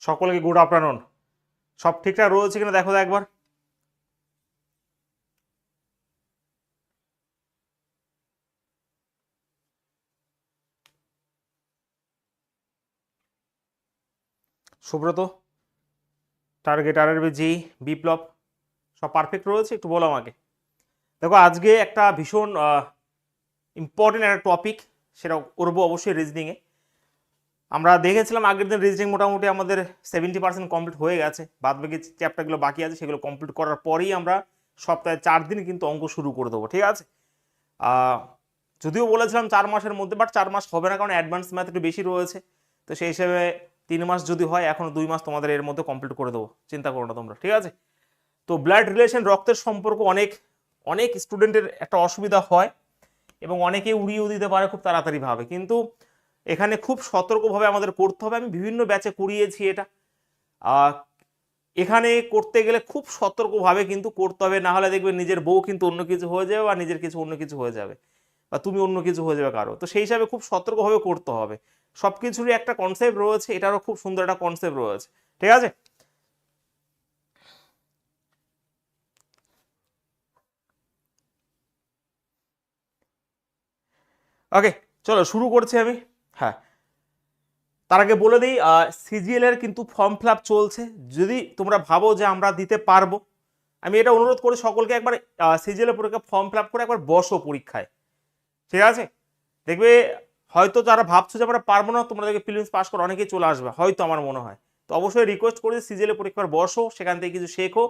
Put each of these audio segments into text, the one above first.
সকলকে good afternoon. সব ঠিকঠাক রয়েছে কিনা দেখো একবার। সুব্রত, টার্গেট, আরআরবি, বিপ্লব, সব পারফেক্ট রয়েছে? একটু বলো আমাকে। দেখো আজকে একটা ভীষণ ইম্পর্টেন্ট একটা টপিক, সেটা করবো অবশ্যই রিজনিংয়ে। আমরা দেখেছিলাম আগের দিন রিজনিং মোটামুটি আমাদের 70% কমপ্লিট হয়ে গেছে, বাদ বাকি চ্যাপ্টারগুলো বাকি আছে, সেগুলো কমপ্লিট করার পরেই আমরা সপ্তাহে 4 দিন কিন্তু অঙ্ক শুরু করে দেবো, ঠিক আছে। যদিও বলেছিলাম 4 মাসের মধ্যে, বাট 4 মাস হবে না, কারণ অ্যাডভান্স ম্যাথ একটু বেশি রয়েছে। তো সেই হিসেবে 3 মাস যদি হয়, এখনো 2 মাস তোমাদের এর মধ্যে কমপ্লিট করে দেবো, চিন্তা করো না তোমরা, ঠিক আছে। তো ব্লাড রিলেশন, রক্তের সম্পর্ক, অনেক অনেক স্টুডেন্টের একটা অসুবিধা হয় এবং অনেকে উড়িয়েও দিতে পারে খুব তাড়াতাড়ি ভাবে, কিন্তু এখানে খুব সতর্কভাবে আমাদের করতে হবে। আমি বিভিন্ন ব্যাচে করিয়েছি এটা। এখানে করতে গেলে খুব সতর্কভাবে কিন্তু করতে হবে, না হলে দেখবে নিজের বউ কিন্তু অন্য কিছু হয়ে যাবে, বা নিজের কিছু অন্য কিছু হয়ে যাবে, বা তুমি অন্য কিছু হয়ে যাবে কারো। তো সেই হিসাবে খুব সতর্কভাবে করতে হবে। সব কিছুরই একটা কনসেপ্ট রয়েছে, এটারও খুব সুন্দর একটা কনসেপ্ট রয়েছে, ঠিক আছে। ওকে, চলো শুরু করছি আমি। হ্যাঁ, তার আগে বলে দিই, সিজিএল এর কিন্তু ফর্ম ফিল আপ চলছে। যদি তোমরা ভাবো যে আমরা দিতে পারবো, আমি এটা অনুরোধ করি সকলকে, একবার সিজিএল এর পরীক্ষা ফর্ম ফিল আপ করে একবার বসো পরীক্ষায়, ঠিক আছে। দেখবে হয়তো যারা ভাবছো যে আমরা পারবো না, তোমরা দেখবে প্রিলিমস পাস করে অনেকেই চলে আসবে, হয়তো আমার মনে হয়। তো অবশ্যই রিকোয়েস্ট করি সিজিএল এর পরীক্ষার বসো, সেখান থেকে কিছু শেখো,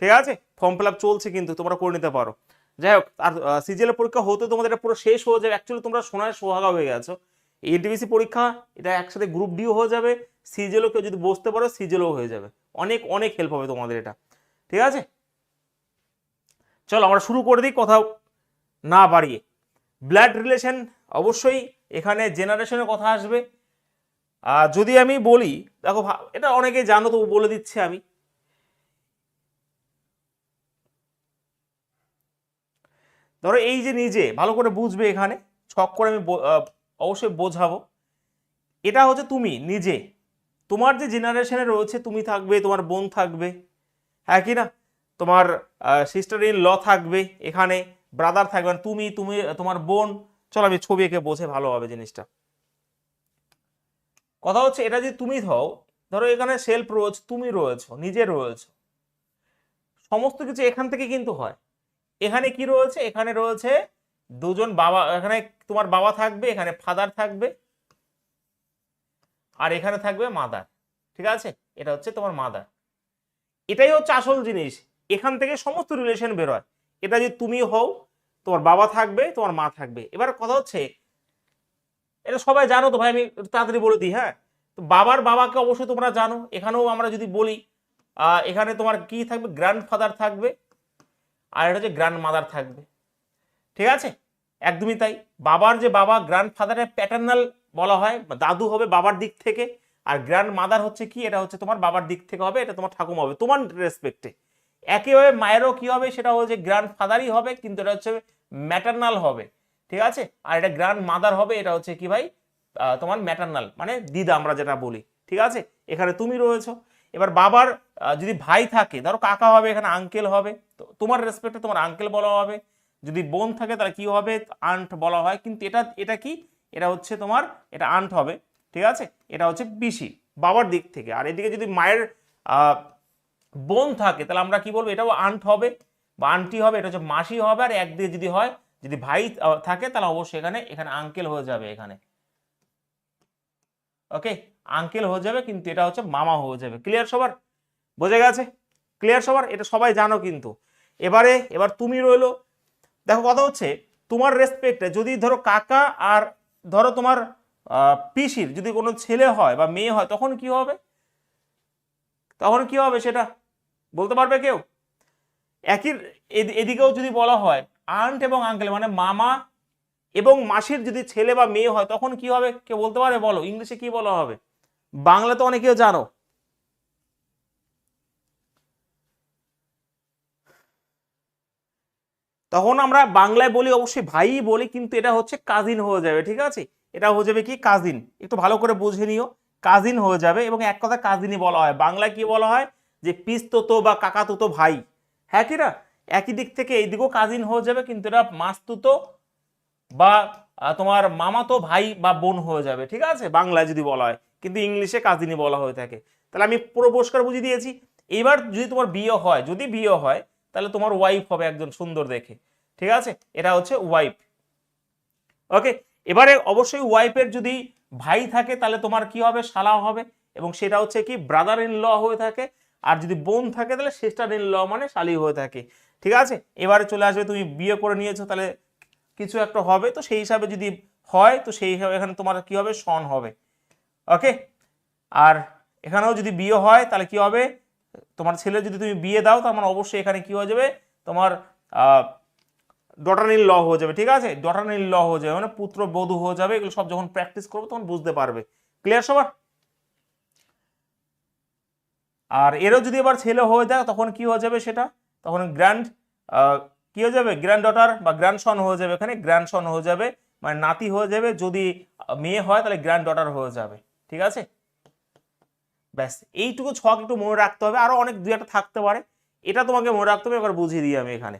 ঠিক আছে। ফর্ম ফিল আপ চলছে কিন্তু, তোমরা করে নিতে পারো। যাই হোক, আর সিজিএল এর পরীক্ষা হতে তোমাদের এটা পুরো শেষ হয়ে যাবে। অ্যাকচুয়ালি তোমরা সোনায় সোহাগা হয়ে গেছো। এই এনটিপিসি পরীক্ষা, এটা একসাথে গ্রুপ ডিও হয়ে যাবে, সিজিএলও কেউ যদি বসতে পারো সিজিএলও হয়ে যাবে। অনেক অনেক হেল্প হবে তোমাদের এটা, ঠিক আছে। চলো আমরা শুরু করে দিই কথা না বাড়িয়ে। ব্লাড রিলেশন, অবশ্যই এখানে জেনারেশনের কথা আসবে। যদি আমি বলি, দেখো এটা অনেকেই জানো, তো বলে দিচ্ছি আমি। ধরো এই যে নিজে ভালো করে বুঝবে, এখানে ছক করে আমি অবশ্যই বোঝাবো। এটা হচ্ছে তুমি নিজে, তোমার যে জেনারেশনে রয়েছে, তুমি থাকবে, তোমার বোন থাকবে, হ্যাঁ কি না, তোমার সিস্টার ইন ল থাকবে, এখানে ব্রাদার থাকবে, তুমি তুমি তোমার বোন। চলো আমি ছবি এঁকে বোঝে ভালো হবে জিনিসটা। কথা হচ্ছে এটা যদি তুমি হও, ধরো এখানে সেলফ রয়েছে, তুমি রয়েছো, নিজে রয়েছো, সমস্ত কিছু এখান থেকে কিন্তু হয়। এখানে কি রয়েছে, এখানে রয়েছে দুজন বাবা, এখানে তোমার বাবা থাকবে, এখানে ফাদার থাকবে, আর এখানে থাকবে মাদার, ঠিক আছে। এটা হচ্ছে তোমার মাদার। এটাই হচ্ছে আসল জিনিস, এখান থেকে সমস্ত রিলেশন বেরোয়। এটা যদি তুমি হও, তোমার বাবা থাকবে, তোমার মা থাকবে। এবার কথা হচ্ছে, এটা সবাই জানো তো ভাই, আমি তাড়াতাড়ি বলে দিই। হ্যাঁ, তো বাবার বাবাকে অবশ্যই তোমরা জানো। এখানেও আমরা যদি বলি, এখানে তোমার কি থাকবে, গ্র্যান্ডফাদার থাকবে, আর এটা হচ্ছে গ্র্যান্ড মাদার থাকবে, ঠিক আছে। একদমই তাই। বাবার যে বাবা, গ্র্যান্ডফাদারের প্যাটার্নাল বলা হয়, দাদু হবে বাবার দিক থেকে, আর গ্র্যান্ড মাদার হচ্ছে কি, এটা হচ্ছে তোমার বাবার দিক থেকে হবে, এটা তোমার ঠাকুমা হবে তোমার রেসপেক্টে। একইভাবে মায়েরও কি হবে, সেটা হচ্ছে গ্র্যান্ডফাদারই হবে, কিন্তু এটা হচ্ছে ম্যাটার্নাল হবে, ঠিক আছে। আর এটা গ্র্যান্ড মাদার হবে, এটা হচ্ছে কি ভাই, তোমার ম্যাটার্নাল, মানে দিদা আমরা যেটা বলি, ঠিক আছে। এখানে তুমি রয়েছো। এবার বাবার যদি ভাই থাকে, ধরো কাকা হবে, এখানে আঙ্কেল হবে, তো তোমার রেসপেক্টে তোমার আঙ্কেল বলা হবে। যদি বোন থাকে তাহলে কি হবে, আন্ট বলা হয়। কিন্তু এটা এটা কি, এটা হচ্ছে তোমার, এটা আন্ট হবে, ঠিক আছে। এটা হচ্ছে পিসি বাবার দিক থেকে। আর এদিকে যদি মায়ের বোন থাকে, তাহলে আমরা কি বলবো, এটাও আন্ট হবে বা আন্টি হবে, এটা হচ্ছে মাসি হবে। আর একদিকে যদি হয়, যদি ভাই থাকে, তাহলে অবশ্যই এখানে এখানে আঙ্কেল হয়ে যাবে, এখানে ওকে আঙ্কেল হয়ে যাবে, কিন্তু এটা হচ্ছে মামা হয়ে যাবে। ক্লিয়ার সবার, বোঝা গেছে? ক্লিয়ার সবার, এটা সবাই জানো কিন্তু। এবার তুমি রইলো। দেখো কথা হচ্ছে, তোমার রেসপেক্টে যদি ধরো কাকা আর ধরো তোমার পিসির যদি কোনো ছেলে হয় বা মেয়ে হয়, তখন কি হবে, তখন কি হবে সেটা বলতে পারবে কেউ? একই এদিকেও যদি বলা হয় আন্ট এবং আঙ্কেল, মানে মামা এবং মাসির যদি ছেলে বা মেয়ে হয়, তখন কি হবে কেউ বলতে পারে? বলো, ইংলিশে কি বলা হবে? বাংলা তো অনেকেও জানো। তখন আমরা বাংলায় বলি অবশ্যই ভাই বলি, কিন্তু এটা হচ্ছে কাজিন হয়ে যাবে, ঠিক আছে। এটা হয়ে যাবে কি, কাজিন। একটু ভালো করে বুঝে নিও, কাজিন হয়ে যাবে, এবং এক কথা কাজিনই বলা হয়। বাংলায় কি বলা হয়, যে পিস্ততো বা কাকাতুতো ভাই, হ্যাঁ কি না, একই দিক থেকে এই দিকেও কাজিন হয়ে যাবে, কিন্তু এটা মাস্তুতো বা তোমার মামাতো ভাই বা বোন হয়ে যাবে, ঠিক আছে, বাংলায় যদি বলা হয়, কিন্তু ইংলিশে কাজিনই বলা হয়ে থাকে। তাহলে আমি পুরো পরিষ্কার বুঝিয়ে দিয়েছি। এবার যদি তোমার বিয়ে হয়, যদি বিয়ে হয় তাহলে তোমার ওয়াইফ হবে একজন সুন্দর দেখে, ঠিক আছে, এটা হচ্ছে ওয়াইফ। ওকে, এবারে অবশ্যই ওয়াইফের যদি ভাই থাকে তাহলে তোমার কি হবে, শালা হবে, এবং সেটা হচ্ছে কি ব্রাদার ইন ল হয়ে থাকে। আর যদি বোন থাকে তাহলে সিস্টার ইন ল মানে শালি হয়ে থাকে, ঠিক আছে। এবারে চলে আসবে, তুমি বিয়ে করে নিয়েছো তাহলে কিছু একটা হবে, তো সেই হিসাবে যদি হয় তো সেই হিসাবে এখানে তোমার কি হবে, সন হবে। ওকে, আর এখানেও যদি বিয়ে হয় তাহলে কি হবে, তোমার ছেলে যদি তুমি বিয়ে দাও তার মানে অবশ্যই এখানে কি হয়ে যাবে, তোমার ডটার ইন ল হয়ে যাবে, ঠিক আছে, ডটার ইন ল হয়ে যাবে মানে পুত্র বধূ হয়ে যাবে। এগুলো সব যখন প্র্যাকটিস করবে তখন বুঝতে পারবে। ক্লিয়ার সবার? আর এরও যদি এবার ছেলে হয়ে যায় তখন কি হয়ে যাবে, সেটা তখন গ্র্যান্ড কি হয়ে যাবে, গ্র্যান্ড ডটার বা গ্র্যান্ড সন হয়ে যাবে, এখানে গ্র্যান্ড সন হয়ে যাবে, মানে নাতি হয়ে যাবে। যদি মেয়ে হয় তাহলে গ্র্যান্ড ডটার হয়ে যাবে, ঠিক আছে। ব্যাস, এইটুকু ছক একটু মনে রাখতে হবে, আরো অনেক দুই একটা থাকতে পারে, এটা তোমাকে মনে রাখতে হবে। এবার বুঝিয়ে দিই আমি এখানে,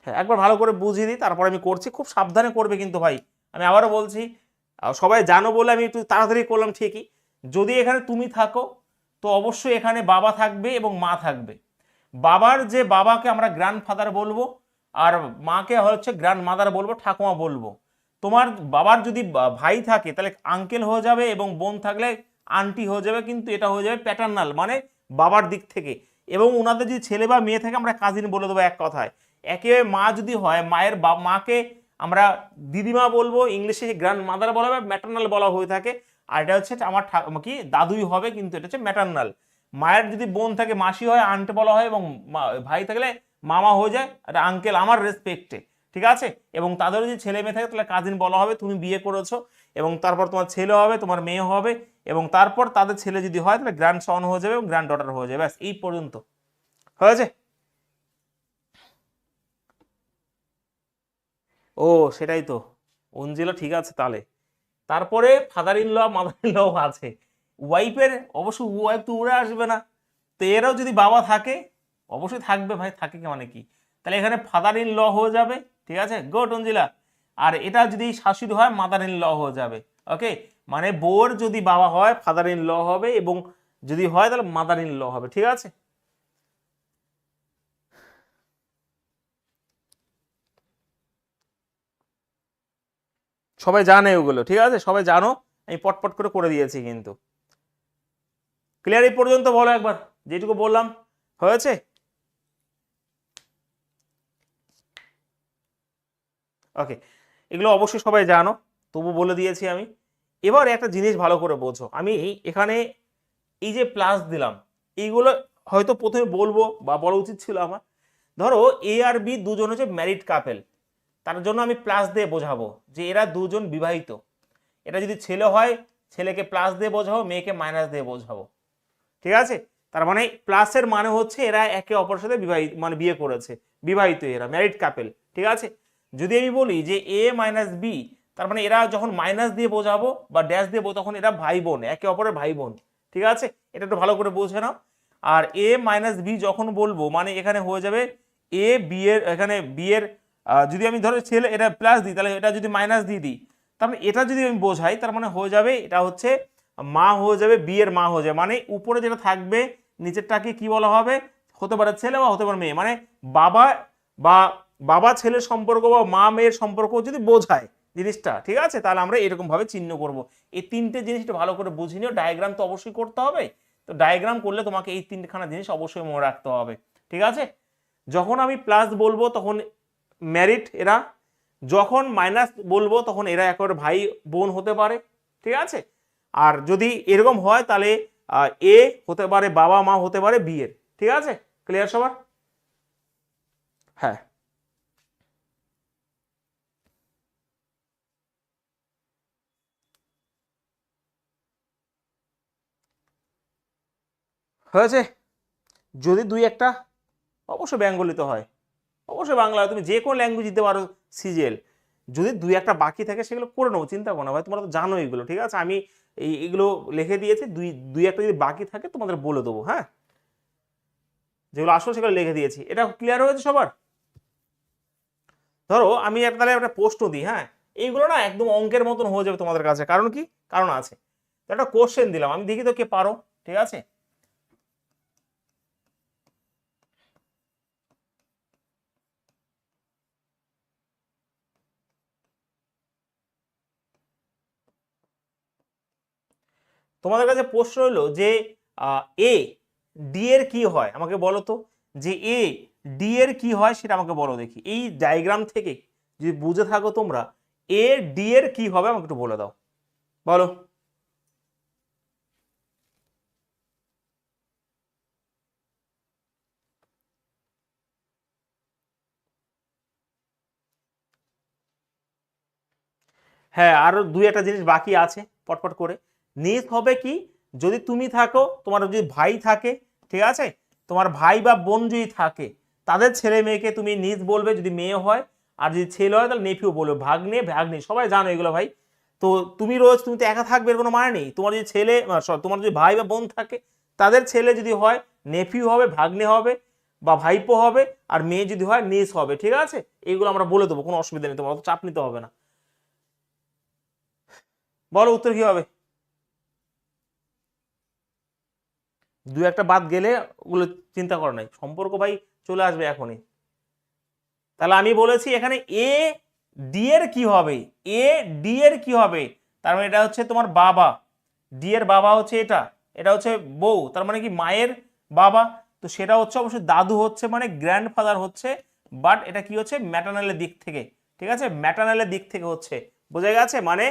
হ্যাঁ একবার ভালো করে বুঝিয়ে দিই, তারপর আমি করছি, খুব সাবধানে করবে কিন্তু ভাই, আমি আবারও বলছি। সবাই জানো বলে আমি একটু তাড়াতাড়ি করলাম ঠিকই। যদি এখানে তুমি থাকো তো অবশ্যই এখানে বাবা থাকবে এবং মা থাকবে। বাবার যে বাবাকে আমরা গ্র্যান্ড ফাদার বলবো, আর মাকে হচ্ছে গ্র্যান্ড মাদার বলবো, ঠাকুমা বলবো। তোমার বাবার যদি ভাই থাকে তাহলে আঙ্কেল হয়ে যাবে, এবং বোন থাকলে আন্টি হয়ে যাবে, কিন্তু এটা হয়ে যাবে প্যাটার্নাল মানে বাবার দিক থেকে। এবং ওনাদের যদি ছেলে বা মেয়ে থাকে আমরা কাজিন বলে দেবো এক কথায়। একেবারে মা যদি হয়, মায়ের মাকে আমরা দিদিমা বলবো, ইংলিশে গ্র্যান্ড মাদার বলা হবে, ম্যাটার্নাল বলা হয়ে থাকে। আর এটা হচ্ছে আমার কি দাদুই হবে, কিন্তু এটা হচ্ছে ম্যাটার্নাল। মায়ের যদি বোন থাকে মাসি হয়, আন্টি বলা হয়, এবং ভাই থাকলে মামা হয়ে যায়, এটা আঙ্কেল আমার রেসপেক্টে, ঠিক আছে। এবং তাদের যদি ছেলে মেয়ে থাকে তাহলে কাজিন বলা হবে। তুমি বিয়ে করেছো এবং তারপর তোমার ছেলে হবে, তোমার মেয়ে হবে, এবং তারপর তাদের ছেলে যদি হয় তাহলে গ্র্যান্ড সন হয়ে যাবে এবং গ্র্যান্ড ডটার হয়ে যাবে। ব্যাস এই পর্যন্ত হয়েছে। ও সেটাই তো, অঞ্জিলা ঠিক আছে তাহলে। তারপরে father in law mother in law আছে। ওয়াইফের অবশ্য ওয়াইফ তো উড়ে আসবে না, তো এরাও যদি বাবা থাকে, অবশ্যই থাকবে ভাই, থাকে কি মানে কি, তাহলে এখানে ফাদার ইন ল হয়ে যাবে, ঠিক আছে, গুড অঞ্জিলা। আর এটা যদি শাশুড়ি হয় মাদার ইন ল হয়ে যাবে। ওকে, মানে বউর যদি বাবা হয় ফাদার ইন ল হবে, এবং যদি হয় তাহলে মাদার ইন ল হবে, ঠিক আছে। সবাই জানে ওগুলো, ঠিক আছে, সবাই জানো, আমি পটপট করে করে দিয়েছি কিন্তু। ক্লিয়ার এই পর্যন্ত? বলো একবার যেটুকু বললাম হয়েছে। ওকে, এগুলো অবশ্যই সবাই জানো, তবু বলে দিয়েছি আমি। এবার একটা জিনিস ভালো করে বোঝো, আমি এখানে এই যে প্লাস দিলাম, এইগুলো হয়তো প্রথমে বলবো বা বলা উচিত ছিল আমার। ধরো এ আর বি দুজন হচ্ছে ম্যারিড কাপেল, তার জন্য আমি প্লাস দিয়ে বোঝাবো যে এরা দুজন বিবাহিত। এটা যদি ছেলে হয় ছেলেকে প্লাস দিয়ে বোঝাবো, মেয়েকে মাইনাস দিয়ে বোঝাবো, ঠিক আছে। তার মানে প্লাসের মানে হচ্ছে এরা একে অপরের সাথে বিবাহিত, মানে বিয়ে করেছে, বিবাহিত, এরা ম্যারিড কাপেল, ঠিক আছে। যদি আমি বলি যে এ মাইনাস বি, তার মানে এরা যখন মাইনাস দিয়ে বোঝাবো বা ড্যাশ দিয়ে তখন এরা ভাই বোন, একে অপরের ভাই বোন, ঠিক আছে। এটা একটু ভালো করে বুঝে নাও। আর এ মাইনাস বি যখন বলবো মানে এখানে হয়ে যাবে এ বি এর, এখানে বি এর যদি আমি ধরো ছেলে এটা প্লাস দিই, তাহলে এটা যদি মাইনাস দিয়ে দিই, তার মানে এটা যদি আমি বোঝাই তার মানে হয়ে যাবে এটা হচ্ছে মা হয়ে যাবে, বিয়ের মা হয়ে যাবে, মানে উপরে যেটা থাকবে নিচেরটাকে কি বলা হবে, হতে পারে ছেলে বা হতে পারে মেয়ে, মানে বাবা বা বাবা ছেলের সম্পর্ক বা মা মেয়ের সম্পর্ক যদি বোঝায় জিনিসটা, ঠিক আছে, তাহলে আমরা এরকম ভাবে চিহ্ন করব। এই তিনটে জিনিসটা ভালো করে বুঝে নিও। ডায়াগ্রাম তো অবশ্যই করতে হবে, তো ডায়াগ্রাম করলে তোমাকে এই তিনখানা জিনিস অবশ্যই মনে রাখতে হবে, ঠিক আছে। যখন আমি প্লাস বলবো তখন ম্যারিড এরা, যখন মাইনাস বলবো তখন এরা একেবারে ভাই বোন হতে পারে, ঠিক আছে। আর যদি এরকম হয় তাহলে এ হতে পারে বাবা মা হতে পারে বিয়ের, ঠিক আছে। ক্লিয়ার সবার? হ্যাঁ, হয়েছে। যদি দুই একটা, অবশ্যই বেঙ্গলিতে হয়, অবশ্যই বাংলা, তুমি যে কোনো ল্যাঙ্গুয়েজ দিতে পারো, সিজিএল। যদি দুই একটা বাকি থাকে সেগুলো করে নেবো, চিন্তা করো না ভাই, তোমরা তো জানো এগুলো, ঠিক আছে। আমি এইগুলো লিখে দিয়েছি, দুই দুই একটা যদি বাকি থাকে তোমাদের বলে দেবো, হ্যাঁ, যেগুলো আসলে সেগুলো লিখে দিয়েছি। এটা ক্লিয়ার হয়েছে সবার? ধরো আমি তাহলে একটা প্রশ্ন দিই, হ্যাঁ, এইগুলো না একদম অঙ্কের মতন হয়ে যাবে তোমাদের কাছে, কারণ কি, কারণ আছে। তো একটা কোশ্চেন দিলাম, আমি দেখি তো কে পারো, ঠিক আছে। তোমাদের কাছে প্রশ্ন হলো যে এ ডি এর কি হয়, আমাকে বলো তো, যে এ ডি এর কি হয় সেটা আমাকে বলো দেখি, এই ডায়াগ্রাম থেকে যদি বুঝে থাকো তোমরা এ ডি এর কি হবে আমাকে একটু বলে দাও, বলো। হ্যাঁ, আরো দুই একটা জিনিস বাকি আছে, পটপট করে। নিজ হবে কি, যদি তুমি থাকো, তোমার যদি ভাই থাকে, ঠিক আছে, তোমার ভাই বা বোন যদি থাকে, তাদের ছেলে মেয়েকে তুমি নিজ বলবে যদি মেয়ে হয়, আর যদি ছেলে হয় তাহলে নেফিউ বলবে, ভাগ্নে ভাগ্নি, সবাই জানো এগুলো ভাই। তো তুমি রোজ, তুমি তো একা থাকবে এর কোনো মানে নেই, তোমার যদি ছেলে তোমার যদি ভাই বা বোন থাকে, তাদের ছেলে যদি হয় নেফিউ হবে, ভাগ্নে হবে বা ভাইপো হবে, আর মেয়ে যদি হয় নিজ হবে, ঠিক আছে। এইগুলো আমরা বলে দেবো, কোনো অসুবিধা নেই, তোমার অত চাপ নিতে হবে না। বলো উত্তর কি হবে? দু একটা বাদ গেলে ওগুলো চিন্তা করা নাই, সম্পর্ক ভাই চলে আসবে এখনই। তাহলে আমি বলেছি এখানে এ ডি এর কি হবে, এ ডি এর কি হবে, তার মানে এটা হচ্ছে তোমার বাবা, ডি এর বাবা হচ্ছে এটা, এটা হচ্ছে বউ, তার মানে কি মায়ের বাবা, তো সেটা হচ্ছে অবশ্যই দাদু হচ্ছে, মানে গ্র্যান্ডফাদার হচ্ছে, বাট এটা কি হচ্ছে ম্যাটার্নালের দিক থেকে, ঠিক আছে, ম্যাটার্নালের দিক থেকে হচ্ছে, বোঝা গেছে, মানে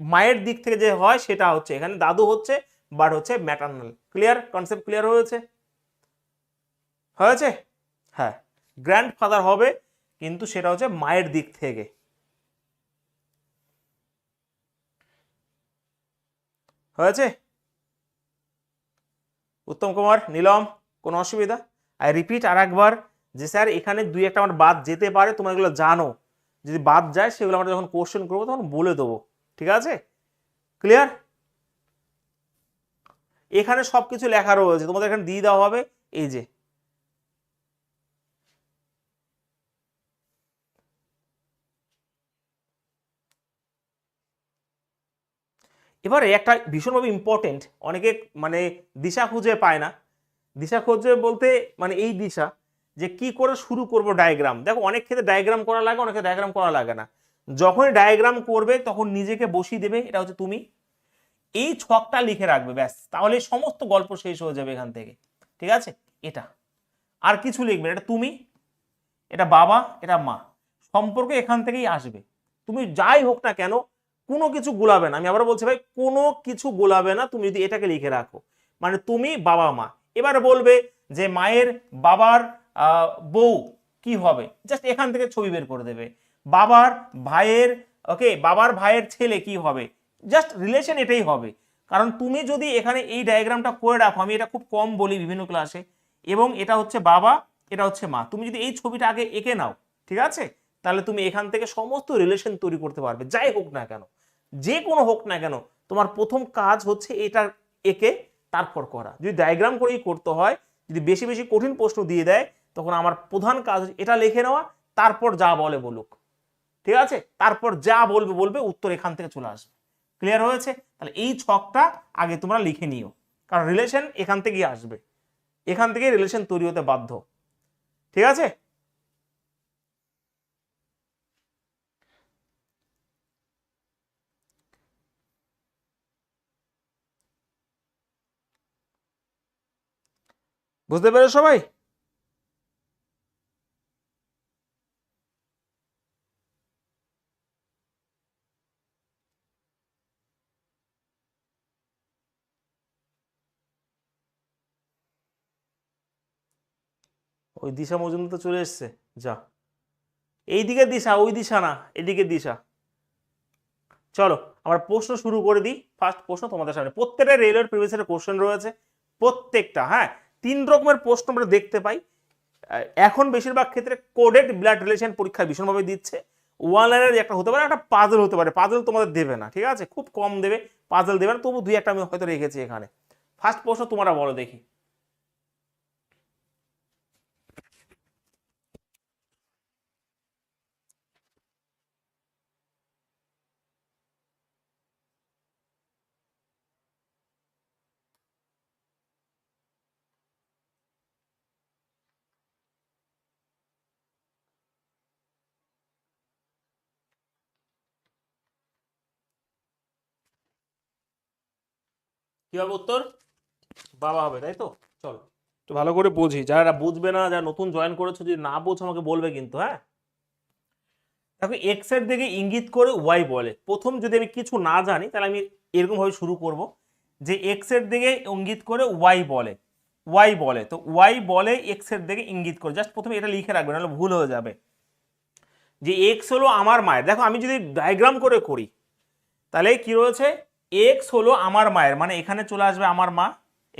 মায়ের দিক থেকে যে হয় সেটা হচ্ছে এখানে দাদু হচ্ছে, বাট হচ্ছে ম্যাটার্নাল। ক্লিয়ার, কনসেপ্ট ক্লিয়ার হয়েছে? হয়েছে, হ্যাঁ, গ্র্যান্ডফাদার হবে, কিন্তু সেটা হচ্ছে মায়ের দিক থেকে। হয়েছে? উত্তম কুমার, নীলম, কোনো অসুবিধা? আই রিপিট আর একবার, যে স্যার এখানে দুই একটা আমার বাদ যেতে পারে, তোমরা এগুলো জানো, যদি বাদ যায় সেগুলো আমরা যখন কোশ্চেন করবো তখন বলে দেবো, ঠিক আছে। ক্লিয়ার? এখানে সবকিছু লেখা রয়েছে, তোমাদের এখানে দিয়ে দেওয়া হবে, এই যে। এবারে একটা ভীষণভাবে ইম্পর্টেন্ট, অনেকে মানে দিশা খুঁজে পায় না, দিশা খুঁজে বলতে মানে এই দিশা, যে কি করে শুরু করব ডায়াগ্রাম। দেখো অনেক ক্ষেত্রে ডায়াগ্রাম করা লাগে, অনেকে ডায়াগ্রাম করা লাগে না। যখনই ডায়াগ্রাম করবে তখন নিজেকে বসিয়ে দেবে, এটা হচ্ছে তুমি, এই ছকটা লিখে রাখবে, ব্যাস, তাহলে সমস্ত গল্প শেষ হয়ে যাবে এখান থেকে, ঠিক আছে। এটা আর কিছু লিখবে, এটা তুমি, এটা বাবা, এটা মা, সম্পর্ক এখান থেকেই আসবে। তুমি যাই হোক না কেন কোনো কিছু গোলাবে না, আমি আবার বলছি ভাই, কোনো কিছু গোলাবে না, তুমি যদি এটাকে লিখে রাখো, মানে তুমি বাবা মা। এবার বলবে যে মায়ের বাবার বউ কি হবে, জাস্ট এখান থেকে ছবি বের করে দেবে। বাবার ভাইয়ের, ওকে, বাবার ভাইয়ের ছেলে কি হবে, জাস্ট রিলেশন এটাই হবে। কারণ তুমি যদি এখানে এই ডায়াগ্রামটা করে রাখো, আমি এটা খুব কম বলি বিভিন্ন ক্লাসে, এবং এটা হচ্ছে বাবা, এটা হচ্ছে মা, তুমি যদি এই ছবিটা আগে এঁকে নাও, ঠিক আছে, তাহলে তুমি এখান থেকে সমস্ত রিলেশন তৈরি করতে পারবে, যাই হোক না কেন, যে কোনো হোক না কেন। তোমার প্রথম কাজ হচ্ছে এটা এঁকে তারপর করা, যদি ডায়াগ্রাম করেই করতে হয়, যদি বেশি বেশি কঠিন প্রশ্ন দিয়ে দেয়, তখন আমার প্রধান কাজ এটা লিখে নেওয়া, তারপর যা বলে বলুক, ঠিক আছে, তারপর যা বলবে বলবে, উত্তর এখান থেকে চলে আসবে। ক্লিয়ার হয়েছে? তাহলে এই ছকটা আগে তোমরা লিখে নিও, কারণ রিলেশন এখান থেকেই আসবে, এখান থেকে রিলেশন তৈরি হতে বাধ্য, ঠিক আছে। বুঝতে পেরে সবাই? ওই দিশা মজুমদার তো চলে এসছে, যা, এইদিকে দিশা, ওই দিশা না, এদিকে দিশা। চলো আমরা প্রশ্ন শুরু করে দিই। ফার্স্ট প্রশ্ন তোমাদের সামনে, প্রত্যেকটা রেলওয়ের প্রিভিয়াস ইয়ারের কোশ্চেন রয়েছে, প্রত্যেকটা, হ্যাঁ, তিন রকমের প্রশ্ন আমরা দেখতে পাই। এখন বেশিরভাগ ক্ষেত্রে কোডেড ব্লাড রিলেশন পরীক্ষায় ভীষণভাবে দিচ্ছে, ওয়ান লাইনের একটা হতে পারে, একটা পাজল হতে পারে। পাজল তোমাদের দেবে না, ঠিক আছে, খুব কম দেবে, পাজল দেবে না, তবু দুই একটা আমি হয়তো রেখেছি এখানে। ফার্স্ট প্রশ্ন তোমরা বলো দেখি। কি হবে উত্তর? বাবা হবে, তাই তো? চলো একটু ভালো করে বুঝি, যারা বুঝবে না, যারা নতুন জয়েন করেছো, যদি না বুঝো আমাকে বলবে কিন্তু, হ্যাঁ। দেখো এক্স এর দিকে ইঙ্গিত করে ওয়াই বলে। প্রথম যদি আমি কিছু না জানি তাহলে আমি এরকম ভাবে শুরু করব যে এক্স এর দিকে ইঙ্গিত করে ওয়াই বলে, ওয়াই বলে, তো ওয়াই বলে এক্স এর দিকে ইঙ্গিত করে। জাস্ট প্রথমে এটা লিখে রাখবে, নাহলে ভুল হয়ে যাবে। যে এক্স হলো আমার মায়ের, দেখো আমি যদি ডায়াগ্রাম করে করি তাহলে কি রয়েছে, এক্স হলো আমার মায়ের, মানে এখানে চলে আসবে আমার মা,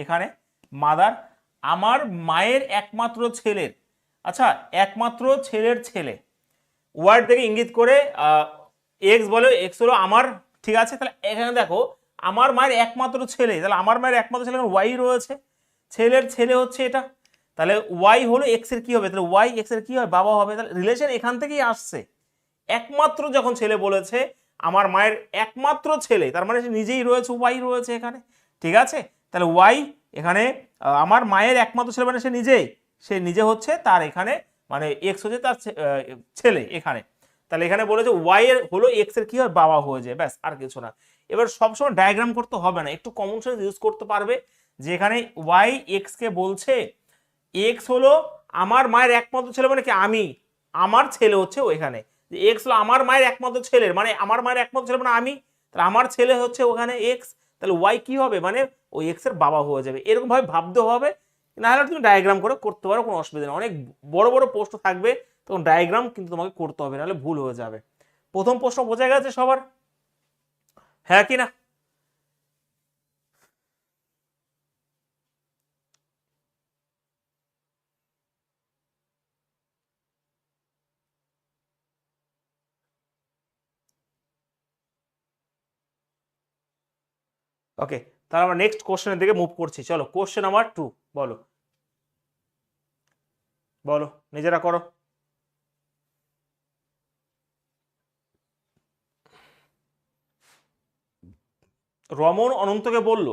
এখানে মাদার, আমার মায়ের একমাত্র ছেলের, আচ্ছা একমাত্র ছেলের ছেলে, ওয়ার্ড থেকে ইঙ্গিত করে এক্স বলে এক্স হলো আমার, ঠিক আছে। তাহলে এখানে দেখো আমার মায়ের একমাত্র ছেলে, তাহলে আমার মায়ের একমাত্র ছেলে ওয়াই রয়েছে, ছেলের ছেলে হচ্ছে এটা, তাহলে ওয়াই হলো এক্স এর কি হবে, তাহলে ওয়াই এক্স এর কি হয়, বাবা হবে। তাহলে রিলেশন এখান থেকেই আসছে। একমাত্র যখন ছেলে বলেছে আমার মায়ের একমাত্র ছেলে, তার মানে সে নিজেই রয়েছে, ওয়াই রয়েছে এখানে, ঠিক আছে। তাহলে ওয়াই এখানে আমার মায়ের একমাত্র ছেলে, মানে সে নিজে হচ্ছে তার এখানে, মানে এক্স হচ্ছে তার ছেলে এখানে। তাহলে এখানে বলেছে ওয়াই এর হলো এক্স এর কি হয়, বাবা হয়ে যায়, ব্যাস আর কিছু না। এবার সবসময় ডায়াগ্রাম করতে হবে না, একটু কমন সেন্স ইউজ করতে পারবে, যে এখানে ওয়াই এক্স কে বলছে এক্স হলো আমার মায়ের একমাত্র ছেলে, মানে কি আমি, আমার ছেলে হচ্ছে ওইখানে, যে এক্স হলো আমার মায়ের একমাত্র ছেলের, মানে আমার মায়ের একমাত্র ছেলে মানে আমি, তাহলে আমার ছেলে হচ্ছে ওখানে এক্স, তাহলে ওয়াই কি হবে, মানে ওই এক্স এর বাবা হয়ে যাবে। এরকম ভাবে ভাবতে হবে, না হলে তুমি ডায়াগ্রাম করে করতে পারো, কোনো অসুবিধা নেই। অনেক বড় বড় প্রশ্ন থাকবে তখন ডায়াগ্রাম কিন্তু তোমাকে করতে হবে, নাহলে ভুল হয়ে যাবে। প্রথম প্রশ্ন বোঝা গেছে সবার, হ্যাঁ কি না? ওকে, তাহলে আমরা নেক্সট কোশ্চেনের দিকে মুভ করছি। চলো কোশ্চেন নাম্বার 2 বলো, বলো নিজেরা করো। রমন অনন্তকে বলল,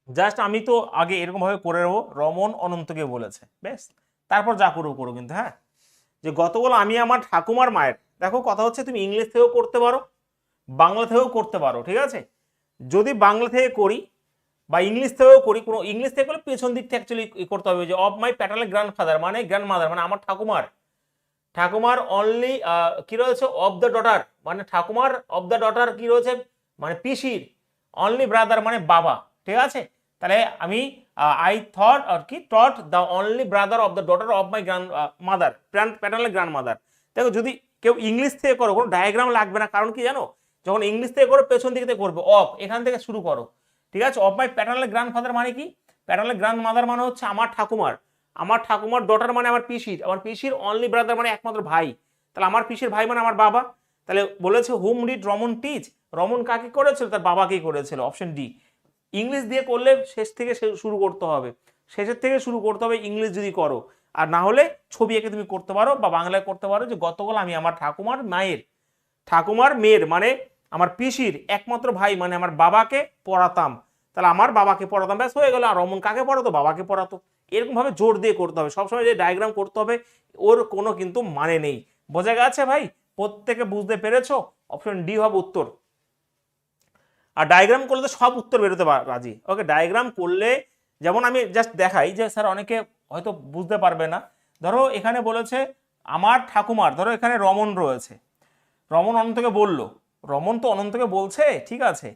জাস্ট আমি তো আগে এরকম ভাবে করে নেবো, রমন অনন্তকে বলেছে, বেশ, তারপর যা করবো করো কিন্তু, হ্যাঁ। যে গতগুলো আমি আমার ঠাকুমার মায়ের, দেখো কথা হচ্ছে তুমি ইংলিশ থেকেও করতে পারো, বাংলা থেকেও করতে পারো, ঠিক আছে। যদি বাংলা থেকে করি বা ইংলিশ থেকেও করি, কোনো ইংলিশ থেকে করলে পেছন দিক থেকে অ্যাকচুয়ালি করতে হবে, যে অফ মাই প্যাটার্নাল গ্র্যান্ডফাদার, মানে গ্র্যান্ডমাদার, মানে আমার ঠাকুমার, ঠাকুমার অনলি কি রয়েছে, অফ দ্য ডটার, মানে ঠাকুমার অফ দ্য ডটার কি রয়েছে, মানে পিসির অনলি ব্রাদার, মানে বাবা, ঠিক আছে। তাহলে আমি আই থট আর কি টট the only brother of the daughter of my grand mother, paternal grand mother. দেখো যদি কেউ ইংলিশ থেকে করো কোনো ডায়াগ্রাম লাগবে না, কারণ কি জানো, যখন ইংলিশ থেকে করো পেছন দিক থেকে করবে, অফ এখান থেকে শুরু করো, ঠিক আছে। অফ মাই প্যাটার্নাল গ্র্যান্ডফাদার মানে কি, প্যাটার্নাল গ্র্যান্ড মাদার মানে হচ্ছে আমার ঠাকুমার, আমার ঠাকুমার ডটার মানে আমার পিসির, আমার পিসির অনলি ব্রাদার মানে একমাত্র ভাই, তাহলে আমার পিসির ভাই মানে আমার বাবা। তাহলে বলেছে whom did Raman teach, Raman কাকে করেছিল, তার বাবাকেই করেছিল, অপশন ডি। ইংলিশ দিয়ে করলে শেষ থেকে শুরু করতে হবে, শেষের থেকে শুরু করতে হবে ইংলিশ যদি করো, আর না হলে ছবি এঁকে তুমি করতে পারো বা বাংলায় করতে পারো, যে গতকাল আমি আমার ঠাকুমার মায়ের, ঠাকুমার মেয়ের মানে আমার পিসির একমাত্র ভাই মানে আমার বাবাকে পড়াতাম, তাহলে আমার বাবাকে পড়াতাম, ব্যাস হয়ে গেল। আর রমন কাকে পড়াতো, বাবাকে পড়াতো। এরকম ভাবে জোর দিয়ে করতে হবে, সবসময় যে ডায়াগ্রাম করতে হবে ওর কোনো কিন্তু মানে নেই। বোঝা গেছে ভাই? প্রত্যেকে বুঝতে পেরেছো? অপশন ডি হবে উত্তর। আর ডায়াগ্রাম করলে তো সব উত্তর বেরোতে রাজি। ওকে, ডায়াগ্রাম করলে যেমন আমি জাস্ট দেখাই, যে স্যার অনেকে হয়তো বুঝতে পারবে না। ধরো এখানে বলেছে আমার ঠাকুমার, ধরো এখানে রমন রয়েছে, রমন অনন্তকে বলল, রমন তো অনন্তকে বলছে, ঠিক আছে,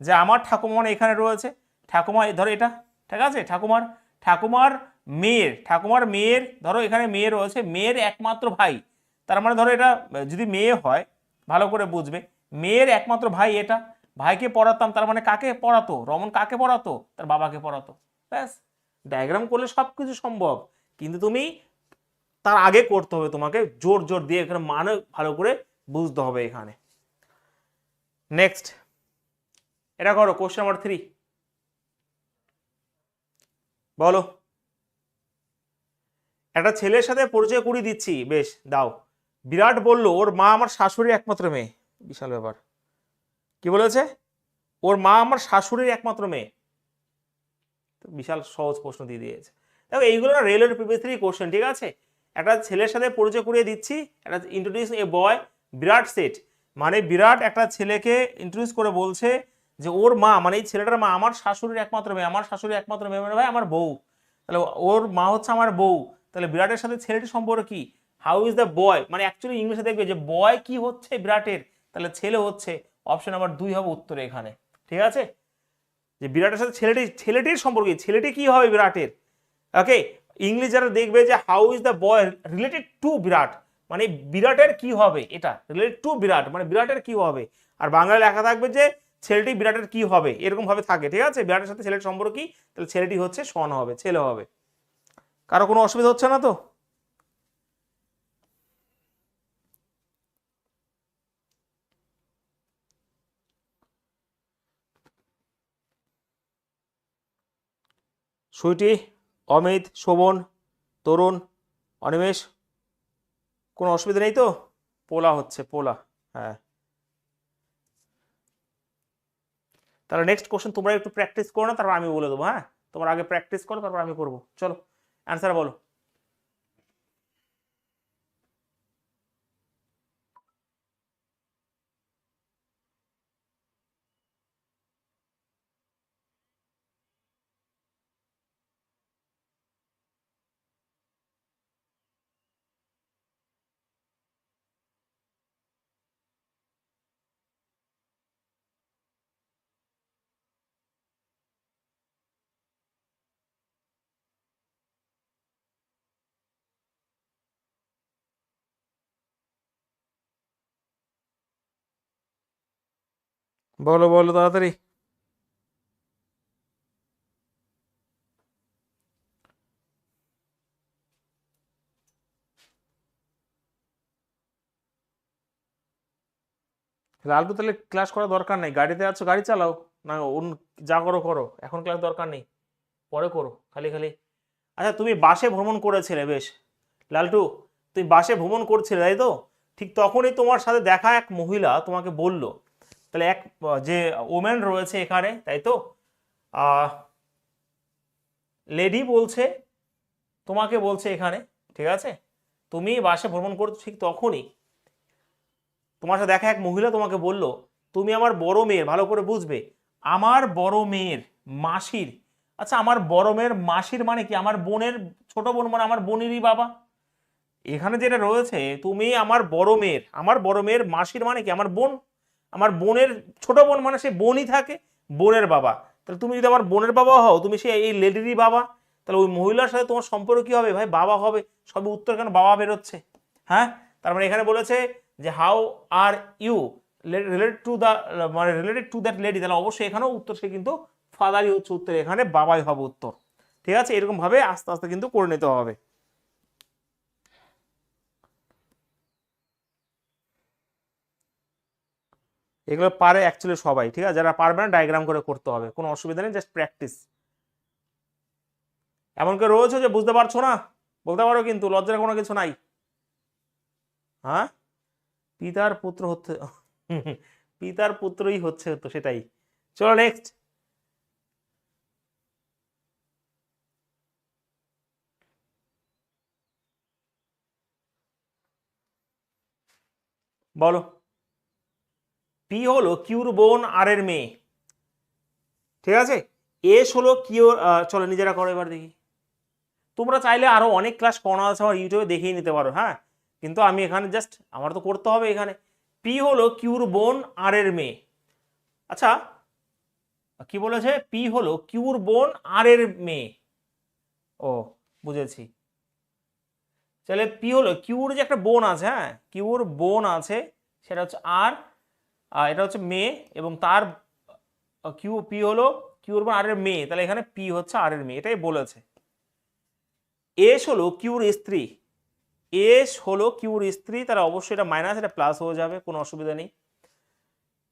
যে আমার ঠাকুমা মানে এখানে রয়েছে, ঠাকুমা ধরো এটা, ঠিক আছে, ঠাকুমার, ঠাকুমার মেয়ের, ঠাকুমার মেয়ের, ধরো এখানে মেয়ে রয়েছে, মেয়ের একমাত্র ভাই, তার মানে ধরো এটা যদি মেয়ে হয় ভালো করে বুঝবে, মেয়ের একমাত্র ভাই এটা, ভাইকে পড়াতাম, তার মানে কাকে পড়াতো, রমন কাকে পড়াতো, তার বাবাকে পড়াতো, ব্যাস। ডায়াগ্রাম করলে সবকিছু সম্ভব, কিন্তু তুমি তার আগে করতে হবে তোমাকে জোর জোর দিয়ে, এখানে মানে ভালো করে বুঝতে হবে এখানে। নেক্সট এটা করো, কোশ্চেন নাম্বার 3 বলো। একটা ছেলের সাথে পরিচয় করিয়ে দিচ্ছি, বেশ দাও। বিরাট বলল ওর মা আমার শাশুড়ির একমাত্র মেয়ে। বিশাল ব্যাপার। কি বলেছে? ওর মা আমার শাশুড়ির একমাত্র মেয়ে। বিশাল সহজ প্রশ্ন দিয়ে দিয়েছে। দেখো এইগুলো না রেলের প্রিভিয়াস কোশ্চেন, ঠিক আছে। একটা ছেলের সাথে পরিচয় করিয়ে দিচ্ছি, একটা ইন্ট্রোডিউস এ বয় বিরাট সেট, মানে বিরাট একটা ছেলেকে ইন্ট্রোডিউস করে বলছে যে ওর মা, মানে এই ছেলেটার মা আমার শাশুড়ির একমাত্র মেয়ে। আমার শাশুড়ির একমাত্র মেয়ে মানে ভাই আমার বউ, তাহলে ওর মা হচ্ছে আমার বউ। তাহলে বিরাটের সাথে ছেলেটির সম্পর্ক কি? হাউ ইজ দ্য বয়, মানে অ্যাকচুয়ালি ইংলিশে দেখবে যে বয় কি হচ্ছে বিরাটের, তাহলে ছেলে হচ্ছে। অপশন নাম্বার 2 হবে উত্তর এখানে, ঠিক আছে। যে বিরাটের সাথে ছেলেটির সম্পর্কে, ছেলেটি কি হবে বিরাটের। ওকে, ইংলিশ যারা দেখবে যে how is the boy related to Virat, মানে বিরাটের কি হবে, এটা রিলেটেড টু বিরাট মানে বিরাটের কি হবে। আর বাংলায় লেখা থাকবে যে ছেলেটি বিরাটের কি হবে, এরকম ভাবে থাকে, ঠিক আছে। বিরাটের সাথে ছেলেটির সম্পর্ক কি, তাহলে ছেলেটি হচ্ছে সন হবে, ছেলে হবে। কারো কোনো অসুবিধা হচ্ছে না তো? সুইটি, অমিত, শোভন, তরুণ, অনিমেষ, কোনো অসুবিধা নেই তো? পোলা হচ্ছে, পোলা, হ্যাঁ। তাহলে নেক্সট কোশ্চেন তোমরা একটু প্র্যাকটিস করো না, তারপর আমি বলে দেবো। হ্যাঁ, তোমরা আগে প্র্যাকটিস করো, তারপর আমি করবো। চলো অ্যান্সার বলো। বলো বলো তাড়াতাড়ি। লালটু তাহলে ক্লাস করার দরকার নেই, গাড়িতে আছো গাড়ি চালাও, না অন্য যা করো করো, এখন ক্লাস দরকার নেই, পরে করো খালি খালি। আচ্ছা তুমি বাসে ভ্রমণ করেছিলে, বেশ। লালটু, তুমি বাসে ভ্রমণ করছিলে তাই তো? ঠিক তখনই তোমার সাথে দেখা এক মহিলা তোমাকে বলল, তাহলে এক যে ওমেন রয়েছে এখানে তাই তো, লেডি বলছে, তোমাকে বলছে এখানে, ঠিক আছে। তুমি বাসে ভ্রমণ করছো, ঠিক তখনই তোমার সাথে দেখা এক মহিলা তোমাকে বলল, তুমি আমার বড় মেয়ের, ভালো করে বুঝবে, আমার বড় মেয়ের মাসির, আচ্ছা আমার বড় মেয়ের মাসির মানে কি? আমার বোনের ছোট বোন, মানে আমার বোনেরই বাবা। এখানে যেটা রয়েছে, তুমি আমার বড় মেয়ের মাসির মানে কি? আমার বোন। আমার বোনের ছোট বোন মানে সে বোনই থাকে, বোনের বাবা। তাহলে তুমি যদি আমার বোনের বাবা হও, তুমি সে এই লেডিরই বাবা, তাহলে ওই মহিলার সাথে তোমার সম্পর্ক কি হবে ভাই? বাবা হবে। সবই উত্তর কেন বাবা বেরোচ্ছে? হ্যাঁ, তার মানে এখানে বলেছে যে how are you related to the, মানে রিলেটেড টু দ্যাট লেডি, তাহলে অবশ্যই এখানেও উত্তর সে কিন্তু ফাদারই হচ্ছে উত্তর, এখানে বাবাই হবে উত্তর, ঠিক আছে। এরকম ভাবে আস্তে আস্তে কিন্তু করে নিতে হবে। এগুলো পারে অ্যাকচুয়ালি সবাই, ঠিক আছে। যারা পারবে না ডায়াগ্রাম করে করতে হবে, কোনো অসুবিধা নেই, জাস্ট প্র্যাকটিস। এমন কেউ রয়েছে যে বুঝতে পারছো না? বলতে পারো কিন্তু, লজ্জার কোনো কিছু নাই। হ্যাঁ, পিতার পুত্র হচ্ছে পিতার পুত্রই হচ্ছে তো, সেটাই। চলো নেক্সট বলো। পি হলো কিউর বোন আর এর মেয়ে, ঠিক আছে। এস হলো কিউর, চলো নিজেরা করো এবার দেখি। তোমরা চাইলে আরো অনেক ক্লাস করানো আছে আমার ইউটিউবে, দেখিয়ে নিতে পারো। হ্যাঁ, কিন্তু আমি এখানে জাস্ট, আমার তো করতে হবে এখানে। পি হলো কিউর বোন আর এর মেয়ে। আচ্ছা, কি বলেছে? পি হলো কিউর বোন আর এর মেয়ে। ও, বুঝেছি। তাহলে পি হলো কিউর যে একটা বোন আছে, হ্যাঁ কিউর বোন আছে, সেটা হচ্ছে আর, এটা হচ্ছে মেয়ে, এবং তার পি হলো কিউর বোন আর এর মেয়ে, তাহলে এখানে পি হচ্ছে আর এর মেয়ে, এটাই বলেছে। এস হলো কিউর স্ত্রী, এস হলো কিউর স্ত্রী, তাহলে অবশ্যই এটা মাইনাস, এটা প্লাস হয়ে যাবে, কোনো অসুবিধা নেই।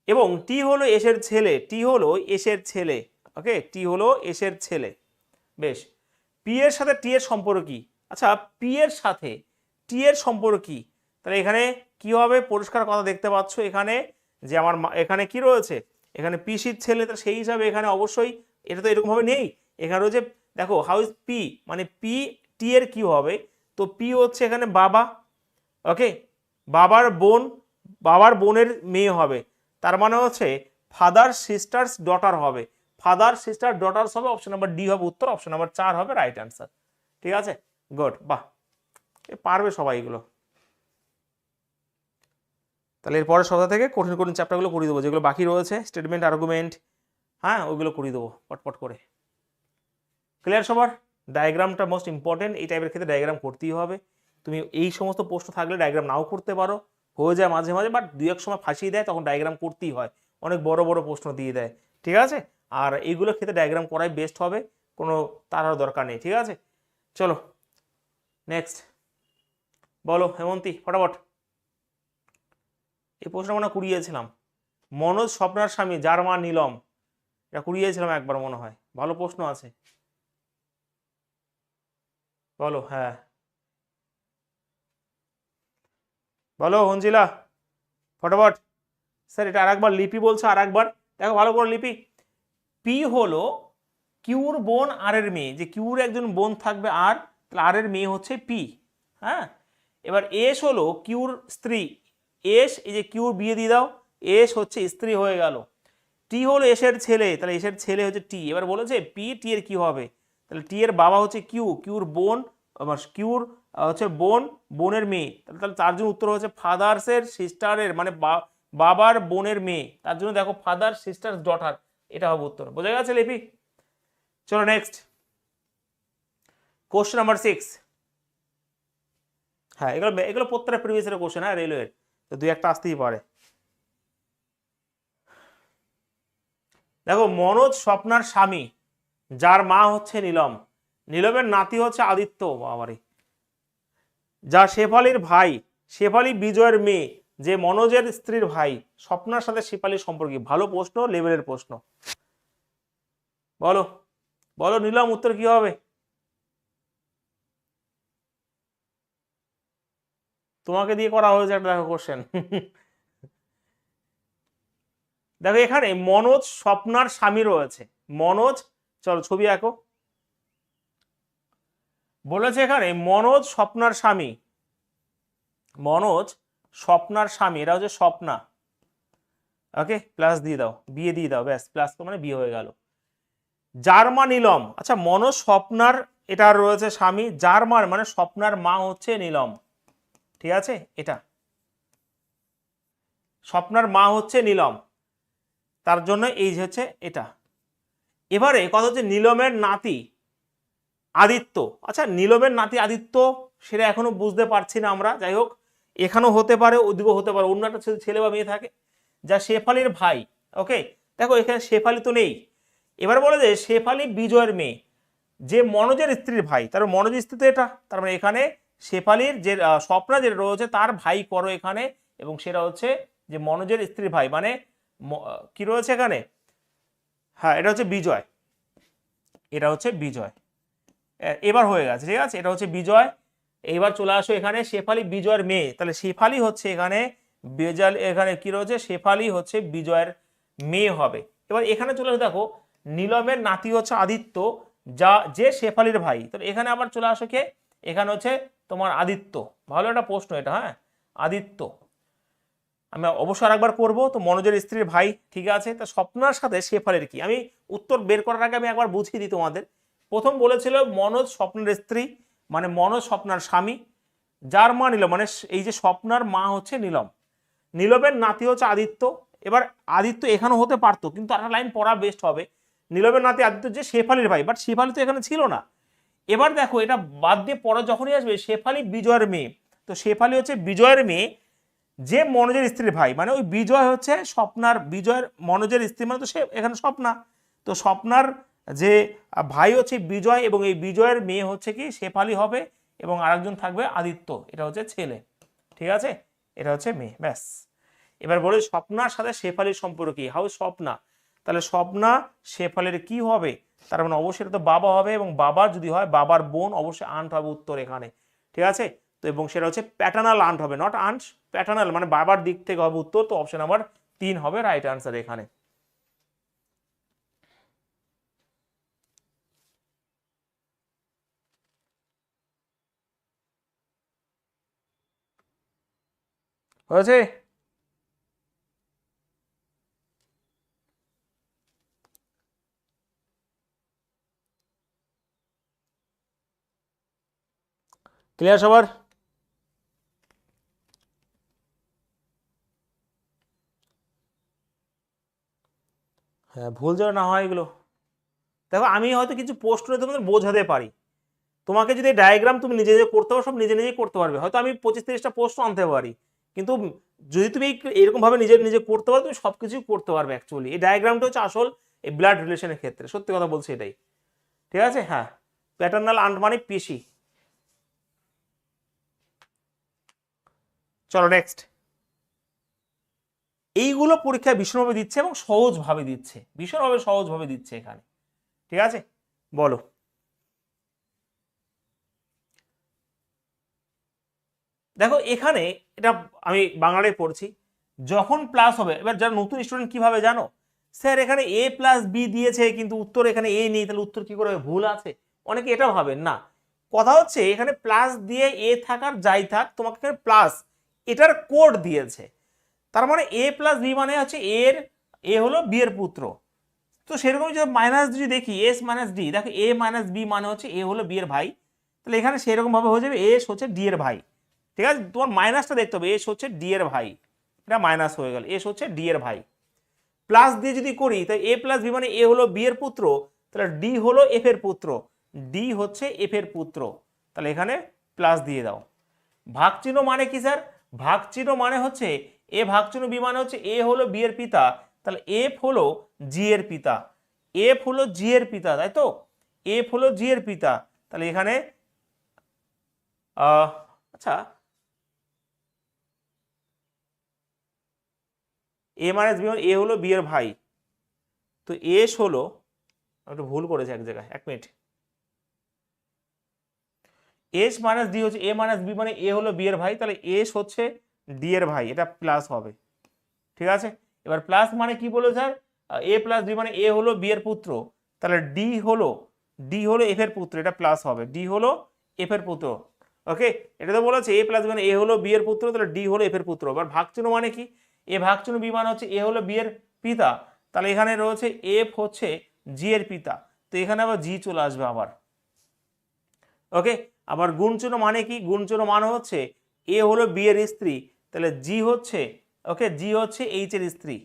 এবং টি হলো এসের ছেলে, টি হলো এসের ছেলে, ওকে, টি হলো এসের ছেলে। বেশ, পি এর সাথে টি এর সম্পর্ক কি? আচ্ছা, পি এর সাথে টি এর সম্পর্ক কি? তাহলে এখানে কি হবে? পরিষ্কার কথা দেখতে পাচ্ছ এখানে যে আমার এখানে কি রয়েছে, এখানে পিসির ছেলে, তো সেই হিসাবে এখানে অবশ্যই এটা তো এরকম ভাবে নেই, এখানে রয়েছে দেখো হাউ ইজ পি, মানে পি টি এর কি হবে? তো পি হচ্ছে এখানে বাবা, ওকে, বাবার বোন, বাবার বোনের মেয়ে হবে, তার মানে হচ্ছে ফাদার সিস্টার্স ডটার হবে, ফাদার সিস্টার ডটার্স হবে, অপশন নাম্বার ডি হবে উত্তর, অপশন নাম্বার 4 হবে রাইট অ্যান্সার। ঠিক আছে, গুড, বাহ, পারবে সবাই এগুলো। তাহলে এরপরের সপ্তাহ থেকে কঠিন কঠিন চ্যাপ্টারগুলো করিয়ে দেবো, যেগুলো বাকি রয়েছে স্টেটমেন্ট আর্গুমেন্ট, হ্যাঁ ওইগুলো করিয়ে দেবো পটপট করে। ক্লিয়ার সবার? ডায়াগ্রামটা মোস্ট ইম্পর্টেন্ট, এই টাইপের ক্ষেত্রে ডায়াগ্রাম করতেই হবে। তুমি এই সমস্ত প্রশ্ন থাকলে ডায়াগ্রাম নাও করতে পারো, হয়ে যায় মাঝে মাঝে, বাট দুই এক সময় ফাঁসিয়ে দেয়, তখন ডায়াগ্রাম করতেই হয়, অনেক বড় বড় প্রশ্ন দিয়ে দেয়। ঠিক আছে, আর এইগুলোর ক্ষেত্রে ডায়াগ্রাম করাই বেস্ট হবে, কোনো তার দরকার নেই। ঠিক আছে, চলো নেক্সট বলো হেমন্তী ফটাফট। এই প্রশ্নটা মনে কুড়িয়েছিলাম, মনোজ স্বপ্নার স্বামী যার মা নীলম, এটা কুড়িয়েছিলাম একবার মনে হয়, ভালো প্রশ্ন আছে, বলো। হ্যাঁ বলো হঞ্জিলা ফটাফট। স্যার এটা আরেকবার লিপি বলছে, আরেকবার দেখো ভালো করে লিপি। পি হলো কিউর বোন আর এর মেয়ে, যে কিউর একজন বোন থাকবে আর, তাহলে আর এর মেয়ে হচ্ছে পি। হ্যাঁ, এবার এস হলো কিউর স্ত্রী, এস এই যে কিউর বিয়ে দিয়ে দাও, এস হচ্ছে স্ত্রী হয়ে গেল। টি হলো এসের ছেলে, তাহলে এসের ছেলে হচ্ছে টি। এবার বলেছে পি টি এর কি হবে? তাহলে টি এর বাবা হচ্ছে কিউ, কিউর বোন, কিউর হচ্ছে বোন, বোনের মেয়ে, তাহলে তার জন্য উত্তর হচ্ছে ফাদার্সের সিস্টারের, মানে বাবার বোনের মেয়ে, তার জন্য দেখো ফাদার সিস্টার ডটার, এটা হবে উত্তর। বোঝা গেছে লিপি? চলো নেক্সট কোশ্চেন নাম্বার 6। হ্যাঁ এগুলো এগুলো প্রত্যেকটা প্রিভিয়াস ইয়ার কোশ্চেন, হ্যাঁ রেলওয়ের, তো দুই একটা আসতেই পারে। দেখো মনোজ স্বপ্নার স্বামী যার মা হচ্ছে নীলম, নীলমের নাতি হচ্ছে আদিত্য, বাবারে, যা শেফালির ভাই, শেফালি বিজয়ের মেয়ে, যে মনোজের স্ত্রীর ভাই, স্বপ্নার সাথে শেফালির সম্পর্কে। ভালো প্রশ্ন, লেভেলের প্রশ্ন, বলো বলো নীলম উত্তর কি হবে? তোমাকে দিয়ে করা হয়েছে একটা, দেখো কোশ্চেন দেখো এখানে মনোজ স্বপ্নার স্বামী রয়েছে, মনোজ, চলো ছবি আঁকো, বলেছে এখানে মনোজ স্বপ্নার স্বামী, মনোজ স্বপ্নার স্বামী, এটা হচ্ছে স্বপ্না, ওকে, প্লাস দিয়ে দাও, বিয়ে দিয়ে দাও, ব্যাস প্লাস মানে বিয়ে হয়ে গেল। যার মা নীলম, আচ্ছা মনোজ স্বপ্নার এটা রয়েছে স্বামী, যার মা মানে স্বপ্নার মা হচ্ছে নীলম, ঠিক আছে, এটা স্বপ্নার মা হচ্ছে নীলম, তার জন্য এই যে হচ্ছে এটা। এবারে কথা হচ্ছে নীলমের নাতি আদিত্য, আচ্ছা নীলমের নাতি আদিত্য সেটা এখনো বুঝতে পারছি না আমরা, যাই হোক এখানেও হতে পারে, ওদিকেও হতে পারে, অন্য একটা ছেলে বা মেয়ে থাকে, যা শেফালির ভাই, ওকে, দেখো এখানে শেফালি তো নেই। এবার বলে যে শেফালি বিজয়ের মেয়ে, যে মনোজের স্ত্রীর ভাই, তার মনোজের স্ত্রী তো এটা, তার মানে এখানে শেফালির যে স্বপ্না যেটা রয়েছে তার ভাই করো এখানে, এবং সেটা হচ্ছে যে মনোজের স্ত্রীর ভাই, মানে কি রয়েছে এখানে, হ্যাঁ এটা হচ্ছে বিজয়, এটা হচ্ছে বিজয়, এবার হয়ে গেছে, ঠিক আছে, এটা হচ্ছে বিজয়। এইবার চলে আসো এখানে শেফালি বিজয়ের মেয়ে, তাহলে শেফালি হচ্ছে এখানে বেজাল, এখানে কি রয়েছে, শেফালি হচ্ছে বিজয়ের মেয়ে হবে। এবার এখানে চলে আসো, দেখো নীলমের নাতি হচ্ছে আদিত্য, যা যে শেফালির ভাই, তাহলে এখানে আবার চলে আসো কে, এখানে হচ্ছে তোমার আদিত্য, ভালো একটা প্রশ্ন এটা, হ্যাঁ আদিত্য, আমি অবশ্যই আরেকবার করবো। তো মনোজের স্ত্রীর ভাই, ঠিক আছে, তা স্বপ্নার সাথে শেফালির কি, আমি উত্তর বের করার আগে আমি একবার বুঝিয়ে দিই তোমাদের। প্রথম বলেছিল মনোজ স্বপ্নের স্ত্রী, মানে মনোজ স্বপ্নার স্বামী, যার মা নীলম, মানে এই যে স্বপ্নার মা হচ্ছে নীলম, নীলমের নাতি হচ্ছে আদিত্য। এবার আদিত্য এখানেও হতে পারতো, কিন্তু একটা লাইন পড়া বেস্ট হবে, নীলমের নাতি আদিত্য যে শেফালির ভাই, বাট শেফালি তো এখানে ছিল না। এবার দেখো এটা বাদ দিয়ে পরে যখনই আসবে শেফালি বিজয়ের মেয়ে, তো শেফালি হচ্ছে বিজয়ের মেয়ে, যে মনোজের স্ত্রীর ভাই, মানে ওই বিজয় হচ্ছে স্বপ্নার, বিজয়ের মনোজের স্ত্রী, মানে তো সে এখানে স্বপ্না, তো স্বপ্নার যে ভাই হচ্ছে বিজয়, এবং এই বিজয়ের মেয়ে হচ্ছে কি শেফালি হবে, এবং আরেকজন থাকবে আদিত্য, এটা হচ্ছে ছেলে, ঠিক আছে, এটা হচ্ছে মেয়ে, ব্যাস। এবার বলে স্বপ্নার সাথে শেফালির সম্পর্ক কি, হাউ স্বপ্না, তাহলে স্বপ্না শেফালির কি হবে, তার মানে অবশ্যই এটা তো বাবা হবে, এবং বাবার যদি হয় বাবার বোন, অবশ্যই আন্ট হবে উত্তর এখানে, ঠিক আছে। তো এবং সেটা হচ্ছে প্যাটার্নাল আন্ট হবে, নট আন্ট, প্যাটার্নাল মানে বাবার দিক থেকে হবে উত্তর, তো অপশন নাম্বার 3 হবে রাইট আনসার এখানে। হয়েছে? ক্লিয়ার সবার? হ্যাঁ, ভুল যেন না হয় এগুলো। দেখো আমি হয়তো কিছু পোস্ট করে তোমাদের বোঝাতে পারি, তোমাকে যদি ডায়াগ্রাম তুমি নিজে নিজে করতে পারো, সব নিজে নিজেই করতে পারবে, হয়তো আমি 25-30টা পোস্ট আনতে পারি, কিন্তু যদি তুমি এরকম ভাবে নিজে নিজে করতে পারো, তুমি সবকিছু করতে পারবে অ্যাকচুয়ালি। এই ডায়াগ্রামটা হচ্ছে আসল এই ব্লাড রিলেশনের ক্ষেত্রে, সত্যি কথা বলছি এটাই, ঠিক আছে। হ্যাঁ, প্যাটার্নাল আন্ট মানে পিসি। চলো নেক্সট। এইগুলো পরীক্ষায় ভীষণভাবে দিচ্ছে এবং সহজভাবে দিচ্ছে, ভীষণভাবে সহজভাবে দিচ্ছে এখানে, ঠিক আছে। বলো। দেখো এখানে এটা আমি বাংলায় পড়ছি, যখন প্লাস হবে, এবার যারা নতুন স্টুডেন্ট কিভাবে জানো, স্যার এখানে এ প্লাস বি দিয়েছে কিন্তু উত্তর এখানে এ নেই, তাহলে উত্তর কি করে হবে? ভুল আছে, অনেকে এটা ভাবেন না। কথা হচ্ছে এখানে প্লাস দিয়ে এ থাকার যাই থাক, তোমাকে এখানে প্লাস এটার কোড দিয়েছে, তার মানে এ প্লাস বি মানে হচ্ছে এর, এ হলো বি এর পুত্র। তো সেরকম যদি মাইনাস যদি দেখি এস মাইনাস ডি, দেখো এ মাইনাস বি মানে হচ্ছে এ হলো বি এর ভাই, তাহলে এখানে সেরকম ভাবে হয়ে যাবে এস হচ্ছে ডি এর ভাই, ঠিক আছে। তোমার মাইনাসটা দেখতে হবে, এস হচ্ছে ডি এর ভাই, এটা মাইনাস হয়ে গেল, এস হচ্ছে ডি এর ভাই। প্লাস দিয়ে যদি করি তাই এ প্লাস বি মানে এ হলো বি এর পুত্র, তাহলে ডি হলো এফ এর পুত্র, ডি হচ্ছে এফ এর পুত্র, তাহলে এখানে প্লাস দিয়ে দাও। ভাগ চিহ্ন মানে কি স্যার? ভাগ চিহ্ন মানে হচ্ছে এ ভাগ চিহ্ন বি মানে হচ্ছে এ হলো বি এর পিতা, তাহলে এফ হলো জি এর পিতা, এফ হলো জি এর পিতা, তাই তো, এফ হলো জি এর পিতা, তাহলে এখানে আচ্ছা এ মাইনাস বি এ হলো বি এর ভাই, তো এস হলো, একটু ভুল করেছে এক জায়গায়, এক মিনিট, এস মাইনাস ডি হচ্ছে এ মাইনাস বি মানে এ হলো বি এর ভাই, তাহলে এস হচ্ছে ডি এর ভাই, এটা প্লাস হবে, ঠিক আছে। এবার প্লাস মানে কি বলো স্যার, এ প্লাস বি মানে এ হলো বি এর পুত্র, তাহলে ডি হলো এফ এর পুত্র, এটা প্লাস হবে, ডি হলো এফ এর পুত্র, ওকে। এটা তো বলেছে এ প্লাস বি মানে এ হলো বি এর পুত্র, তাহলে ডি হলো এফ এর পুত্র। এবার ভাগ চিহ্ন মানে কি, এ ভাগ চিহ্ন বি মানে হচ্ছে এ হলো বি এর পিতা, তাহলে এখানে রয়েছে এফ হচ্ছে জি এর পিতা, তো এখানে আবার জি চলে আসবে আবার, ওকে। আবার গুণ চিহ্ন মানে কি, গুণ চিহ্ন মানে হচ্ছে এ হলো বি এর স্ত্রী, তাহলে জি হচ্ছে, ওকে, জি হচ্ছে এইচ এর স্ত্রী,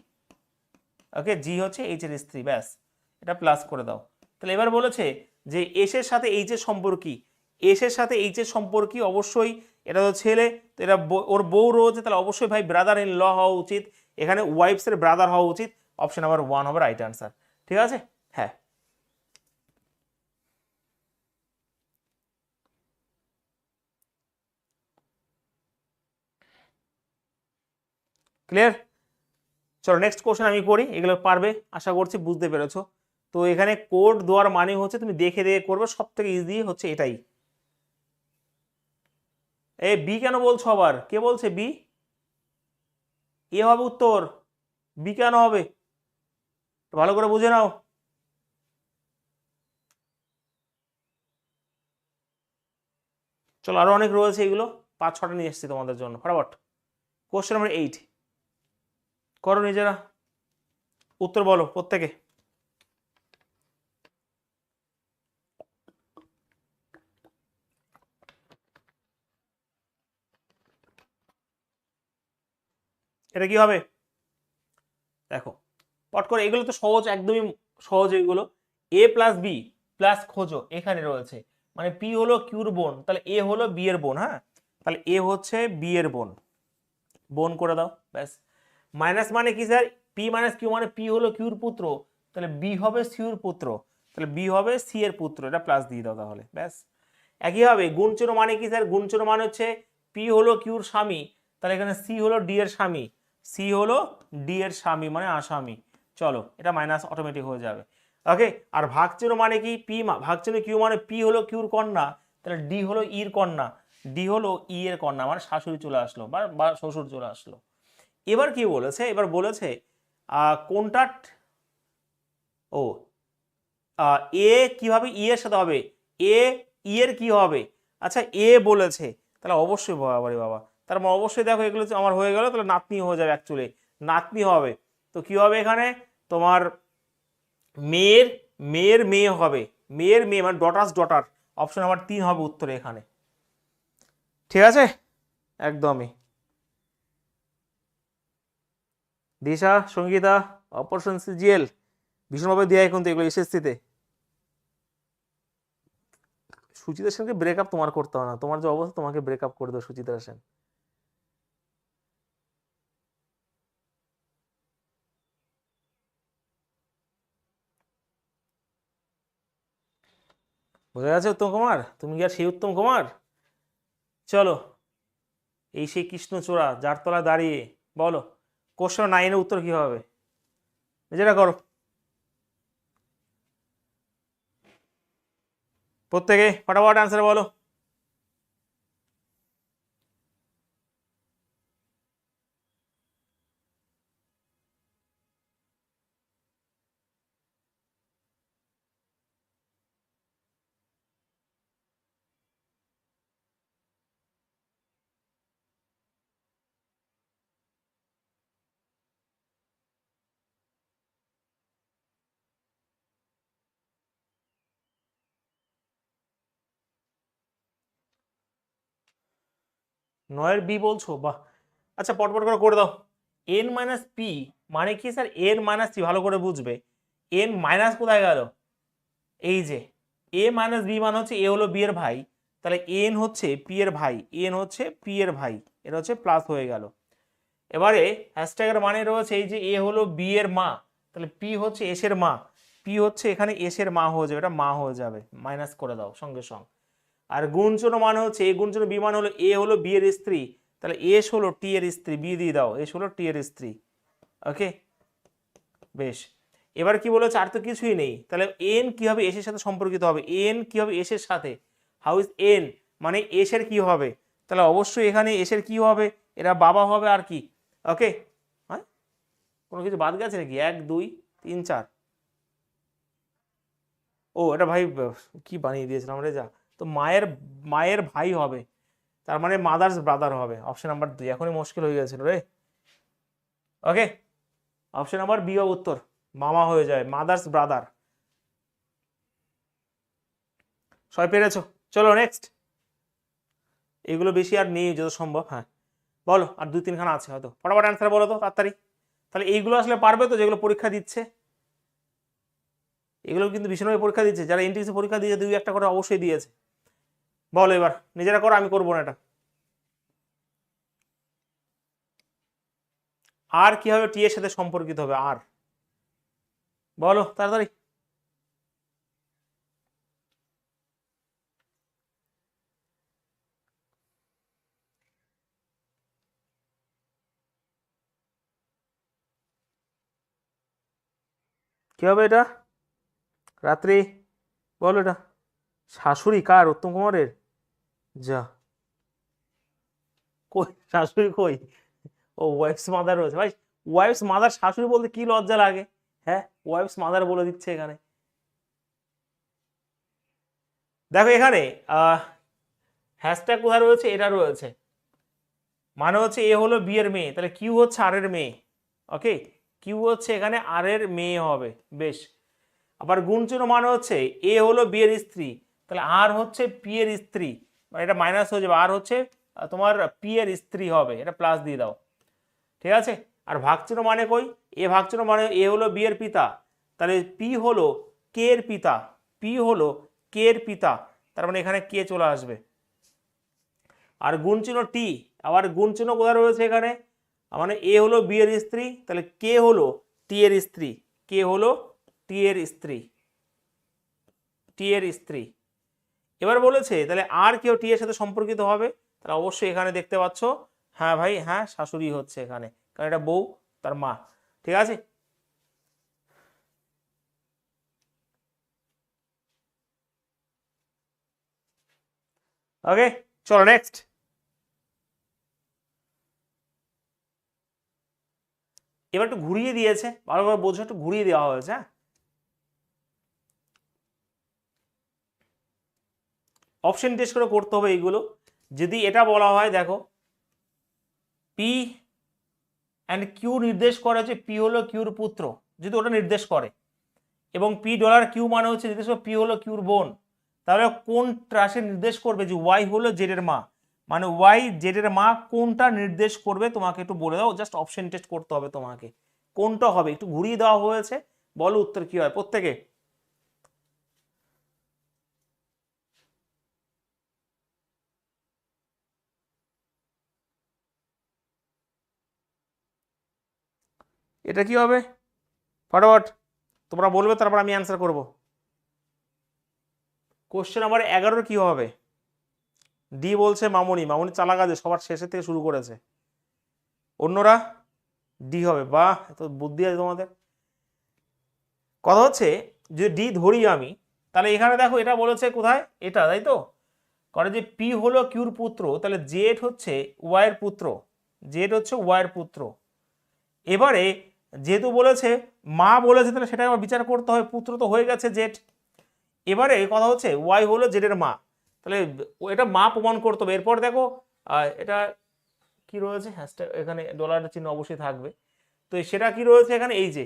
ওকে, জি হচ্ছে এইচ এর স্ত্রী, ব্যাস, এটা প্লাস করে দাও। তাহলে এবার বলেছে যে এস এর সাথে এইচ এর সম্পর্কী, এস এর সাথে এইচ এর সম্পর্কী অবশ্যই, এটা তো ছেলে, তো এটা ওর বউ রয়েছে, তাহলে অবশ্যই ভাই ব্রাদার ইন ল হওয়া উচিত, এখানে ওয়াইফস এর ব্রাদার হওয়া উচিত, অপশন নাম্বার 1 হবে রাইট আনসার, ঠিক আছে। হ্যাঁ, ক্লিয়ার। চলো নেক্সট কোশ্চেন আমি করি, এগুলো পারবে আশা করছি, বুঝতে পেরেছো। তো এখানে কোড দেওয়ার মানে হচ্ছে তুমি দেখে দেখে করবে, সব থেকে ইজি হচ্ছে এটাই। এ বি কেন বলছো আবার, কে বলছে বি? এ হবে উত্তর, বি কেন হবে, ভালো করে বুঝে নাও। চলো আরো অনেক রয়েছে, এগুলো 5-6টা নিয়ে এসেছি তোমাদের জন্য, ফটাফট। কোশ্চেন নাম্বার 8 করো নিজেরা, উত্তর বলো প্রত্যেকে। এটা কি হবে দেখো, পট করে, এগুলো তো সহজ, একদমই সহজ এগুলো। এ প্লাস বি প্লাস খোঁজো, এখানে রয়েছে, মানে পি হলো কিউর বোন, তাহলে এ হলো বি এর বোন, হ্যাঁ, তাহলে এ হচ্ছে বি এর বোন, বোন করে দাও, ব্যাস। মাইনাস মানে কি স্যার, পি মাইনাস কিউ মানে পি হলো কিউর পুত্র, তাহলে বি হবে সিউর পুত্র, তাহলে বি হবে সি এর পুত্র, এটা প্লাস দিয়ে দাও তাহলে, ব্যাস। একইভাবে গুণ চিহ্ন মানে কি স্যার? গুণ চিহ্ন মানে হচ্ছে পি হলো কিউর স্বামী, তাহলে এখানে সি হলো ডি এর স্বামী, সি হলো ডি এর স্বামী মানে আসামি। চলো এটা মাইনাস অটোমেটিক হয়ে যাবে। ওকে, আর ভাগ চিহ্ন মানে কি? পি ভাগ চিহ্ন কিউ মানে পি হলো কিউর কন্যা, তাহলে ডি হলো ইর কন্যা, ডি হলো ই এর কন্যা মানে শাশুড়ি চলে আসলো বা শ্বশুর চলে আসলো। এবার কি বলেছে? এবার বলেছে কোনটা ও এ কিভাবে ই এর সাথে হবে, এ ই এর কি হবে? আচ্ছা এ বলেছে, তাহলে অবশ্যই বাবা বাবা, তার মানে অবশ্যই দেখো এগুলো আমার হয়ে গেল, তাহলে নাতনি হয়ে যাবে, অ্যাকচুয়ালি নাতনি হবে। তো কি হবে এখানে? তোমার মেয়ের মেয়ের মেয়ে হবে, মেয়ের মেয়ে মানে ডটার্স ডটার, অপশন নাম্বার 3 হবে উত্তরে এখানে। ঠিক আছে, একদমই। দিশা, সঙ্গীতা, অপারেশন সিজিএল ভীষণভাবে দেয় কিন্তু এগুলো এসএসসিতে। সুচিত্রা সেনকে ব্রেকআপ তোমার করতে হবে না, তোমার যে অবস্থা তোমাকে ব্রেকআপ করে দেবে সুচিত্রা সেন। বোঝা গেছে উত্তম কুমার? তুমি কি আর সেই উত্তম কুমার? চলো, এই সেই কৃষ্ণচূড়া যার তলায় দাঁড়িয়ে, বলো কোশ্চেন 9-এর উত্তর কি হবে? নিজেরা করো প্রত্যেকে, ফটাফট অ্যান্সার বলো। নয়ের বি বলছো? বাহ, আচ্ছা পটপট করে করে দাও। এন মাইনাস পি মানে কি স্যার? এন মাইনাস পি ভালো করে বুঝবে, এন মাইনাস কোথায় গেল? এই যে এ মাইনাস বি মানে হচ্ছে এ হলো বি এর ভাই, তাহলে এন হচ্ছে পি এর ভাই, এন হচ্ছে পি এর ভাই, এটা হচ্ছে প্লাস হয়ে গেল। এবারে হ্যাশট্যাগের মানে রয়েছে এই যে এ হলো বি এর মা, তাহলে পি হচ্ছে এস এর মা, পি হচ্ছে এখানে এস এর মা হয়ে যাবে, এটা মা হয়ে যাবে, মাইনাস করে দাও সঙ্গে সঙ্গে। আর গুণচন মানে হচ্ছে এ গুণচন বি মানে হলো এ হলো বি এর স্ত্রী, তাহলে এস হলো টি এর স্ত্রী, বি দিয়ে দাও, এস হলো টি এর স্ত্রী। ওকে, বেশ। এবার কি বলেছে? আর তো কিছুই নেই, তাহলে এন কি হবে? এস এর সাথে সম্পর্কিত হবে। এন কি হবে? এস এর সাথে। হাউ ইজ এন মানে এস এর কি হবে? তাহলে অবশ্যই এখানে এস এর কি হবে? এরা বাবা হবে আর কি। ওকে, হ্যাঁ, কোনো কিছু বাদ গেছে নাকি? 1 2 3 4, ও এটা ভাই কি বানিয়ে দিয়েছিলাম রে যা। তো মায়ের মায়ের ভাই হবে, তার মানে মাদার্স ব্রাদার হবে, অপশন নাম্বার 2। এখনই মুশকিল হয়ে গেছিল রে। ওকে, অপশন নাম্বার বি উত্তর, মামা হয়ে যায়, মাদার্স ব্রাদার। সবাই পেরেছো? চলো নেক্সট। এগুলো বেশি আর নেই যত সম্ভব। হ্যাঁ বলো, আর 2-3খানা আছে হয়তো, ফটাফট অ্যান্সার বলো তো তাড়াতাড়ি। তাহলে এইগুলো আসলে পারবে তো, যেগুলো পরীক্ষা দিচ্ছে, এগুলো কিন্তু ভীষণভাবে পরীক্ষা দিচ্ছে, যারা এনটিসি পরীক্ষা দিয়েছে 2-1টা করে অবশ্যই দিয়েছে। বলো এবার, নিজেরা করো, আমি করবো না এটা। আর কিভাবে টি এর সাথে সম্পর্কিত হবে? আর বলো তাড়াতাড়ি। কি হবে এটা? রাত্রি, বলো এটা। শাশুড়ি কার? উত্তম কুমারের? যা, কই শাশুড়ি কই? ও ওয়াইফস মাদার রয়েছে ভাই, ওয়াইফস মাদার শাশুড়ি বলতে কি লজ্জা লাগে? হ্যাঁ, ওয়াইফস মাদার বলে দিচ্ছে এখানে। দেখো এখানে হ্যাশট্যাগ কোথায় রয়েছে? এটা রয়েছে, মানে হচ্ছে এ হলো বি এর মেয়ে, তাহলে কিউ হচ্ছে আর এর মেয়ে। ওকে, কিউ হচ্ছে এখানে আর এর মেয়ে হবে, বেশ। আবার গুণচিহ্ন মানে হচ্ছে এ হলো বি এর স্ত্রী, তাহলে আর হচ্ছে পি এর স্ত্রী, মানে এটা মাইনাস হয়ে যাবে, আর হচ্ছে তোমার পি এর স্ত্রী হবে, এটা প্লাস দিয়ে দাও। ঠিক আছে, আর ভাগচিহ্ন মানে কই? এ ভাগচিহ্ন মানে এ হলো বি এর পিতা, তাহলে পি হলো কে এর পিতা, পি হলো কে এর পিতা, তার মানে এখানে কে চলে আসবে। আর গুণচিহ্ন টি, আবার গুণচিহ্ন কোথায় রয়েছে এখানে? মানে এ হলো বি এর স্ত্রী, তাহলে কে হলো টি এর স্ত্রী, কে হলো টি এর স্ত্রী, টি এর স্ত্রী। এবার বলেছে তাহলে আর কেউ টি এর সাথে সম্পর্কিত হবে, তাহলে অবশ্যই এখানে দেখতে পাচ্ছ, হ্যাঁ ভাই হ্যাঁ শাশুড়ি হচ্ছে এখানে, কারণ এটা বউ তার মা। ঠিক আছে, ওকে চলো নেক্সট। এবার একটু ঘুরিয়ে দিয়েছে, ভালো করে বোঝো, একটু ঘুরিয়ে দেওয়া হয়েছে। হ্যাঁ, অপশন টেস্ট করে করতে হবে এইগুলো। যদি এটা বলা হয় দেখো পি অ্যান্ড কিউ নির্দেশ করে হচ্ছে পি হলো কিউর পুত্র, যদি ওটা নির্দেশ করে, এবং পি ডলার কিউ মানে হচ্ছে নির্দেশ করে পি হলো কিউর বোন, তাহলে কোন রাশি নির্দেশ করবে যে ওয়াই হলো জেড এর মা, মানে ওয়াই জেড এর মা কোনটা নির্দেশ করবে তোমাকে একটু বলে দাও, জাস্ট অপশন টেস্ট করতে হবে তোমাকে, কোনটা হবে একটু ঘুরিয়ে দেওয়া হয়েছে, বলো উত্তর কি হয় প্রত্যেকে। এটা কি হবে ফটাফট তোমরা বলবে, তারপর আমি অ্যান্সার করব। কোশ্চেন নাম্বার 11 কি হবে? ডি বলছে মামুনি, মামুনি চালাক আছে, সবার শেষের থেকে শুরু করেছে। অন্যরা ডি হবে, বাহ এত বুদ্ধি আছে তোমাদের। কথা হচ্ছে যদি ডি ধরি আমি, তাহলে এখানে দেখো এটা বলেছে কোথায়, এটা তাই তো, কারণ যে পি হলো কিউর পুত্র, তাহলে জেড হচ্ছে ওয়াইয়ের পুত্র, জেড হচ্ছে ওয়াইয়ের পুত্র। এবারে যেহেতু বলেছে মা বলেছে, তাহলে সেটা আমার বিচার করতে হবে, পুত্র তো হয়ে গেছে জেড। এবারে কথা হচ্ছে ওয়াই হলো জেডের মা, তাহলে এটা মা প্রমাণ করতে হবে। এরপর দেখো এটা কি রয়েছে, হ্যাশট্যাগ এখানে ডলারের চিহ্ন অবশ্যই থাকবে, তো সেটা কি রয়েছে এখানে, এই যে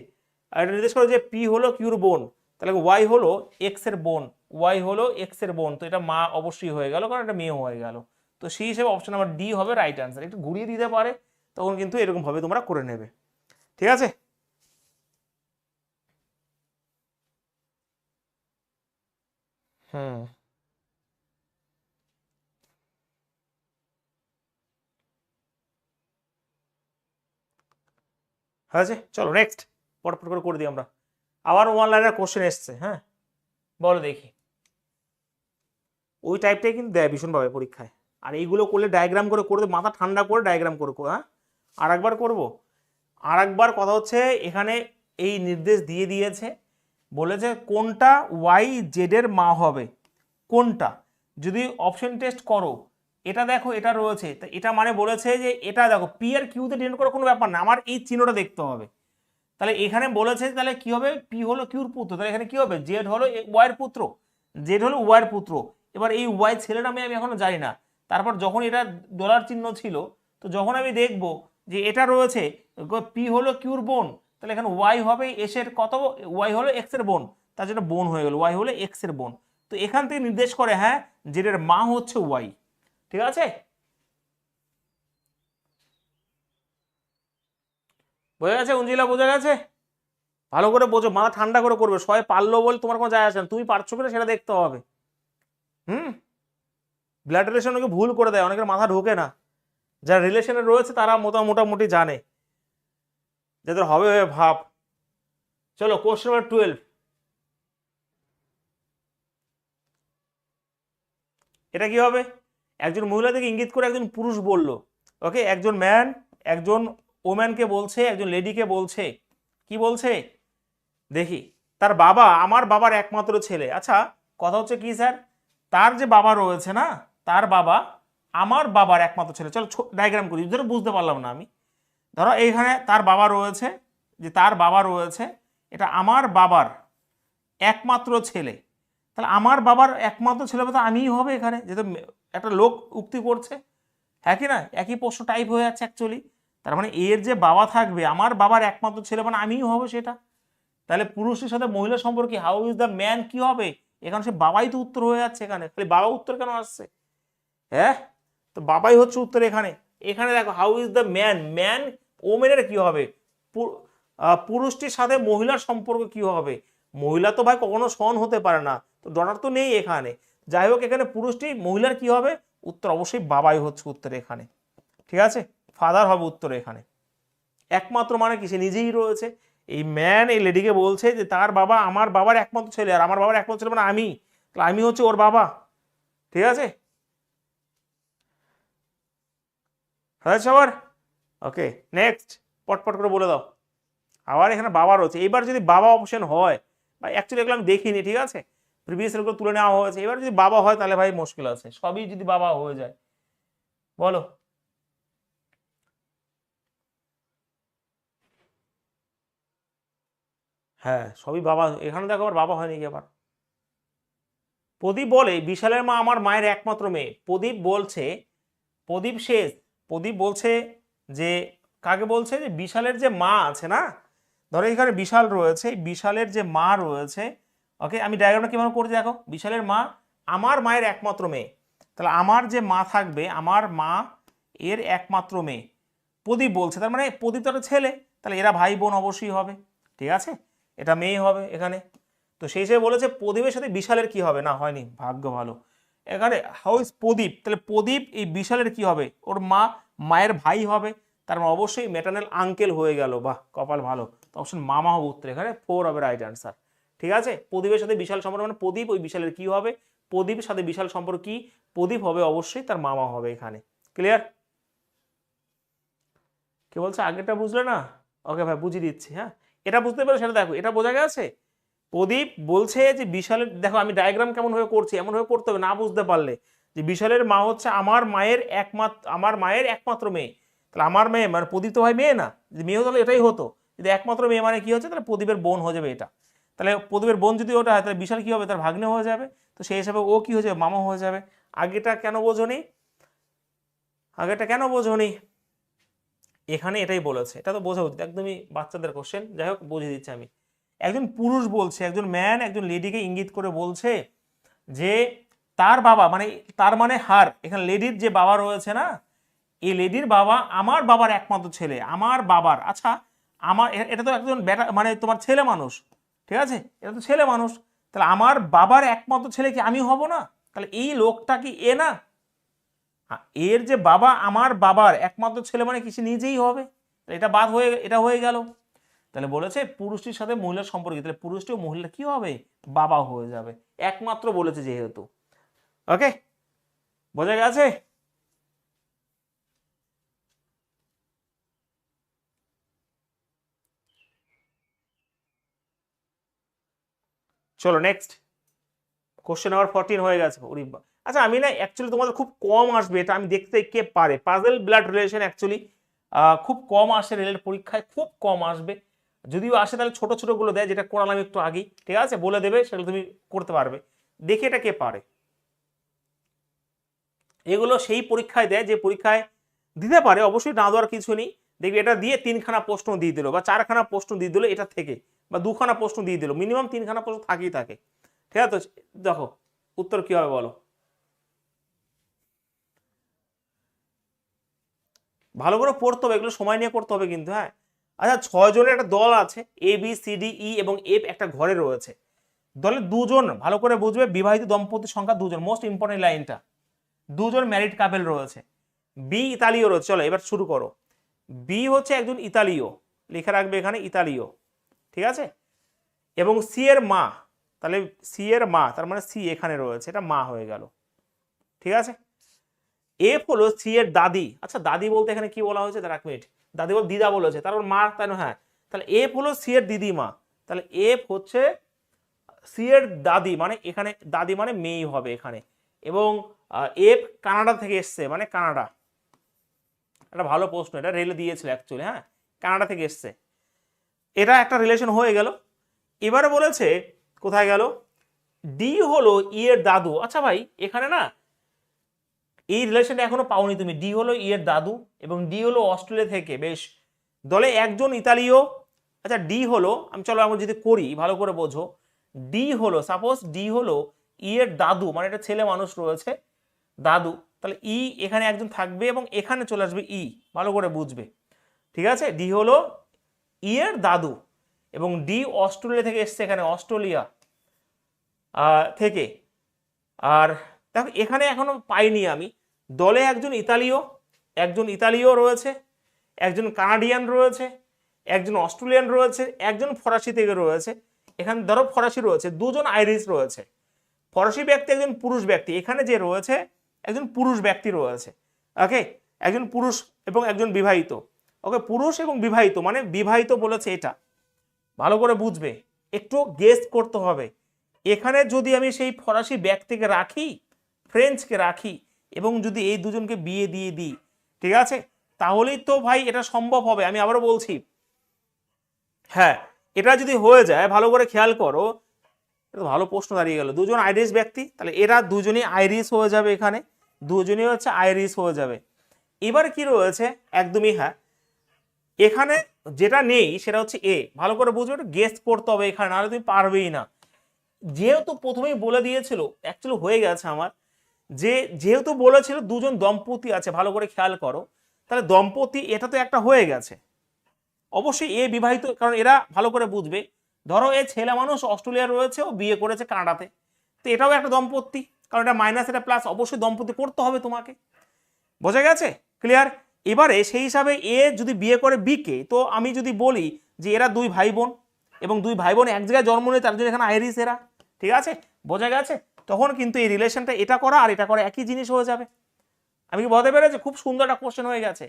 এটা নির্দেশ করে যে পি হলো কিউর বোন, তাহলে ওয়াই হলো এক্স এর বোন, ওয়াই হলো এক্স এর বোন, তো এটা মা অবশ্যই হয়ে গেল, কারণ এটা মেয়ে হয়ে গেল। তো সেই হিসেবে অপশন নাম্বার ডি হবে রাইট অ্যান্সার। একটু ঘুরিয়ে দিতে পারে, তখন কিন্তু এরকম ভাবে তোমরা করে নেবে। ঠিক আছে, হুম আছে, চলো নেক্সট, পটপট করে করে দিই আমরা। আবার ওয়ান লাইনের কোশ্চেন এসছে, হ্যাঁ বলো দেখি। ওই টাইপটাই কিন্তু দেয় ভীষণভাবে পরীক্ষায়, আর এইগুলো করলে ডায়াগ্রাম করে করে মাথা ঠান্ডা করে ডায়াগ্রাম করে, হ্যাঁ আর একবার করবো। আর একবার কথা হচ্ছে এখানে এই নির্দেশ দিয়ে দিয়েছে, বলেছে কোনটা ওয়াই জেডের মা হবে, কোনটা, যদি অপশন টেস্ট করো, এটা দেখো এটা রয়েছে, তা এটা মানে বলেছে যে এটা দেখো পি আর কিউতে ডিপেন্ড করার কোনো ব্যাপার না, আমার এই চিহ্নটা দেখতে হবে। তাহলে এখানে বলেছে তাহলে কি হবে, পি হলো কিউর পুত্র, তাহলে এখানে কি হবে, জেড হলো ওয়াইয়ের পুত্র, জেড হলো ওয়াইয়ের পুত্র। এবার এই ওয়াই ছেলের নামে আমি এখনো জানি না, তারপর যখন এটা ডলার চিহ্ন ছিল, তো যখন আমি দেখব যে এটা রয়েছে পি হলো কিউর বোন, তাহলে এখানে ওয়াই হবে এস এর কত, ওয়াই হলো এক্স এর বোন, তার জন্য বোন হয়ে গেল, ওয়াই হলো এক্স এর বোন। তো এখান থেকে নির্দেশ করে হ্যাঁ জেড এর মা হচ্ছে ওয়াই। ঠিক আছে, বোঝা গেছে উঞ্জিলা, বোঝা গেছে? ভালো করে বোঝো, মাথা ঠান্ডা করে করবে, সবাই পারলো বলে তোমার কোনো যায় আসে না, তুমি পারছো কিনা সেটা দেখতে হবে। হুম, ব্লাড রিলেশন অনেকে ভুল করে দেয়, অনেকের মাথা ঢোকে না, যারা রিলেশনে রয়েছে তারা মোটামুটি জানে, যাদের হবে হবে ভাব। চলো কোশ্চেন নাম্বার 12, এটা কি হবে, একজন মহিলা থেকে ইঙ্গিত করে একজন পুরুষ বলল, ওকে একজন ম্যান একজন ওম্যানকে বলছে, একজন লেডিকে বলছে, কি বলছে দেখি, তার বাবা আমার বাবার একমাত্র ছেলে। আচ্ছা কথা হচ্ছে কি স্যার, তার যে বাবা রয়েছে না, তার বাবা আমার বাবার একমাত্র ছেলে, চলো ডায়াগ্রাম করি, ধরো বুঝতে পারলাম না আমি, ধরো এইখানে তার বাবা রয়েছে, যে তার বাবা রয়েছে, এটা আমার বাবার একমাত্র ছেলে, তাহলে আমার বাবার একমাত্র ছেলে বলতে আমিই হবে এখানে, যেহেতু একটা লোক উক্তি করছে, হ্যাঁ কি না, একই প্রশ্ন টাইপ হয়ে যাচ্ছে অ্যাকচুয়ালি। তার মানে এর যে বাবা থাকবে, আমার বাবার একমাত্র ছেলে মানে আমিই হবো সেটা, তাহলে পুরুষের সাথে মহিলা সম্পর্কে হাউ ইজ দ্য ম্যান কি হবে, এখানে সে বাবাই তো উত্তর হয়ে যাচ্ছে, এখানে খালি বাবা উত্তর কেন আসছে, হ্যাঁ তো বাবাই হচ্ছে উত্তর এখানে। এখানে দেখো how is the man, man ওমেনের কি হবে, পুরুষটির সাথে মহিলার সম্পর্ক কি হবে, মহিলা তো ভাই কখনো সন হতে পারে না, তো ডটার তো নেই এখানে, যাই হোক এখানে পুরুষটি মহিলার কি হবে, উত্তর অবশ্যই বাবাই হচ্ছে উত্তর এখানে। ঠিক আছে, ফাদার হবে উত্তর এখানে, একমাত্র মানে কি সে নিজেই রয়েছে, এই ম্যান এই লেডিকে বলছে যে তার বাবা আমার বাবার একমাত্র ছেলে, আর আমার বাবার একমাত্র ছেলে মানে আমি, তাহলে আমি হচ্ছে ওর বাবা। ঠিক আছে, হয়েছে আবার? ওকে, নেক্সট, পটপট করে বলে দাও। আবার এখানে বাবা রয়েছে, এবার যদি বাবা অপশন হয়, ভাই অ্যাকচুয়ালি এগুলো আমি দেখিনি, ঠিক আছে, প্রিভিয়াস এগুলো তুলে নেওয়া হয়েছে, এবার যদি বাবা হয় তাহলে ভাই মুশকিল আছে, সবই যদি বাবা হয়ে যায়, বলো। হ্যাঁ সবই বাবা, এখানে দেখো আবার বাবা হয়নি কি আবার। প্রদীপ বলে বিশালের মা আমার মায়ের একমাত্র মেয়ে। প্রদীপ বলছে, প্রদীপ শেষ, প্রদীপ বলছে যে কাকে বলছে, যে বিশালের যে মা আছে না, ধরো এখানে বিশাল রয়েছে, বিশালের যে মা রয়েছে, ওকে, আমি ডায়াগ্রামটা কিভাবে করছি দেখো, বিশালের মা আমার মায়ের একমাত্র মেয়ে, তাহলে আমার যে মা থাকবে, আমার মা এর একমাত্র মেয়ে, প্রদীপ বলছে, তার মানে প্রদীপ তো একটা ছেলে, তাহলে এরা ভাই বোন অবশ্যই হবে, ঠিক আছে, এটা মেয়ে হবে এখানে। তো সেই হিসেবে বলেছে প্রদীপের সাথে বিশালের কি হবে, না হয়নি, ভাগ্য ভালো। এখানে হাউ ইজ প্রদীপ, তাহলে প্রদীপ এই বিশালের কি হবে, ওর মা, মায়ের ভাই হবে, তার মানে অবশ্যই ম্যাটার্নাল আঙ্কেল হয়ে গেল, বাহ কপাল ভালো, তো অপশন মামা হবে উত্তর, এখানে 4 হবে রাইট অ্যান্সার। ঠিক আছে, প্রদীপের সাথে বিশাল সম্পর্ক মানে প্রদীপ ওই বিশালের কি হবে, প্রদীপের সাথে বিশাল সম্পর্ক কি, প্রদীপ হবে অবশ্যই তার মামা হবে এখানে। ক্লিয়ার? কে বলছে আগেটা বুঝলে না? ওকে ভাই বুঝিয়ে দিচ্ছি, হ্যাঁ এটা বুঝতে পারো সেটা দেখো, এটা বোঝা গেছে। প্রদীপ বলছে যে বিশালের, দেখো আমি ডায়াগ্রাম কেমন ভাবে করছি, এমন ভাবে করতে হবে না বুঝতে পারলে, যে বিশালের মা হচ্ছে আমার মায়ের একমাত্র মেয়ে, তাহলে আমার মেয়ে মানে প্রদীপ তো ভাই মেয়ে না, যদি মেয়ে হতো তাহলে এটাই হতো, যদি একমাত্র মেয়ে মানে কি হচ্ছে, তাহলে প্রদীপের বোন হয়ে যাবে এটা, তাহলে প্রদীপের বোন যদি ওটা হয় তাহলে বিশাল কি হবে, তার ভাগ্নে হয়ে যাবে, তো সেই হিসাবে ও কি হয়ে যাবে, মামা হয়ে যাবে। আগেটা কেন বোঝনি, আগেটা কেন বোঝনি, এখানে এটাই বলেছে, এটা তো বোঝা উচিত, একদমই বাচ্চাদের কোশ্চেন, যাই হোক বুঝিয়ে দিচ্ছি আমি। একজন পুরুষ বলছে, একজন ম্যান একজন লেডিকে ইঙ্গিত করে বলছে যে তার বাবা, মানে তার মানে হার, এখানে লেডির যে বাবা রয়েছে না, এই লেডির বাবা আমার বাবার একমাত্র ছেলে, আমার বাবার, আচ্ছা আমার এটা তো একজন বেটা মানে তোমার ছেলে মানুষ, ঠিক আছে, এটা তো ছেলে মানুষ, তাহলে আমার বাবার একমাত্র ছেলে কি আমি হব না, তাহলে এই লোকটা কি এ না, এর যে বাবা আমার বাবার একমাত্র ছেলে মানে কিছু নিজেই হবে, এটা বাদ হয়ে এটা হয়ে গেল, তাহলে বলেছে পুরুষটির সাথে মহিলার সম্পর্ক, তাহলে পুরুষটি ও মহিলা কি হবে, বাবা হয়ে যাবে, একমাত্র বলেছে যেহেতু। ওকে, বোঝা গেছে? চলো নেক্সট, কোশ্চেন নাম্বার 14 হয়ে গেছে। আচ্ছা আমি না অ্যাকচুয়ালি তোমাদের খুব কম আসবে, এটা আমি দেখতে কে পারে, পাজল ব্লাড রিলেশন অ্যাকচুয়ালি খুব কম আসে, রেলের পরীক্ষায় খুব কম আসবে, যদিও আসে তাহলে ছোট ছোট গুলো দেয়, যেটা করালাম একটু আগেই, ঠিক আছে, বলে দেবে সেগুলো তুমি করতে পারবে, দেখে এটা কে পারে। এগুলো সেই পরীক্ষায় দেয় যে পরীক্ষায় দিতে পারে, অবশ্যই না দেওয়ার কিছু নেই, দেখবি এটা দিয়ে 3খানা প্রশ্ন দিয়ে দিল বা 4খানা প্রশ্ন দিয়ে দিল এটা থেকে, বা 2খানা প্রশ্ন দিয়ে দিল, মিনিমাম 3খানা প্রশ্ন থাকেই থাকে, ঠিক আছে, তো দেখো উত্তর কি হবে বলো, ভালো করে পড়তে হবে, এগুলো সময় নিয়ে করতে হবে কিন্তু, হ্যাঁ। আচ্ছা 6 জনের একটা দল আছে, ABCDE এবং F একটা ঘরে রয়েছে, দলে 2জন ভালো করে বুঝবে, বিবাহিত দম্পতির সংখ্যা 2জন, মোস্ট ইম্পর্টেন্ট লাইনটা, 2জন ম্যারিড কাপেল রয়েছে, বি ইতালীয় রয়েছে, চলো এবার শুরু করো, বি হচ্ছে একজন ইতালীয়, লিখে রাখবে এখানে ইতালীয়, ঠিক আছে, এবং সি এর মা, তাহলে সি এর মা তার মানে সি এখানে রয়েছে, এটা মা হয়ে গেল, ঠিক আছে। এফ হলো সি এর দাদি, আচ্ছা দাদি বলতে এখানে কি বলা হয়েছে, এক মিনিট, দাদি বল দিদা বলেছে, তারপর মা, তাই না, হ্যাঁ, তাহলে এফ হলো সি এর দিদিমা, তাহলে এফ হচ্ছে সি এর দাদি, মানে এখানে দাদি মানে মেয়ে হবে এখানে, এবং এফ কানাডা থেকে এসছে, মানে কানাডা, এটা ভালো প্রশ্ন, এটা রেলে দিয়েছিল অ্যাকচুয়ালি, হ্যাঁ কানাডা থেকে এসছে, এটা একটা রিলেশন হয়ে গেল। এবারে বলেছে কোথায় গেল, ডি হলো ই এর দাদু, আচ্ছা ভাই এখানে না এই রিলেশনটা এখনো পাওনি তুমি, ডি হলো ই এর দাদু এবং ডি হলো অস্ট্রেলিয়া থেকে, বেশ, দলে একজন ইতালীয়, আচ্ছা ডি হলো, আমি চলো আমি যদি করি ভালো করে বোঝো, ডি হলো সাপোজ ডি হলো ই এর দাদু, মানে এটা ছেলে মানুষ রয়েছে দাদু, তাহলে ই এখানে একজন থাকবে এবং এখানে চলে আসবে ই, ভালো করে বুঝবে, ঠিক আছে, ডি হলো ই এর দাদু এবং ডি অস্ট্রেলিয়া থেকে এসছে, এখানে অস্ট্রেলিয়া থেকে, আর দেখো এখানে এখনো পাইনি আমি, দলে একজন ইতালীয় রয়েছে, একজন কানাডিয়ান রয়েছে, একজন অস্ট্রেলিয়ান রয়েছে, একজন ফরাসি থেকে রয়েছে, এখানে ধরো ফরাসি রয়েছে, 2জন আইরিশ রয়েছে, ফরাসি ব্যক্তি একজন পুরুষ ব্যক্তি, এখানে যে রয়েছে একজন পুরুষ ব্যক্তি রয়েছে, ওকে, একজন পুরুষ এবং একজন বিবাহিত, ওকে, পুরুষ এবং বিবাহিত মানে বিবাহিত বলেছে, এটা ভালো করে বুঝবে, একটু গেস করতে হবে। এখানে যদি আমি সেই ফরাসি ব্যক্তিকে রাখি, ফ্রেঞ্চকে রাখি, এবং যদি এই দুজনকে বিয়ে দিয়ে দিই, ঠিক আছে, তাহলেই তো ভাই এটা সম্ভব হবে। আমি আবারও বলছি, হ্যাঁ, এটা যদি হয়ে যায়, ভালো করে খেয়াল করো, এটা ভালো প্রশ্ন দাঁড়িয়ে গেল, দুজন আইরিশ ব্যক্তি, তাহলে এরা দুজনই আইরিশ হয়ে যাবে, এখানে দুজনই হচ্ছে আইরিশ হয়ে যাবে। এবার কি রয়েছে, একদমই হ্যাঁ, এখানে যেটা নেই সেটা হচ্ছে এ, ভালো করে বুঝবে, একটু গেস করতে হবে এখানে, নাহলে তুমি পারবেই না। যেহেতু প্রথমেই বলে দিয়েছিল, অ্যাকচুয়ালি হয়ে গেছে আমার, যে যেহেতু বলেছিল দুজন দম্পতি আছে, ভালো করে খেয়াল করো, তাহলে দম্পতি এটা তো একটা হয়ে গেছে, অবশ্যই এ বিবাহিত, কারণ এরা ভালো করে বুঝবে, ধরো এ ছেলে মানুষ অস্ট্রেলিয়া রয়েছে, ও বিয়ে করেছে কানাডাতে, তো এটাও একটা দম্পতি, কারণ এটা মাইনাস এটা প্লাস, অবশ্যই দম্পতি করতে হবে তোমাকে, বোঝা গেছে, ক্লিয়ার। এবারে সেই হিসাবে এ যদি বিয়ে করে বিকে, তো আমি যদি বলি যে এরা দুই ভাই বোন, এবং দুই ভাই বোন এক জায়গায় জন্ম নিয়ে, তার জন্য এখানে আইরিশ এরা, ঠিক আছে, বোঝা গেছে, তখন কিন্তু এই রিলেশনটা এটা করা আর এটা করা একই জিনিস হয়ে যাবে। আমি কি বলতে পেরেছি? খুব সুন্দর একটা কোশ্চেন হয়ে গেছে।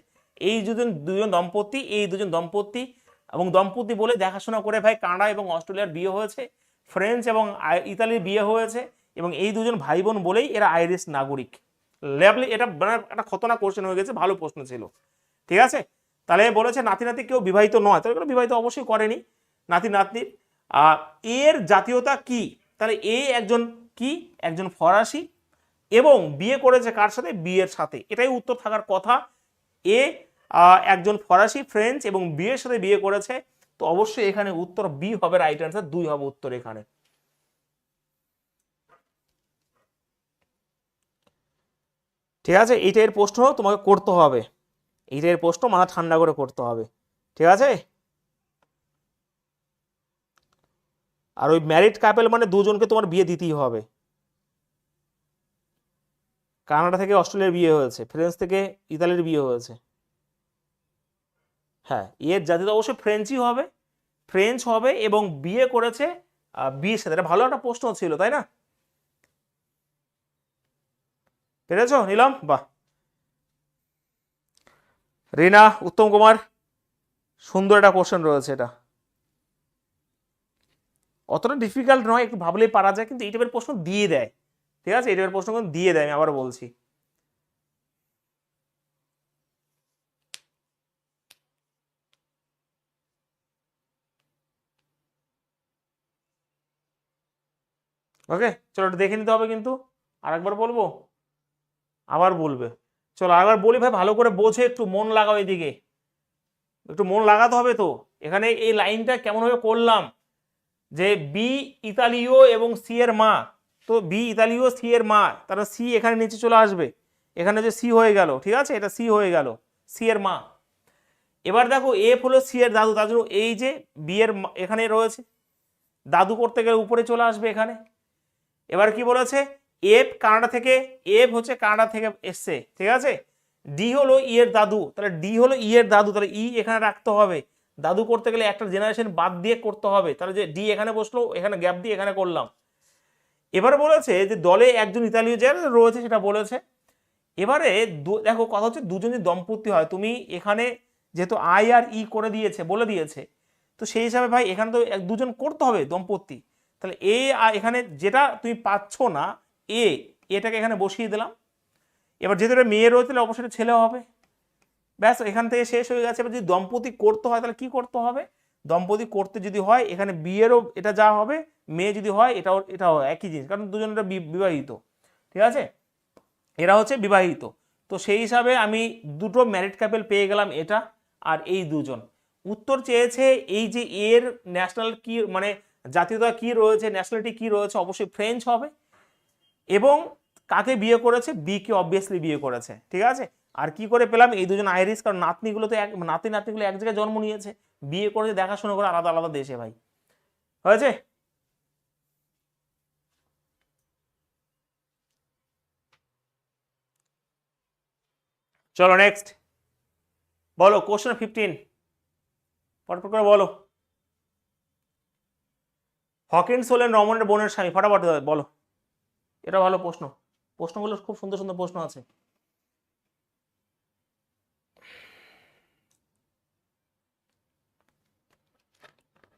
এই দুজন দম্পতি, এই দুজন দম্পতি এবং দম্পতি বলে দেখাশোনা করে ভাই কানাডা এবং অস্ট্রেলিয়ার বিয়ে হয়েছে, ফ্রেঞ্চ এবং ইতালির বিয়ে হয়েছে, এবং এই দুজন ভাই বোন বলেই এরা আইরিশ নাগরিক। লেভলি এটা একটা খতরনাক কোশ্চেন হয়ে গেছে, ভালো প্রশ্ন ছিল, ঠিক আছে। তাহলে বলেছে নাতি নাতি কেউ বিবাহিত নয়, তাহলে বিবাহিত অবশ্যই করেনি নাতি নাতনির। এর জাতীয়তা কি? তাহলে এ একজন কি, একজন ফরাসি, এবং বিয়ে করেছে কার সাথে, বিয়ের সাথে, এটাই উত্তর থাকার কথা। এ একজন ফরাসি, ফ্রেঞ্চ এবং বিয়ের সাথে বিয়ে করেছে, তো অবশ্যই এখানে উত্তর বি হবে রাইট অ্যান্সার, 2 হবে উত্তর এখানে। ঠিক আছে, এইটার প্রশ্ন তোমাকে করতে হবে, এইটার প্রশ্ন মাথা ঠান্ডা করে করতে হবে, ঠিক আছে। আর ওই ম্যারিড কাপেল মানে দুজনকে তোমার বিয়ে দিতেই হবে। কানাডা থেকে অস্ট্রেলিয়ার বিয়ে হয়েছে, ফ্রেঞ্চ থেকে ইতালির বিয়ে হয়েছে, হ্যাঁ, এর জাতীয়তা অবশ্যই ফ্রেঞ্চই হবে, ফ্রেঞ্চ হবে, এবং বিয়ে করেছে বিয়ের সাথে। এটা ভালো একটা প্রশ্ন ছিল, তাই না? পেরেছো নিলাম, বাহ। রিনা, উত্তম কুমার, সুন্দর একটা কোশ্চেন রয়েছে, এটা অতটা ডিফিকাল্ট নয়, একটু ভাবলেই পারা যায়, কিন্তু এই টাইপের প্রশ্ন দিয়ে দেয়, ঠিক আছে, এই টাইপের প্রশ্ন কিন্তু দিয়ে দেয়, আমি আবার বলছি। ওকে, চলো একটু দেখে নিতে হবে, কিন্তু আরেকবার বলবো, আবার বলবে, চলো আরেকবার বলি ভাই, ভালো করে বোঝে, একটু মন লাগাও এদিকে, একটু মন লাগাতে হবে। তো এখানে এই লাইনটা কেমন ভাবে করলাম, যে বি ইতালীয় এবং সি এর মা, তো বি ইতালীয় সি এর মা, তারা সি এখানে নিচে চলে আসবে, এখানে যে সি হয়ে গেল, ঠিক আছে, এটা সি হয়ে গেল, সি এর মা। এবার দেখো এফ হলো সি এর দাদু, তার জন্য এই যে বি এর এখানে রয়েছে, দাদু করতে গেলে উপরে চলে আসবে এখানে। এবার কি বলেছে, এফ কানাডা থেকে, এফ হচ্ছে কানাডা থেকে এসছে, ঠিক আছে, ডি হলো ই এর দাদু, তাহলে ডি হলো ই এর দাদু, তাহলে ই এখানে রাখতে হবে, দাদু করতে গেলে একটা জেনারেশন বাদ দিয়ে করতে হবে, তাহলে যে ডি এখানে বসলো, এখানে গ্যাপ দিয়ে এখানে করলাম। এবার বলেছে যে দলে একজন ইতালীয় যে রয়েছে সেটা বলেছে। এবারে দেখো কথা হচ্ছে দুজন যদি দম্পতি হয়, তুমি এখানে যেহেতু আই আর ই করে দিয়েছে, বলে দিয়েছে, তো সেই হিসাবে ভাই এখানে তো দুজন করতে হবে দম্পতি, তাহলে এ আর এখানে যেটা তুমি পাচ্ছ না, এটাকে এখানে বসিয়ে দিলাম। এবার যেহেতু এটা মেয়ে রয়েছে, তাহলে অবশ্যই ছেলে হবে, ব্যাস এখান থেকে শেষ হয়ে গেছে। এবার যদি দম্পতি করতে হয়, তাহলে কি করতে হবে, দম্পতি করতে যদি হয়, এখানে বিয়েরও এটা যা হবে, মেয়ে যদি হয় এটাও একই জিনিস, কারণ দুজন এটা বিবাহিত, ঠিক আছে, এরা হচ্ছে বিবাহিত। তো সেই হিসাবে আমি দুটো ম্যারিড কাপেল পেয়ে গেলাম, এটা আর এই দুজন। উত্তর চেয়েছে এই যে এর ন্যাশনাল কি, মানে জাতীয়তা কি রয়েছে, ন্যাশনালিটি কি রয়েছে, অবশ্যই ফ্রেঞ্চ হবে, এবং কাকে বিয়ে করেছে, বি কে অবভিয়াসলি বিয়ে করেছে, ঠিক আছে। আর কি করে পেলাম, এই দুজন আইরিশ, কারণ নাতনিগুলো তো নাতনিগুলো এক জায়গায় জন্ম নিয়েছে, বিয়ে করেছে দেখাশোনা করে আলাদা আলাদা দেশে, ভাই হয়েছে। চলো নেক্সট বলো, কোশ্চেন 15 ফটাফট করে বলো। হকিন্স হলেন রমনের বোনের স্বামী, ফটাফট বলো। এটা ভালো প্রশ্ন, প্রশ্নগুলো খুব সুন্দর সুন্দর প্রশ্ন আছে।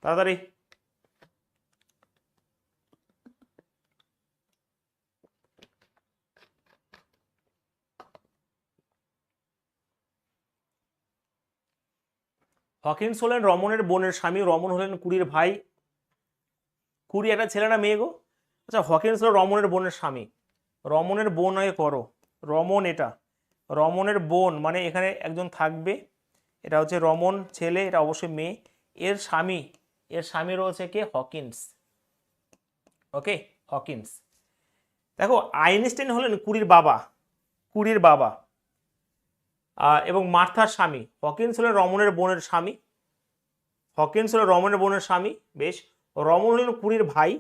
তাড়াতাড়ি। হকিন্স হলেন রমনের বোনের স্বামী, রমন হলেন কুরির ভাই। কুরি একটা ছেলে না মেয়ে গো? আচ্ছা, হকিন্স হলো রমনের বোনের স্বামী। রমনের বোন আগে করো, রমন এটা রমনের বোন মানে এখানে একজন থাকবে, এটা হচ্ছে রমন ছেলে, এটা অবশ্যই মেয়ে। এর স্বামী, এর স্বামী রয়েছে কে? হকিন্স। ওকে, হকিন্স। দেখো আইনস্টাইন হলেন কুরির বাবা, কুরির বাবা এবং মার্থার স্বামী। হকিন্স হলেন রমনের বোনের স্বামী, হকিন্স হলো রমনের বোনের স্বামী। বেশ, রমন হলেন কুরির ভাই,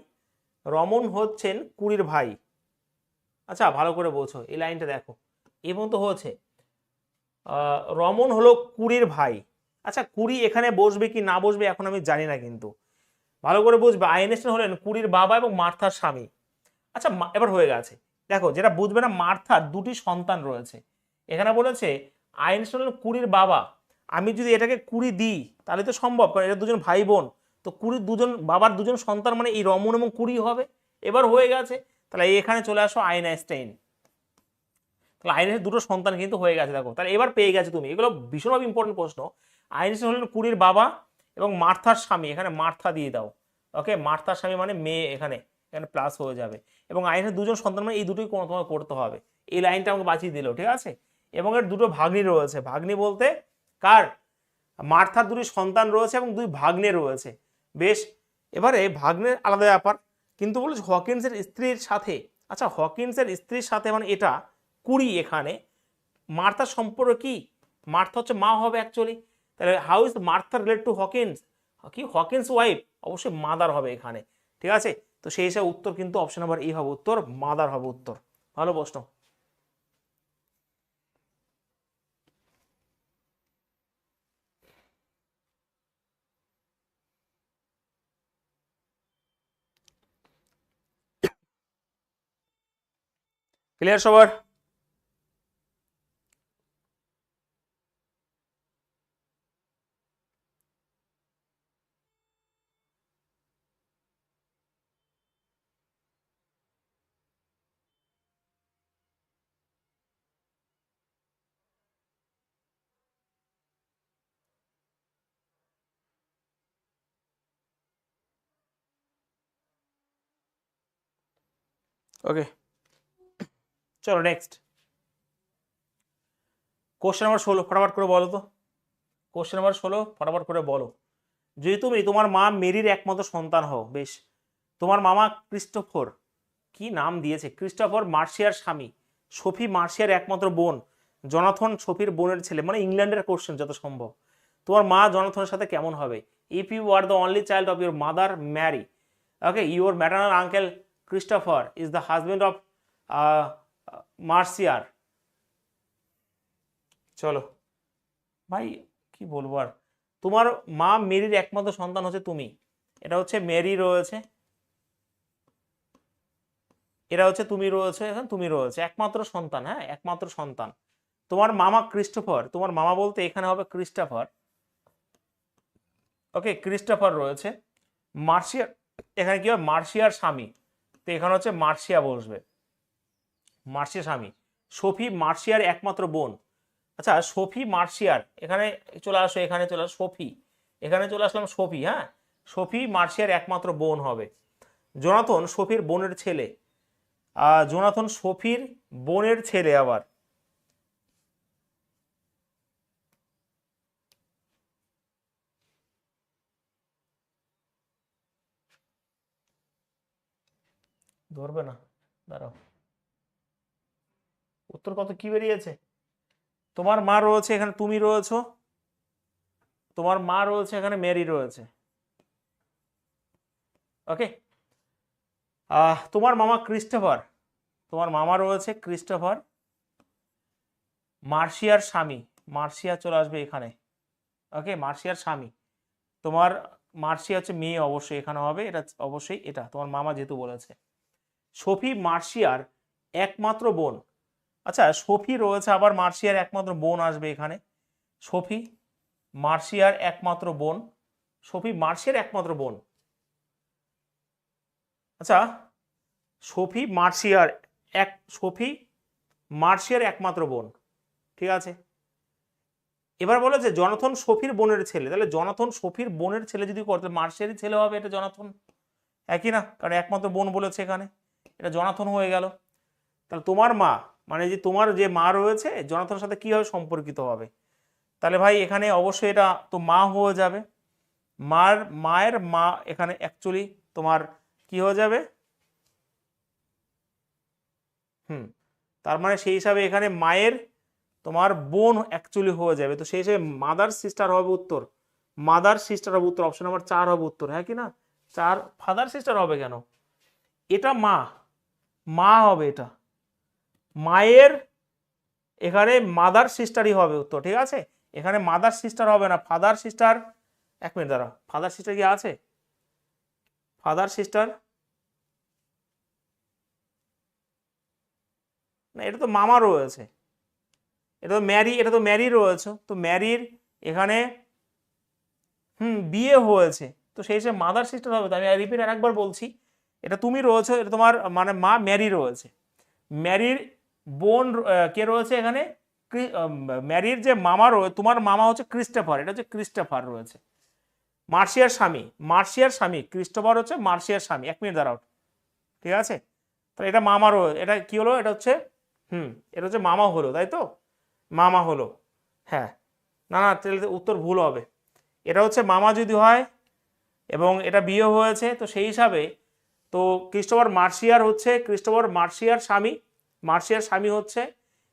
রমন হচ্ছেন কুরির ভাই। আচ্ছা ভালো করে বলছো, এই লাইনটা দেখো, এবং তো হচ্ছে রমন হলো কুরির ভাই। আচ্ছা কুরি এখানে বসবে কি না বসবে এখন আমি জানি না, কিন্তু ভালো করে বুঝবে আইনস্টাইন হলেন কুরির বাবা এবং মার্থার স্বামী। আচ্ছা এবার হয়ে গেছে। দেখো যেটা বুঝবে না, মার্থার দুটি সন্তান রয়েছে। এখানে বলেছে আইনস্টাইন হলেন কুরির বাবা, আমি যদি এটাকে কুরি দিই তাহলে তো সম্ভব, কারণ এটা দুজন ভাই বোন, তো কুরির দুজন বাবার দুজন সন্তান মানে এই রমন এবং কুরি হবে। এবার হয়ে গেছে, তাহলে এখানে চলে আসো আইনস্টাইন। তাহলে আইনস্টাইন দুটো সন্তান কিন্তু হয়ে গেছে, দেখো তাহলে এবার পেয়ে গেছে তুমি। এগুলো ভীষণভাবে ইম্পর্টেন্ট প্রশ্ন। আইনস্টাইন হলেন কুরির বাবা এবং মার্থার স্বামী, এখানে মার্থা দিয়ে দাও। ওকে, মার্থার স্বামী মানে মেয়ে, এখানে এখানে প্লাস হয়ে যাবে। এবং আইনস্টাইন দুজন সন্তান মানে এই দুটোই কোনো তোমাকে করতে হবে। এই লাইনটা আমাকে বাঁচিয়ে দিল, ঠিক আছে। এবং এর দুটো ভাগ্নি রয়েছে, ভাগ্নি বলতে কার? মার্থার দুটি সন্তান রয়েছে এবং দুই ভাগ্নে রয়েছে। বেশ, এবারে ভাগ্নের আলাদা ব্যাপার, কিন্তু বলেছে হকিন্সের স্ত্রীর সাথে। আচ্ছা হকিন্সের স্ত্রীর সাথে মানে এটা কুড়ি, এখানে মার্থার সম্পর্ক কি? মার্থা হচ্ছে মা হবে অ্যাকচুয়ালি, তাহলে how is Martha relate two Hawkins? কি হকিন্স ওয়াইফ? অবশ্যই মাদার হবে এখানে, ঠিক আছে। তো সেই হিসাবে উত্তর কিন্তু অপশন নাম্বার এই হবে উত্তর, মাদার হবে উত্তর। ভালো প্রশ্ন। ক্লিয়ার সবার? ওকে, চলো নেক্সট কোশ্চেন নাম্বার 16, ফটাফট করে বলো তো। কোশ্চেন নাম্বার 16 ফটাফট করে বলো। যদি তুমি তোমার মা মেরির একমাত্র সন্তান হও, বেশ, তোমার মামা ক্রিস্টোফর, কি নাম দিয়েছে, ক্রিস্টোফর মার্শিয়ার স্বামী, সোফি মার্শিয়ার একমাত্র বোন, জনাথন সোফির বোনের ছেলে, মানে ইংল্যান্ডের কোশ্চেন যত সম্ভব। তোমার মা জনাথনের সাথে কেমন হবে? If you are the only child of your mother Mary, okay, your maternal uncle Christopher is the husband of মার্শিয়ার। চলো ভাই, কি বলবো আর। তোমার মা মেরির একমাত্র সন্তান হচ্ছে তুমি, এটা হচ্ছে মেরি রয়েছে, এরা হচ্ছে তুমি রয়েছে, এখন তুমি রয়েছে একমাত্র সন্তান, হ্যাঁ একমাত্র সন্তান। তোমার মামা ক্রিস্টোফার, তোমার মামা বলতে এখানে হবে ক্রিস্টোফার, ওকে ক্রিস্টোফার রয়েছে। মার্শিয়ার, এখানে কি হবে মার্শিয়ার স্বামী, তো এখানে হচ্ছে মার্শিয়া বসবে, মার্শিয়া স্বামী। সোফি মার্শিয়ার একমাত্র বোন। আচ্ছা সোফি মার্শিয়ার, এখানে চলে আসো, এখানে চলে আসো সোফি, এখানে চলে আসলাম সোফি, হ্যাঁ সোফি মার্শিয়ার একমাত্র বোন হবে। জোনাথন সোফির বোনের ছেলে, জোনাথন সোফির বোনের ছেলে আবার। ধরবে না, দাঁড়াও, উত্তর কত কি বেরিয়েছে? তোমার মা রয়েছে এখানে, তুমি রয়েছো, তোমার মা রয়েছে এখানে, মেরি রয়েছে, ওকে। তোমার মামা ক্রিস্টোফার, তোমার মামা রয়েছে ক্রিস্টোফার, মার্শিয়ার স্বামী, মার্শিয়া চলে আসবে এখানে, ওকে মার্শিয়ার স্বামী। তোমার মার্শিয়া হচ্ছে মেয়ে, অবশ্যই এখানে হবে, এটা অবশ্যই এটা তোমার মামা যেহেতু বলেছে। সোফি মার্শিয়ার একমাত্র বোন। আচ্ছা, সোফি রয়েছে, আবার মার্শিয়ার একমাত্র বোন আসবে এখানে। সোফি মার্শিয়ার একমাত্র বোন, সোফি মার্শিয়ার একমাত্র বোন। আচ্ছা, সোফি মার্শিয়ার সোফি মার্শিয়ার একমাত্র বোন, ঠিক আছে। এবার বলে যে জনাথন সোফির বোনের ছেলে, তাহলে জনাথন সোফির বোনের ছেলে যদি করতে মার্শিয়ারই ছেলে হবে, এটা জনাথন, একই না, কারণ একমাত্র বোন বলেছে এখানে, এটা জনাথন হয়ে গেল। তাহলে তোমার মা, মানে যে তোমার যে মা রয়েছে জনাথনের সাথে কিভাবে সম্পর্কিত হবে, তাহলে ভাই এখানে অবশ্যই এটা তো মা হয়ে যাবে। মায়ের মা এখানে অ্যাকচুয়ালি তোমার কি হয়ে যাবে, তার মানে সেই হিসাবে এখানে মায়ের তোমার বোন অ্যাকচুয়ালি হয়ে যাবে, তো সেই হিসাবে মাদার সিস্টার হবে উত্তর, মাদার সিস্টার হবে উত্তর, অপশন নাম্বার 4 হবে উত্তর, হ্যাঁ কি না? 4 ফাদার সিস্টার হবে কেন, এটা মা হবে, এটা মায়ের এখানে মাদার সিস্টারই হবে উত্তর, ঠিক আছে। এখানে মাদার সিস্টার হবে না, ফাদার সিস্টার। এক মিনিট দাঁড়া, ফাদার সিস্টার কি আছে? ফাদার সিস্টার না, এটা তো মামা রয়েছে, এটা তো ম্যারি রয়েছে, তো ম্যারির এখানে বিয়ে হয়েছে, তো সেই হিসেবে মাদার সিস্টার হবে। তো আমি রিপিট আরেকবার বলছি, এটা তুমি রয়েছে, এটা তোমার মানে মা ম্যারি রয়েছে, ম্যারির বোন কে রয়েছে এখানে, ম্যারির যে মামা রয়েছে, তোমার মামা হচ্ছে ক্রিস্টোফার, এটা হচ্ছে ক্রিস্টোফার রয়েছে, মার্শিয়ার স্বামী ক্রিস্টোফার হচ্ছে মার্শিয়ার স্বামী। 1 মিনিট দাঁড়াও, ঠিক আছে। তাহলে এটা মামা রয়েছে, এটা কি হলো, এটা হচ্ছে এটা হচ্ছে মামা হলো, তাই তো, মামা হলো, হ্যাঁ। না না, তাহলে উত্তর ভুল হবে, এটা হচ্ছে মামা যদি হয় এবং এটা বিয়ে হয়েছে, তো সেই হিসাবে তো ক্রিস্টোফার মার্শিয়ার স্বামী হচ্ছে,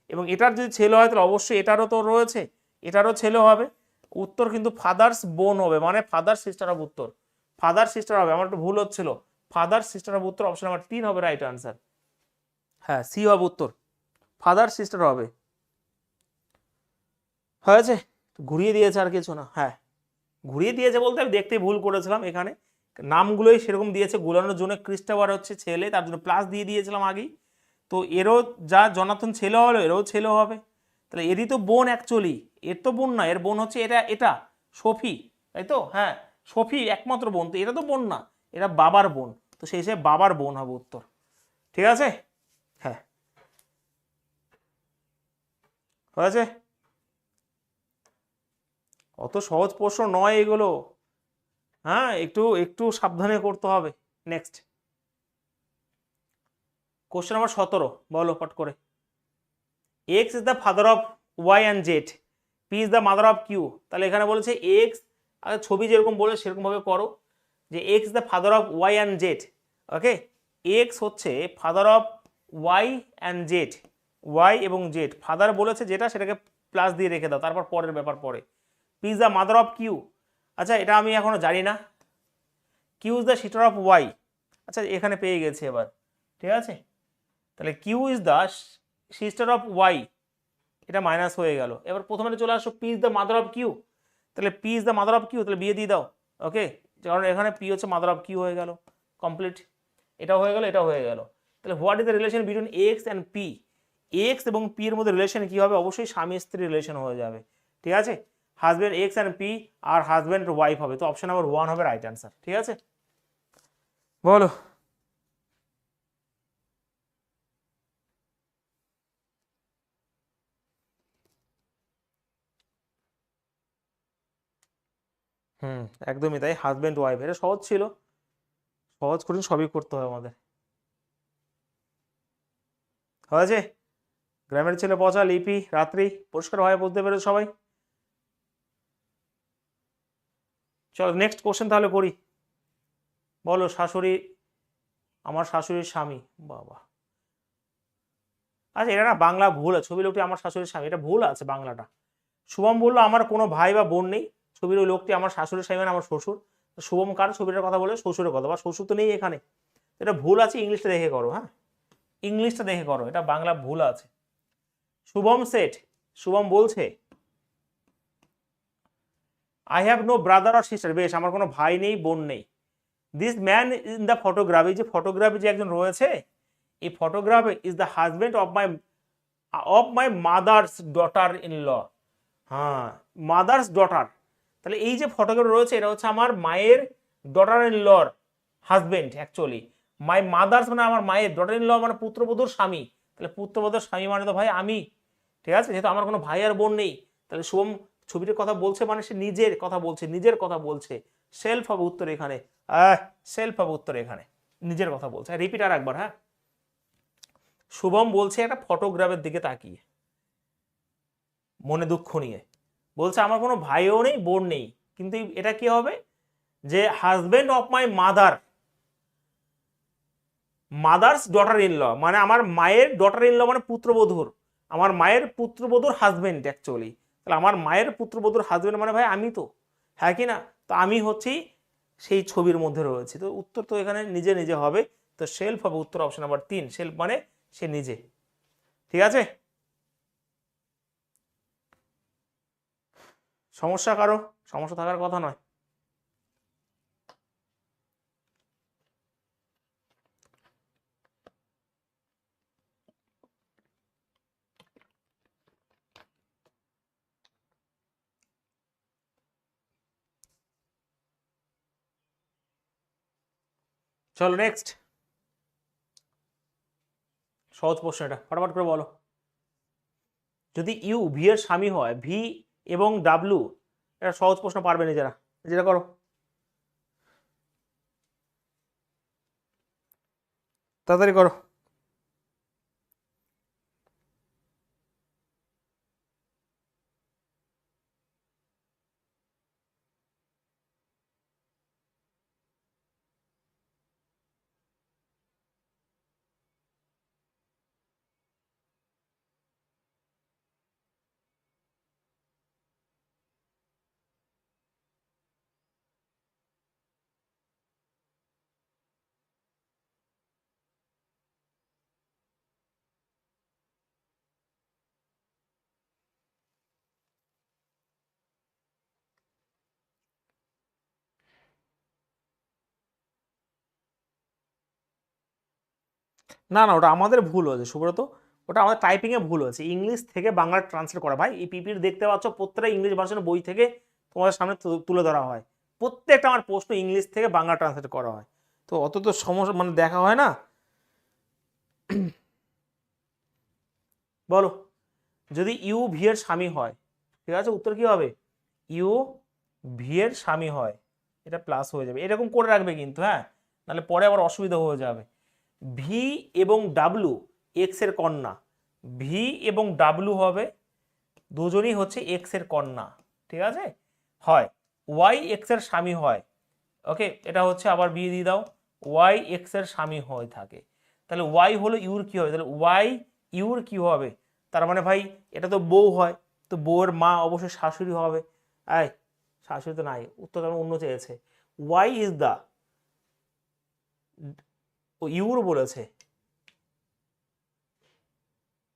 এবং এটার যদি ছেলে হয় তাহলে অবশ্যই এটারও তো রয়েছে, এটারও ছেলে হবে, উত্তর কিন্তু ফাদার্স বোন হবে, মানে ফাদার সিস্টার অফ উত্তর, ফাদার সিস্টার হবে, আমার একটু ভুল হচ্ছিল, ফাদার সিস্টার অফ উত্তর, অপশন নাম্বার 3 হবে রাইট আনসার, হ্যাঁ সি হবে উত্তর, ফাদার সিস্টার হবে। হয়েছে, ঘুরিয়ে দিয়েছে আর কিছু না, হ্যাঁ ঘুরিয়ে দিয়েছে বলতে আমি দেখতে ভুল করেছিলাম, এখানে নামগুলোই সেরকম দিয়েছে, গোলানোর জন্য ক্রিস্টোফার হচ্ছে ছেলে, তার জন্য প্লাস দিয়ে দিয়েছিলাম আগেই, তো এরও যা জনাথন ছেলে হলো এরও ছেলে হবে, তাহলে এরই তো বোন অ্যাকচুয়ালি, এর তো বোন না, এর বোন হচ্ছে এটা সোফি, তাই তো, হ্যাঁ সোফি একমাত্র বোন, তো এটা তো বোন না, এটা বাবার বোন, তো সেই হিসেবে বাবার বোন হবে উত্তর, ঠিক আছে, হ্যাঁ হয়েছে। অত সহজ প্রশ্ন নয় এগুলো, হ্যাঁ একটু একটু সাবধানে করতে হবে। নেক্সট কোশ্চেন নাম্বার 17, বলো পট করে। X is the father of Y and Z, P is the mother of Q, তাহলে এখানে বলেছে এক্স, আগে ছবি যেরকম বলে সেরকমভাবে করো, যে X the father of Y and Z, okay, X হচ্ছে father of Y and Z, Y এবং জেড, ফাদার বলেছে যেটা সেটাকে প্লাস দিয়ে রেখে দাও, তারপর পরের ব্যাপার পরে। P is the mother of Q, আচ্ছা এটা আমি এখনো জানি না, Q is the sister of Y, আচ্ছা এখানে পেয়ে গেছে এবার, ঠিক আছে, তাহলে Q is the sister of Y, এটা মাইনাস হয়ে গেল, এবার প্রথমে চলে আসো P is the mother of Q, তাহলে P is the mother of Q, তাহলে বিয়ে দিয়ে দাও, ওকে, কারণ এখানে পি হচ্ছে মাদার অফ কিউ হয়ে গেল, কমপ্লিট, এটা হয়ে গেল, এটা হয়ে গেল। তাহলে what is the relation between x and P, x এবং পি এর মধ্যে রিলেশন কি হবে, অবশ্যই স্বামী স্ত্রী রিলেশন হয়ে যাবে, ঠিক আছে, husband X and P are husband wife হবে, তো অপশন নাম্বার 1 হবে রাইট অ্যান্সার, ঠিক আছে, বলো। একদমই তাই, হাজব্যান্ড ওয়াইফ, এটা সহজ ছিল, সহজ কঠিন সবই করতে হয় আমাদের, হয়েছে। গ্রামের ছেলে পচা, লিপি, রাত্রি, পরিষ্কার হয় বুঝতে পেরে সবাই। চলো নেক্সট কোশ্চেন তাহলে করি, বলো শাশুড়ি, আমার শাশুড়ির স্বামী, বাবা, আচ্ছা এটা না বাংলা ভুল আছে, ছবি লোকটি আমার শাশুড়ির স্বামী, এটা ভুল আছে বাংলাটা। শুভম বললো আমার কোনো ভাই বা বোন নেই, ছবির ওই লোকটি আমার শাশুড়ির স্বামী মানে আমার শ্বশুর, শুভম কার ছবিটার কথা বলে, শ্বশুরের কথা, বা শ্বশুর তো নেই এখানে, এটা ভুল আছে, ইংলিশটা দেখে করো, হ্যাঁ ইংলিশটা দেখে করো, এটা বাংলা ভুল আছে। শুভম বলছে I have no brother or sister, বেশ আমার কোনো ভাই নেই বোন নেই। This man in the photography, যে ফটোগ্রাফি যে একজন রয়েছে এই photograph is the husband of my mother's daughter in law. হ্যাঁ, মাদার্স ডটার, তাহলে এই যে ফটোগ্রাফ রয়েছে এটা হচ্ছে আমার মায়ের daughter in law husband actually. My mother's মানে আমার মায়ের, ডটার ইন ল মানে পুত্রবধূর স্বামী, তাহলে পুত্রবধূর স্বামী মানে তো ভাই আমি, ঠিক আছে, যেহেতু আমার কোনো ভাই আর বোন নেই, তাহলে শুভম ছবিটির কথা বলছে মানে সে নিজের কথা বলছে, নিজের কথা বলছে, সেলফ হবে উত্তর এখানে, সেলফ হবে উত্তর এখানে, নিজের কথা বলছে। রিপিট আর একবার, হ্যাঁ, শুভম বলছে একটা ফটোগ্রাফের দিকে তাকিয়ে মনে দুঃখ নিয়ে, বলছে আমার কোনো ভাইও নেই বোন নেই, কিন্তু এটা কি হবে যে husband of my mother, mother's daughter in law মানে আমার মায়ের ডটার ইন ল মানে পুত্রবধূর, আমার মায়ের পুত্রবধূর হাজবেন্ড অ্যাকচুয়ালি, তাহলে আমার মায়ের পুত্রবধূর হাজবেন্ড মানে ভাই আমি তো, হ্যাঁ কি না, তো আমি হচ্ছি সেই ছবির মধ্যে রয়েছে, তো উত্তর তো এখানে নিজে নিজে হবে, তো সেলফ হবে উত্তর অপশন নাম্বার 3, সেলফ মানে সে নিজে, ঠিক আছে। সমস্যা কারো? সমস্যা থাকার কথা নয়। চলো নেক্সট, সহজ প্রশ্ন এটা, ফটাফট করে বলো। যদি ইউ ভি এর স্বামী হয়, ভি এবং ডাব্লু, এটা সহজ প্রশ্ন, পারবে নিজেরা, নিজেরা করো তাড়াতাড়ি করো। না না, ওটা আমাদের ভুল হয়েছে সুব্রত, ওটা আমাদের টাইপিংয়ে ভুল হয়েছে, ইংলিশ থেকে বাংলা ট্রান্সলেট করা। ভাই এই পিপির দেখতে পাচ্ছ প্রত্যেকটা ইংলিশ ভার্সন বই থেকে তোমাদের সামনে তুলে ধরা হয়, প্রত্যেকটা আমার প্রশ্ন ইংলিশ থেকে বাংলা ট্রান্সলেট করা হয়, তো অত তো সমস্যা মানে দেখা হয় না। বলো, যদি ইউ ভি এর স্বামী হয়, ঠিক আছে, উত্তর কি হবে? ইউ ভি এর স্বামী হয়, এটা প্লাস হয়ে যাবে, এরকম করে রাখবে কিন্তু, হ্যাঁ, নাহলে পরে আবার অসুবিধা হয়ে যাবে। ভি এবং ডাব্লু এক্স এর কন্যা, ভি এবং ডাব্লু হবে দুজনই হচ্ছে এক্স এর কন্যা, ঠিক আছে, হয় ওয়াই এক্স এর স্বামী হয়, ওকে, এটা হচ্ছে আবার বিয়ে দিয়ে দাও, ওয়াই এক্স এর স্বামী হয়ে থাকে, তাহলে ওয়াই হলো ইউর কি হবে, তাহলে ওয়াই ইউর কি হবে, তার মানে ভাই এটা তো বউ হয়, তো বউয়ের মা অবশ্যই শাশুড়ি হবে, আয় শাশুড়ি তো নাই, উত্তর তেমন অন্য চেয়েছে, ওয়াই ইজ দ্য, ও ইউর বলেছে,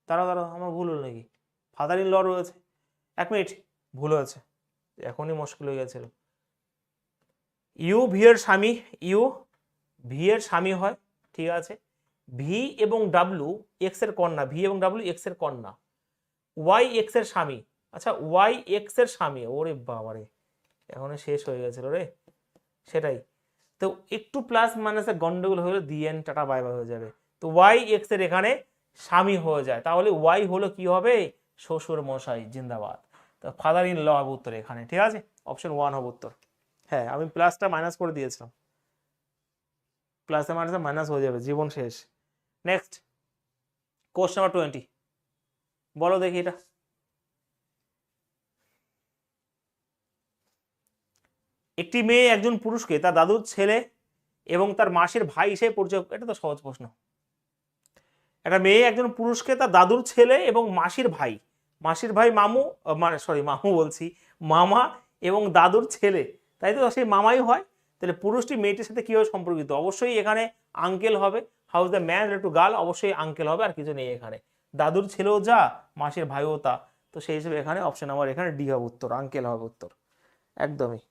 দাঁড়াও দাঁড়াও আমার ভুল হলো নাকি, ফাদার ইন ল রয়েছে, এক মিনিট, ভুল হয়েছে, এখনই মুশকিল হয়ে গেছিল। ইউ ভি এর স্বামী, ইউ ভি এর স্বামী হয়, ঠিক আছে, ভি এবং ডাব্লু এক্স এর কন্যা, ভি এবং ডাব্লু এক্স এর কন্যা, ওয়াই এক্স এর স্বামী, আচ্ছা ওয়াই এক্স এর স্বামী, ওরে বাবারে এখন শেষ হয়ে গেছিল রে, সেটাই তো, একটু প্লাস মাইনাসের গন্ডগোল হলে দি এন টাটা বাই বাই হয়ে যাবে, তো ওয়াই এক্স এর এখানে স্বামী হয়ে যায়, তাহলে ওয়াই হলো কি হবে, শ্বশুর মশাই জিন্দাবাদ, তো ফাদার ইন ল হবে উত্তর এখানে, ঠিক আছে, অপশন 1 হবে উত্তর। হ্যাঁ আমি প্লাসটা মাইনাস করে দিয়েছিলাম, প্লাসে মাইনাসে মাইনাস হয়ে যাবে, জীবন শেষ। নেক্সট কোশ্চেন নাম্বার 20, বলো দেখি এটা। একটি মেয়ে একজন পুরুষকে তার দাদুর ছেলে এবং তার মাসির ভাই হিসেবে পরিচয়, এটা তো সহজ প্রশ্ন, একটা মেয়ে একজন পুরুষকে তার দাদুর ছেলে এবং মাসির ভাই, মাসির ভাই মামু, মানে সরি মামু বলছি, মামা এবং দাদুর ছেলে, তাই তো সেই মামাই হয়, তাহলে পুরুষটি মেয়েটির সাথে কিভাবে সম্পর্কিত, অবশ্যই এখানে আঙ্কেল হবে, house the man to girl, অবশ্যই আঙ্কেল হবে, আর কিছু নেই এখানে, দাদুর ছেলেও যা মাসির ভাইও তা, তো সেই হিসেবে এখানে অপশন আমার এখানে ডি হবে উত্তর, আঙ্কেল হবে উত্তর, একদমই।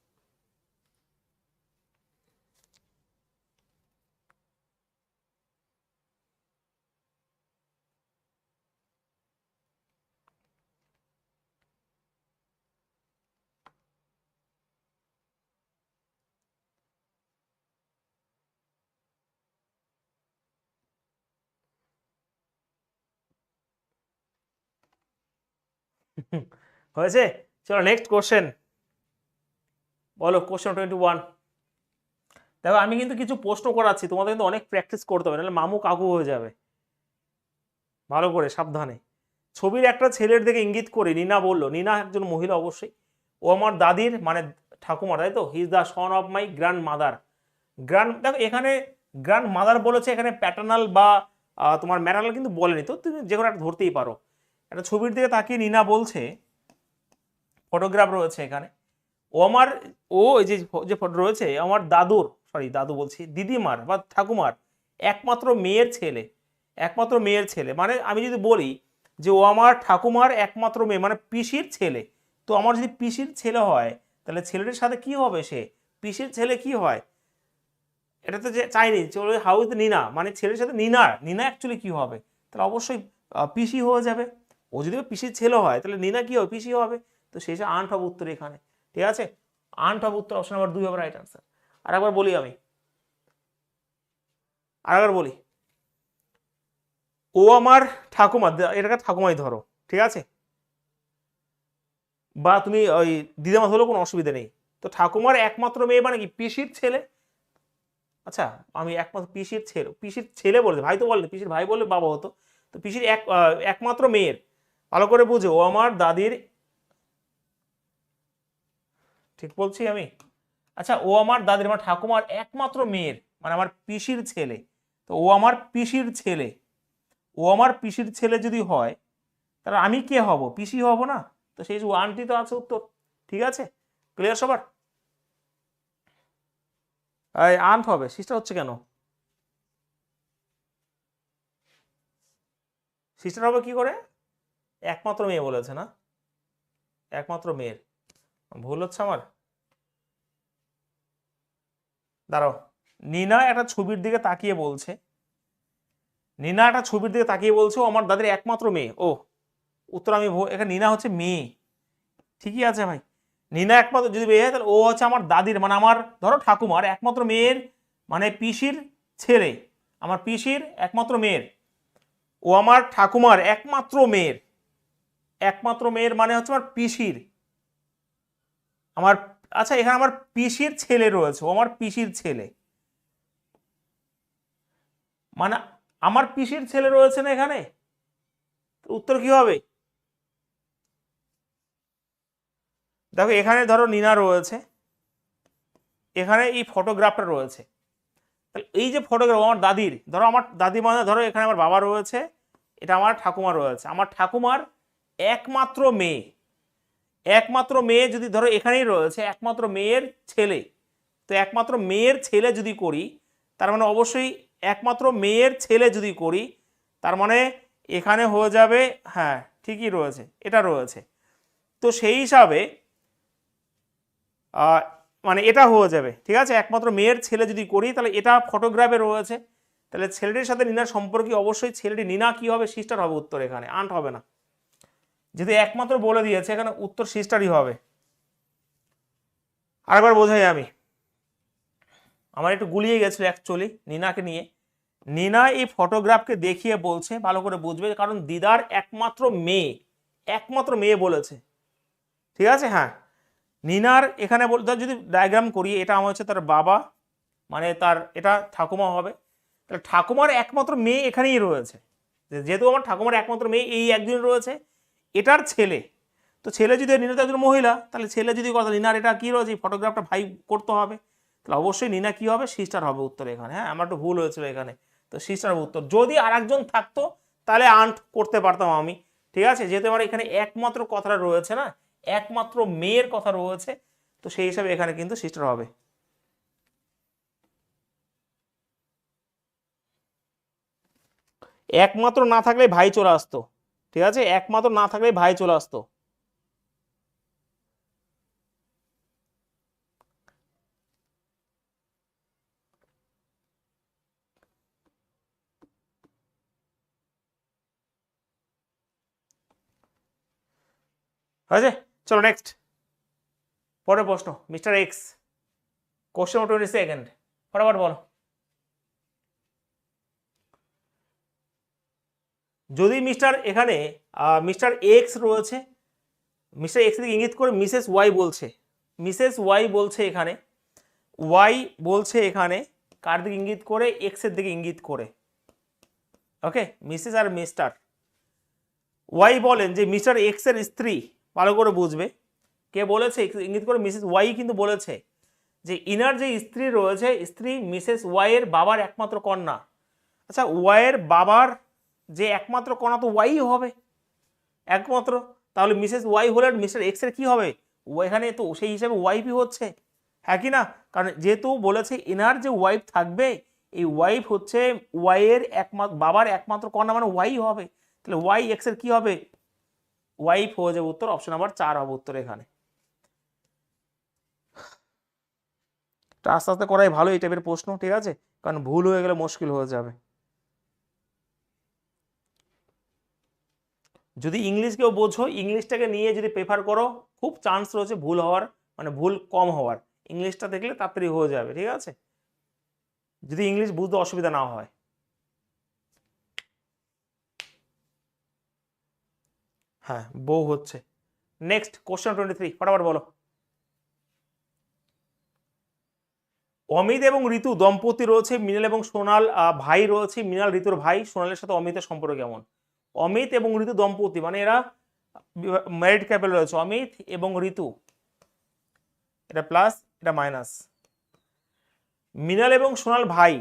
হয়েছে? চলো নেক্সট কোশ্চেন, বলো কোশ্চেন 21। দেখো আমি কিন্তু কিছু প্রশ্ন করাচ্ছি, তোমাদের কিন্তু অনেক প্র্যাকটিস করতে হবে, নাহলে মামু কাকু হয়ে যাবে। ভালো করে সাবধানে। ছবির একটা ছেলের দিকে ইঙ্গিত করে নীনা বলল, নীনা একজন মহিলা অবশ্যই, ও আমার দাদির মানে ঠাকুমার, তাই তো, he is the son of my grand mother. দেখো এখানে গ্র্যান্ড মাদার বলেছে, এখানে প্যাটার্নাল বা তোমার ম্যাটার্নাল কিন্তু বলেনি, তো তুমি যে কোনো একটা ধরতেই পারো। একটা ছবির দিকে তাকিয়ে নীনা বলছে, ফটোগ্রাফ রয়েছে এখানে, ও আমার, ও এই যে যে ফটো রয়েছে আমার দাদুর, সরি দাদু বলছি, দিদিমার বা ঠাকুমার একমাত্র মেয়ের ছেলে। একমাত্র মেয়ের ছেলে মানে আমি যদি বলি যে ও আমার ঠাকুমার একমাত্র মেয়ে মানে পিসির ছেলে, তো আমার যদি পিসির ছেলে হয় তাহলে ছেলেটির সাথে কি হবে, সে পিসির ছেলে কি হয়, এটা তো যে চাইনি, চলো হাউ ইজ নিনা মানে ছেলের সাথে নিনার, নিনা অ্যাকচুয়ালি কি হবে, তাহলে অবশ্যই পিসি হয়ে যাবে। ও যদি পিসির ছেলে হয় তাহলে নিনা কি হবে, পিসি হবে। তো সেই আন্ট হবে উত্তর এখানে, ঠিক আছে, আন্ট হবে উত্তর, অপশন নাম্বার 2 হবে রাইট আনসার। আর একবার বলি আমি, আরেকবার বলি, ও আমার ঠাকুমা, এটাকে ঠাকুমাই ধরো, ঠিক আছে, বা তুমি ওই দিদিমা ধরলেও কোনো অসুবিধা নেই। তো ঠাকুমার একমাত্র মেয়ে মানে কি, পিসির ছেলে। আচ্ছা আমি একমাত্র পিসির ছেলে বলতে, ভাই তো বললে, পিসির ভাই বললে বাবা হতো, তো পিসির একমাত্র মেয়ের, ভালো করে বুঝো, ও আমার দাদির, ঠিক বলছি আমি, আচ্ছা ও আমার দাদির মানে ঠাকুমার একমাত্র মেয়ের মানে আমার পিসির ছেলে, তো ও আমার পিসির ছেলে, ও আমার পিসির ছেলে যদি হয় তাহলে আমি কে হব, পিসি হব না, তো সেই আন্টি তো আছে উত্তর, ঠিক আছে, ক্লিয়ার সবার? আন্ট হবে, সিস্টার হচ্ছে কেন, সিস্টার হবে কি করে, একমাত্র মেয়ে বলেছে না, একমাত্র মেয়ের, ভুল হচ্ছে আমার, দাঁড়াও, নিনা একটা ছবির দিকে তাকিয়ে বলছে, নিনা একটা ছবির দিকে তাকিয়ে বলছে ও আমার দাদির একমাত্র মেয়ে, ও উত্তর আমি এখানে নিনা হচ্ছে মেয়ে, ঠিকই আছে ভাই, নিনা একমাত্র যদি মেয়ে হয় তাহলে ও হচ্ছে আমার দাদির মানে আমার ধরো ঠাকুমার একমাত্র মেয়ের মানে পিসির ছেলে, আমার পিসির একমাত্র মেয়ের, ও আমার ঠাকুমার একমাত্র মেয়ের, একমাত্র মেয়ের মানে হচ্ছে আমার পিসির, আমার, আচ্ছা এখানে আমার পিসির ছেলে রয়েছে, ও আমার পিসির ছেলে, মানে আমার পিসির ছেলে রয়েছে না এখানে, উত্তর কি হবে, দেখো এখানে ধরো নিনা রয়েছে, এখানে এই ফটোগ্রাফটা রয়েছে, তাহলে এই যে ফটোগ্রাফ আমার দাদির, ধরো আমার দাদি মানে ধরো এখানে আমার বাবা রয়েছে, এটা আমার ঠাকুমা রয়েছে, আমার ঠাকুমার একমাত্র মেয়ে, একমাত্র মেয়ে যদি ধরো এখানেই রয়েছে একমাত্র মেয়ের ছেলে, তো একমাত্র মেয়ের ছেলে যদি করি তার মানে অবশ্যই একমাত্র মেয়ের ছেলে যদি করি তার মানে এখানে হয়ে যাবে, হ্যাঁ ঠিকই রয়েছে, এটা রয়েছে, তো সেই হিসাবে মানে এটা হয়ে যাবে, ঠিক আছে, একমাত্র মেয়ের ছেলে যদি করি তাহলে এটা ফটোগ্রাফে রয়েছে, তাহলে ছেলেটির সাথে নিনার সম্পর্কে অবশ্যই ছেলেটি নিনা কি হবে, সিস্টার হবে উত্তর, এখানে আন্ট হবে না, যদি একমাত্র বলে দিয়েছে এখানে উত্তর সিস্টারই হবে। আরেকবার বোঝাই আমি, আমার একটু গুলিয়ে গেছিল অ্যাকচুয়ালি নিনাকে নিয়ে, নিনা এই ফটোগ্রাফকে দেখিয়ে বলছে, ভালো করে বুঝবে, কারণ দিদার একমাত্র মেয়ে, একমাত্র মেয়ে বলেছে, ঠিক আছে, হ্যাঁ নিনার এখানে যদি ডায়াগ্রাম করি এটা আমার হচ্ছে তার বাবা মানে তার এটা ঠাকুমা হবে, তাহলে ঠাকুমার একমাত্র মেয়ে এখানেই রয়েছে, যেহেতু আমার ঠাকুমার একমাত্র মেয়ে এই একজন রয়েছে, এটার ছেলে, তো ছেলে যদি নিনা তো একজন মহিলা, তাহলে ছেলে যদি কথা নিনার এটা কি রয়েছে ফটোগ্রাফটা ভাই করতে হবে, তাহলে অবশ্যই নিনা কি হবে, সিস্টার হবে উত্তর এখানে, হ্যাঁ আমার একটু ভুল হয়েছিল এখানে, তো সিস্টার হবে উত্তর, যদি আরেকজন থাকতো তাহলে আন্ট করতে পারতাম আমি, ঠিক আছে, যেহেতু আমার এখানে একমাত্র কথাটা রয়েছে না, একমাত্র মেয়ের কথা রয়েছে, তো সেই হিসাবে এখানে কিন্তু সিস্টার হবে। একমাত্র না থাকলে ভাই চলে আসতো, ঠিক আছে, একমাত্র না থাকলে ভাই চলে আসতো। হয়েছে, চলো নেক্সট, পরের প্রশ্ন, মিস্টার এক্স, কোশ্চেন 22 ফটাফট বলো, যদি মিস্টার এখানে মিস্টার এক্স রয়েছে, মিস্টার এক্স দিকে ইঙ্গিত করে মিসেস ওয়াই বলছে, মিসেস ওয়াই বলছে এখানে, ওয়াই বলছে এখানে কার দিকে ইঙ্গিত করে, এক্স এর দিকে ইঙ্গিত করে। ওকে, মিসেস আর মিস্টার। ওয়াই বলেন যে মিস্টার এক্স এর স্ত্রী, ভালো করে বুঝবে কে বলেছে, ইঙ্গিত করে মিসেস ওয়াই কিন্তু বলেছে যে ইনার যে স্ত্রী রয়েছে, স্ত্রী মিসেস ওয়াই এর বাবার একমাত্র কন্যা। আচ্ছা, ওয়াই এর বাবার যে একমাত্র কন্যা তো ওয়াই হবে একমাত্র, তাহলে মিসেস ওয়াই হলে মিস্টার এক্স এর কি হবে, এখানে তো সেই হিসাবে ওয়াইফই হচ্ছে, হ্যাঁ কি না? কারণ যেহেতু বলেছে ইনার যে ওয়াইফ থাকবে, এই ওয়াইফ হচ্ছে ওয়াই এর একমাত্র বাবার একমাত্র কন্যা, মানে ওয়াই হবে, তাহলে ওয়াই এক্স এর কি হবে, ওয়াইফ হয়ে যাবে উত্তর, অপশন নাম্বার 4 হবে উত্তর এখানে। আস্তে আস্তে করাই ভালো এই টাইপের প্রশ্ন, ঠিক আছে, কারণ ভুল হয়ে গেলে মুশকিল হয়ে যাবে। যদি ইংলিশ কেউ বোঝো, ইংলিশটাকে নিয়ে যদি প্রেফার করো, খুব চান্স রয়েছে ভুল হওয়ার, মানে ভুল কম হওয়ার, ইংলিশটা দেখলে তাড়াতাড়ি হয়ে যাবে, ঠিক আছে, যদি ইংলিশ বুঝতে অসুবিধা না হয়। হ্যাঁ, বউ হচ্ছে। নেক্সট কোশ্চেন 23, ফটাফট বলো। অমিত এবং ঋতু দম্পতি রয়েছে, মৃণাল এবং সোনাল ভাই রয়েছে, মৃণাল ঋতুর ভাই, সোনালের সাথে অমিতের সম্পর্ক কেমন? অমিত এবং ঋতু দম্পতি মানে এরা ম্যারিড কাপল রয়েছে, অমিত এবং ঋতু, এটা প্লাস এটা মাইনাস। মৃণাল এবং সোনাল ভাই,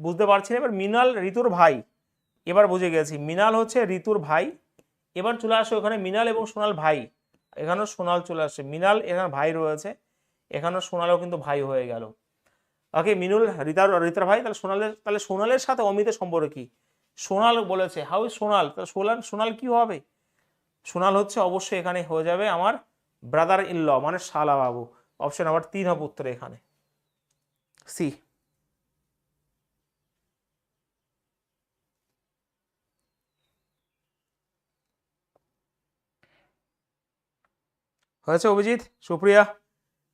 বুঝতে পারছি না, এবার মৃণাল ঋতুর ভাই, এবার বুঝে গেছি, মৃণাল হচ্ছে ঋতুর ভাই। এবার চলে আসো এখানে মৃণাল এবং সোনাল ভাই, এখানেও সোনাল চলে আসছে, মৃণাল এখানে ভাই রয়েছে, এখানেও সোনালও কিন্তু ভাই হয়ে গেল। ওকে, মিনুল রিতার ভাই, তাহলে সোনালের সাথে অমিতের সম্পর্ক কি? সোনাল বলেছে, হাউ ইজ সোনাল, তাহলে সোনাল কি হবে? সোনাল হচ্ছে অবশ্যই এখানে হয়ে যাবে আমার ব্রাদার ইন ল, মানে শালা বাবু, অপশন নাম্বার 3 হবে উত্তর এখানে, সি। হয়েছে অভিজিৎ, সুপ্রিয়া,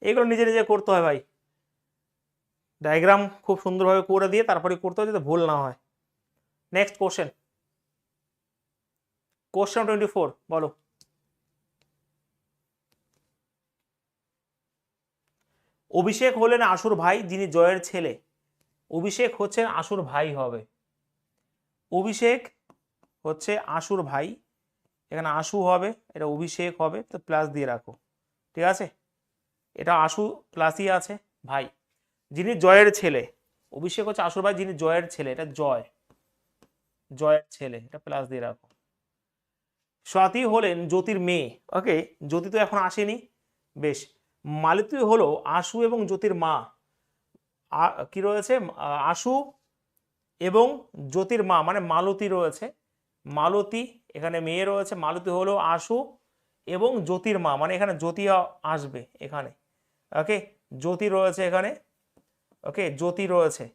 এগুলো নিজে নিজে করতে হয় ভাই, ডায়াগ্রাম খুব সুন্দরভাবে করে দিয়ে তারপরে করতে হয় যাতে ভুল না হয়। নেক্সট কোশ্চেন, কোশ্চেন 24, বলো। অভিষেক হলেন আশুর ভাই যিনি জয়ের ছেলে, অভিষেক হচ্ছেন আশুর ভাই হবে, অভিষেক হচ্ছে আশুর ভাই, এখানে আশু হবে, এটা অভিষেক হবে, তো প্লাস দিয়ে রাখো, ঠিক আছে, এটা আশু প্লাসই আছে, ভাই যিনি জয়ের ছেলে, অভিষেক হচ্ছে আশুর ভাই যিনি জয়ের ছেলে, এটা জয়ের ছেলে, এটা প্লাস দিয়ে রাখো। স্বাতী হলেন জ্যোতির মেয়ে, ওকে, জ্যোতি তো এখন আসেনি, বেশ, মালতী হলো আশু এবং জ্যোতির মা, কি রয়েছে, আশু এবং জ্যোতির মা মানে মালতী রয়েছে, মালতী এখানে মেয়ে রয়েছে, মালতী হলো আশু এবং জ্যোতির মা, মানে এখানে জ্যোতি আসবে এখানে, ওকে, জ্যোতি রয়েছে এখানে, ওকে, জ্যোতি রয়েছে,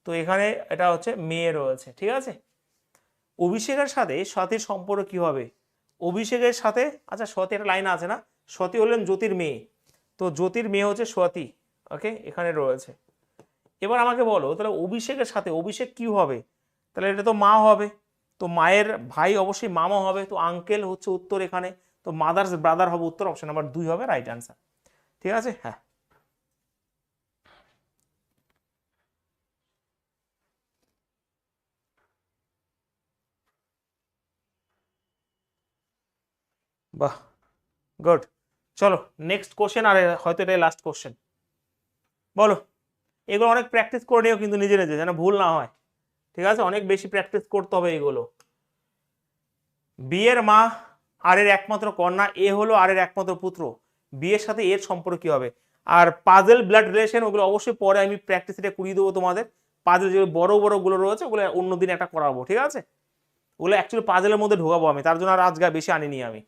তো এখানে এটা হচ্ছে মেয়ে রয়েছে, ঠিক আছে। অভিষেকের সাথে সতীর সম্পর্ক কি হবে? অভিষেকের সাথে, আচ্ছা সতী একটা লাইন আছে না, সতী হলেন জ্যোতির মেয়ে, তো জ্যোতির মেয়ে হচ্ছে সতী, ওকে, এখানে রয়েছে। এবার আমাকে বলো তাহলে অভিষেকের সাথে অভিষেক কি হবে, তাহলে এটা তো মা হবে, তো মায়ের ভাই অবশ্যই মামা হবে, তো আঙ্কেল হচ্ছে উত্তর এখানে, তো মাদার্স ব্রাদার হবে উত্তর, অপশন নাম্বার 2 হবে রাইট অ্যান্সার, ঠিক আছে। হ্যাঁ, বাহ, গুড, চলো নেক্সট কোশ্চেন, আর হয়তো এটাই লাস্ট কোশ্চেন, বলো। এগুলো অনেক প্র্যাকটিস করে নিও কিন্তু নিজে নিজে, যেন ভুল না হয়, ঠিক আছে, অনেক বেশি প্র্যাকটিস করতে হবে এগুলো। বিয়ের মা আর এর একমাত্র কন্যা, এ হলো আর এর একমাত্র পুত্র, বিয়ের সাথে এর সম্পর্ক কি হবে? আর পাজেল ব্লাড রিলেশন ওগুলো অবশ্যই পরে আমি প্র্যাকটিস এটা করিয়ে দেবো তোমাদের, পাজেল যেগুলো বড় বড় গুলো রয়েছে ওগুলো অন্যদিন একটা করাবো, ঠিক আছে, ওগুলো অ্যাকচুয়ালি পাজেলের মধ্যে ঢোকাবো আমি, তার জন্য আর আজকে বেশি আনিনি আমি।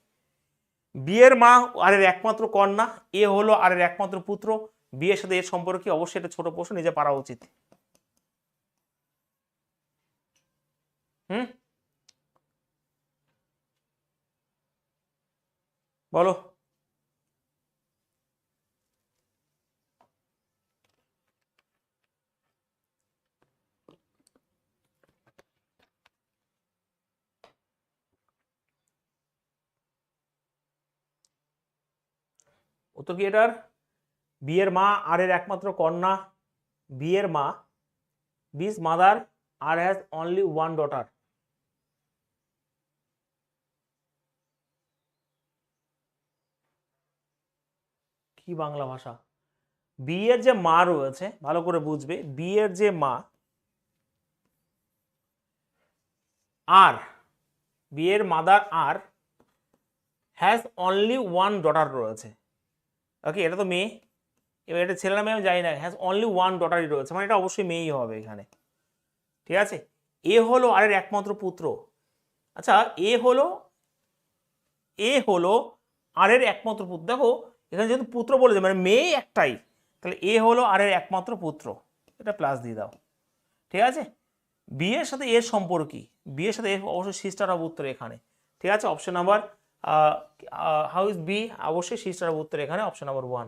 বিয়ের মা আর এর একমাত্র কন্যা, এ হলো আর এর একমাত্র পুত্র, বিয়ের সাথে এর সম্পর্ক কি? অবশ্যই এটা ছোট প্রশ্ন, নিজে পারা উচিত। হুম, বলো। উত্তর কি এটার? বি এর মা আর এর একমাত্র কন্যা, বি এর মা, বি's mother R has only one daughter. কি বাংলা ভাষা? বি এর যে মা রয়েছে, ভালো করে বুঝবে, বি এর যে মা আর, বি এর mother R has only one daughter রয়েছে। ওকে, এটা তো মেয়ে, এবার এটা ছেলে না মেয়ে আমি জানি না, হ্যাজ অনলি ওয়ান ডটারই রয়েছে, মানে এটা অবশ্যই মেয়েই হবে এখানে। ঠিক আছে, এ হলো আর এর একমাত্র পুত্র। আচ্ছা, এ হলো আর এর একমাত্র পুত্র। দেখো এখানে যেহেতু পুত্র বলেছে মানে মেয়ে একটাই, তাহলে এ হলো আর এর একমাত্র পুত্র, এটা প্লাস দিয়ে দাও। ঠিক আছে, বি এর সাথে এর সম্পর্ক কি? বি এর সাথে এর অবশ্যই সিস্টার অফ উত্তর এখানে। ঠিক আছে, option number how is B, অবশ্যই সিস্টার অফ উত্তর এখানে, অপশন নাম্বার 1।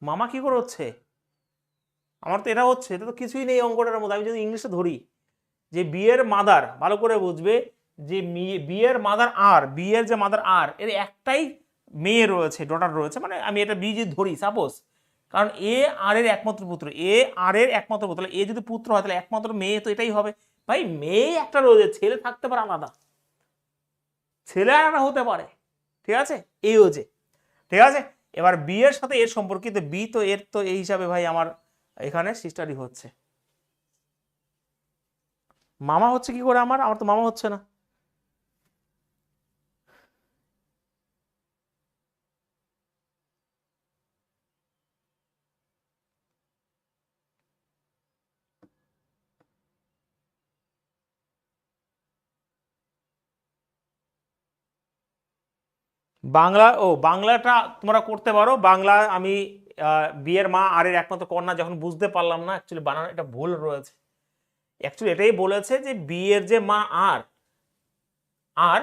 মামা কি করে হচ্ছে? আমার তো এটা হচ্ছে, এটা তো কিছুই নেই অঙ্কটার মধ্যে। আমি যদি ইংলিশে ধরি যে বি এর মাদার, ভালো করে বুঝবে যে বি এর মাদার আর, বি এর যে মাদার আর এর একটাই মেয়ে রয়েছে, ডটার রয়েছে, মানে আমি এটা বি যদি ধরি সাপোজ, কারণ এ আর এর একমাত্র পুত্র, এ আর এর একমাত্র পুত্র, এ যদি পুত্র হয় তাহলে একমাত্র মেয়ে তো এটাই হবে। ভাই মেয়ে একটা রয়েছে, ছেলে থাকতে পারে আলাদা, ছেলে আলাদা হতে পারে। ঠিক আছে, এই হচ্ছে। ঠিক আছে, এবার বি এর সাথে এর সম্পর্কিত, বি তো এর তো এই হিসাবে ভাই আমার এখানে সিস্টারই হচ্ছে। মামা হচ্ছে কি করে? আমার আমার তো মামা হচ্ছে না। বাংলা, ও বাংলাটা তোমরা করতে পারো। বাংলা আমি বিয়ের মা আর এর একমাত্র কন্যা যখন বুঝতে পারলাম না, অ্যাকচুয়ালি বানানো এটা ভুল রয়েছে। অ্যাকচুয়ালি এটাই বলেছে যে বিয়ের যে মা আর, আর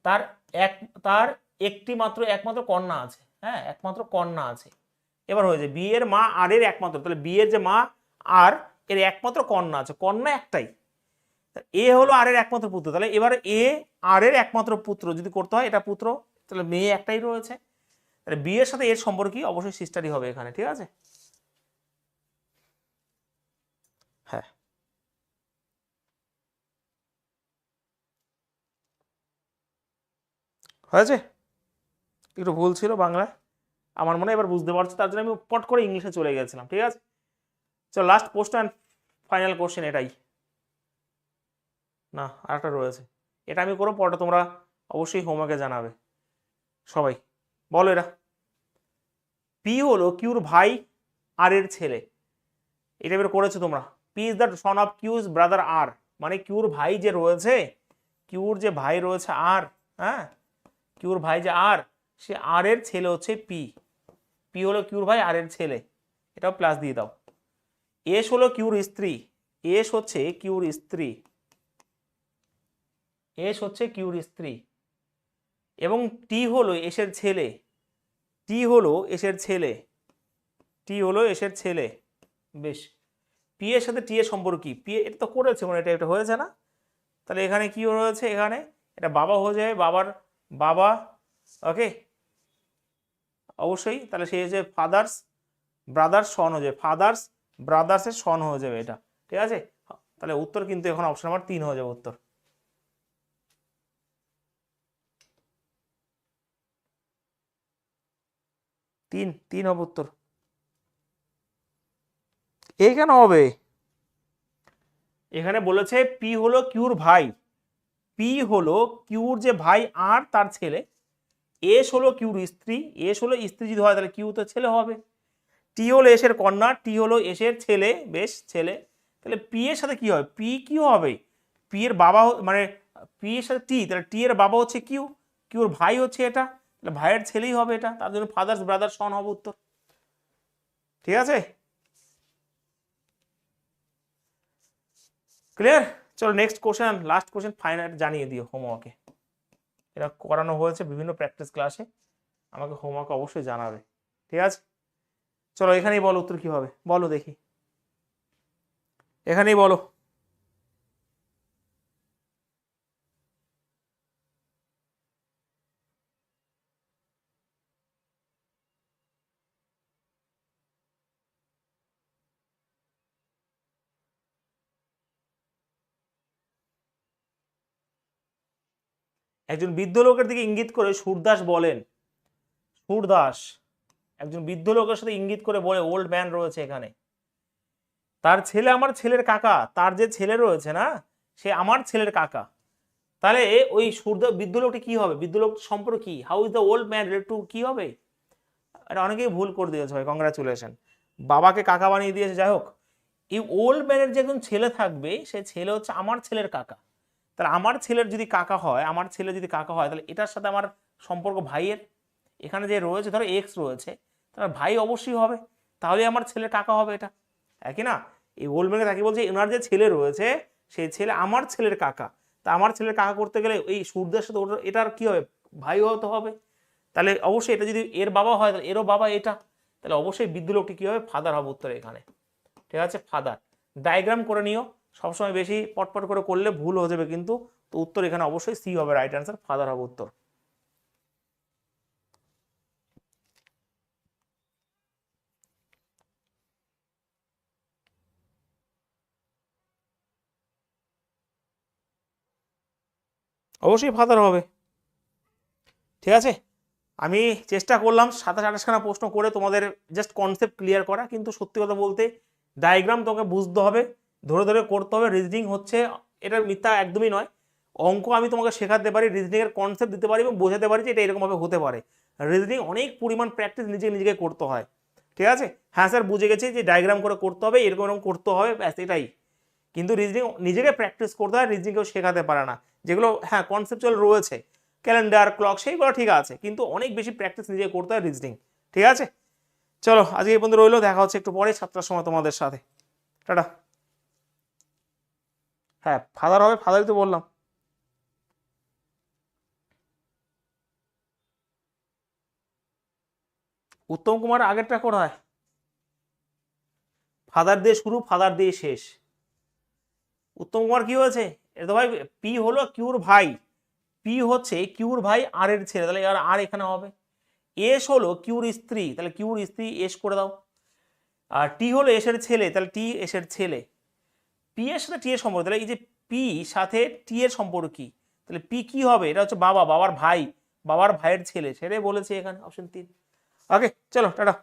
তার এক, তার একটি মাত্র একমাত্র কন্যা আছে, হ্যাঁ একমাত্র কন্যা আছে। এবার হয়েছে বিয়ের মা আর এর একমাত্র, তাহলে বিয়ের যে মা আর এর একমাত্র কন্যা আছে, কন্যা একটাই, এ হলো আর এর একমাত্র পুত্র। তাহলে এবার এ আর এর একমাত্র পুত্র যদি করতে হয়, এটা পুত্র, তাহলে মেয়ে একটাই রয়েছে, তাহলে বিয়ের সাথে এর সম্পর্ক অবশ্যই সিস্টারই হবে এখানে। ঠিক আছে, হ্যাঁ হয়েছে, একটু ভুল ছিল বাংলায় আমার মনে হয়, এবার বুঝতে পারছো, তার জন্য আমি পট করে ইংলিশে চলে গেছিলাম। ঠিক আছে, চলো last post and final question এটাই। না আরেকটা রয়েছে, এটা আমি করবো পরটা, তোমরা অবশ্যই হোমওয়ার্কে জানাবে সবাই। বলো এরা, পি হলো কিউর ভাই আর এর ছেলে, এটা বের করেছো তোমরা। P is the son of Q's brother R, মানে কিউর ভাই যে রয়েছে, কিউর যে ভাই রয়েছে আর, হ্যাঁ কিউর ভাই যে আর, সে আর এর ছেলে হচ্ছে পি। পি হলো কিউর ভাই আর এর ছেলে, এটাও প্লাস দিয়ে দাও। এস হলো কিউর স্ত্রী, এস হচ্ছে কিউর স্ত্রী, এস হচ্ছে কিউর স্ত্রী, এবং টি হলো এসের ছেলে, টি হলো এসের ছেলে, টি হলো এসের ছেলে। বেশ, পি এর সাথে টি এর সম্পর্ক কি? পি এটা তো করেছে, মানে এটা এটা হয়েছে না, তাহলে এখানে কি রয়েছে? এখানে এটা বাবা হয়ে যাবে, বাবার বাবা। ওকে, অবশ্যই, তাহলে সে যে ফাদার্স ব্রাদার্স সন হয়ে যাবে, ফাদার্স ব্রাদার্সের সন হয়ে যাবে এটা। ঠিক আছে, তাহলে উত্তর কিন্তু এখন অপশন নাম্বার 3 হয়ে যাবে উত্তর। তিন, তিন হবে উত্তর। এ কেন হবে? এখানে বলেছে পি হলো কিউর ভাই, পি হলো কিউর যে ভাই আর তার ছেলে, এস হলো কিউর স্ত্রী, এস হলো স্ত্রী যদি হয় তাহলে কিউ তো ছেলে হবে, টি হলো এসের কন্যা, টি হলো এসের ছেলে, বেশ ছেলে, তাহলে পি এর সাথে কি হবে? পি কি হবে? পি এর বাবা মানে পি এর সাথে টি, তাহলে টি এর বাবা হচ্ছে কিউ, কিউর ভাই হচ্ছে এটা, তাহলে ভাইয়ের ছেলেই হবে এটা, তার জন্য ফাদার্স ব্রাদার সন হবে উত্তর। ঠিক আছে, ক্লিয়ার? চলো next question, last question final জানিয়ে দিও হোমওয়ার্কে। এটা করানো হয়েছে বিভিন্ন প্র্যাকটিস ক্লাসে, আমাকে হোমওয়ার্ক অবশ্যই জানাবে। ঠিক আছে, চলো এখানেই বলো উত্তর কি হবে, বলো দেখি, এখানেই বলো। একজন বৃদ্ধ লোকের দিকে ইঙ্গিত করে সুরদাস বলেন, সুরদাস একজন বৃদ্ধ লোকের সাথে ইঙ্গিত করে বলে, ওল্ড ম্যান রয়েছে এখানে, তার ছেলে আমার ছেলের কাকা, তার যে ছেলে রয়েছে না সে আমার ছেলের কাকা। তাহলে ওই বৃদ্ধ লোকটি কি হবে, বৃদ্ধ লোক সম্পর্ক কি, how is the old man related to, কি হবে? এটা অনেকেই ভুল করে দিয়েছে ভাই, কংগ্রাচুলেশন, বাবাকে কাকা বানিয়ে দিয়েছে। যাই হোক, এই ওল্ড ম্যানের যে একজন ছেলে থাকবে সে ছেলে হচ্ছে আমার ছেলের কাকা। তাহলে আমার ছেলের যদি কাকা হয়, আমার ছেলে যদি কাকা হয়, তাহলে এটার সাথে আমার সম্পর্ক ভাইয়ের, এখানে যে রয়েছে ধরো এক্স রয়েছে, তাহলে ভাই অবশ্যই হবে, তাহলে আমার ছেলের কাকা হবে এটা, একই না? এই ওল্ড ম্যানকে তাকে বলছে ওনার যে ছেলে রয়েছে সেই ছেলে আমার ছেলের কাকা, তা আমার ছেলের কাকা করতে গেলে এই সূর্যের সাথে এটার কি হবে, ভাই হতে হবে। তাহলে অবশ্যই এটা যদি এর বাবা হয় তাহলে এরও বাবা এটা, তাহলে অবশ্যই বৃদ্ধ লোকটি কি হবে, ফাদার হবে উত্তরে এখানে, ঠিক আছে, ফাদার। ডায়াগ্রাম করে নিও, সবসময় বেশি পটপট করে করলে ভুল হয়ে যাবে কিন্তু। তো উত্তর এখানে অবশ্যই সি হবে, রাইট অ্যান্সার, ফাদার হবে উত্তর। অবশ্যই ফাদার হবে, ঠিক আছে। আমি চেষ্টা করলাম 27-28খানা প্রশ্ন করে তোমাদের জাস্ট কনসেপ্ট ক্লিয়ার করা, কিন্তু সত্যি কথা বলতে ডায়াগ্রাম তোমাকে বুঝতে হবে, ধরে ধরে করতে হবে। রিজনিং হচ্ছে, এটা মিথ্যা একদমই নয়, অঙ্ক আমি তোমাকে শেখাতে পারি, রিজনিংয়ের কনসেপ্ট দিতে পারি এবং বোঝাতে পারি যে এটা এরকমভাবে হতে পারে। রিজনিং অনেক পরিমাণ প্র্যাকটিস নিজেকে করতে হয়, ঠিক আছে। হ্যাঁ স্যার বুঝে গেছি যে ডায়াগ্রাম করে করতে হবে, এরকম এরকম করতে হবে, ব্যাস এটাই। কিন্তু রিজনিং নিজেকে প্র্যাকটিস করতে হয়, রিজনিং কেউ শেখাতে পারে না। যেগুলো হ্যাঁ কনসেপচুয়াল রয়েছে, ক্যালেন্ডার, ক্লক, সেইগুলো ঠিক আছে, কিন্তু অনেক বেশি প্র্যাকটিস নিজে করতে হয় রিজনিং, ঠিক আছে। চলো আজকে এই পর্যন্ত রইলো, দেখা হচ্ছে একটু পরে 7টার সময় তোমাদের সাথে, টাটা। হ্যাঁ ফাদার হবে, ফাদারই তো বললাম। উত্তম কুমার আগেরটা কোথায়, ফাদার দিয়ে শুরু, ফাদার দিয়ে শেষ। উত্তম কুমার কি হয়েছে, এটা তো ভাই পি হলো কিউর ভাই, পি হচ্ছে কিউর ভাই আর এর ছেলে, তাহলে আর এখানে হবে। এস হলো কিউর স্ত্রী, তাহলে কিউর স্ত্রী এস করে দাও। আর টি হলো এসের ছেলে, তাহলে টি এসের ছেলে। পি এর সাথে টি এর সম্পর্ক, তাহলে এই যে পি সাথে টি এর সম্পর্ক কি, তাহলে পি কি হবে, এটা হচ্ছে বাবা, বাবার ভাই, বাবার ভাইয়ের ছেলে, সেটাই বলেছে এখানে অপশন 3। ওকে চলো টাটা।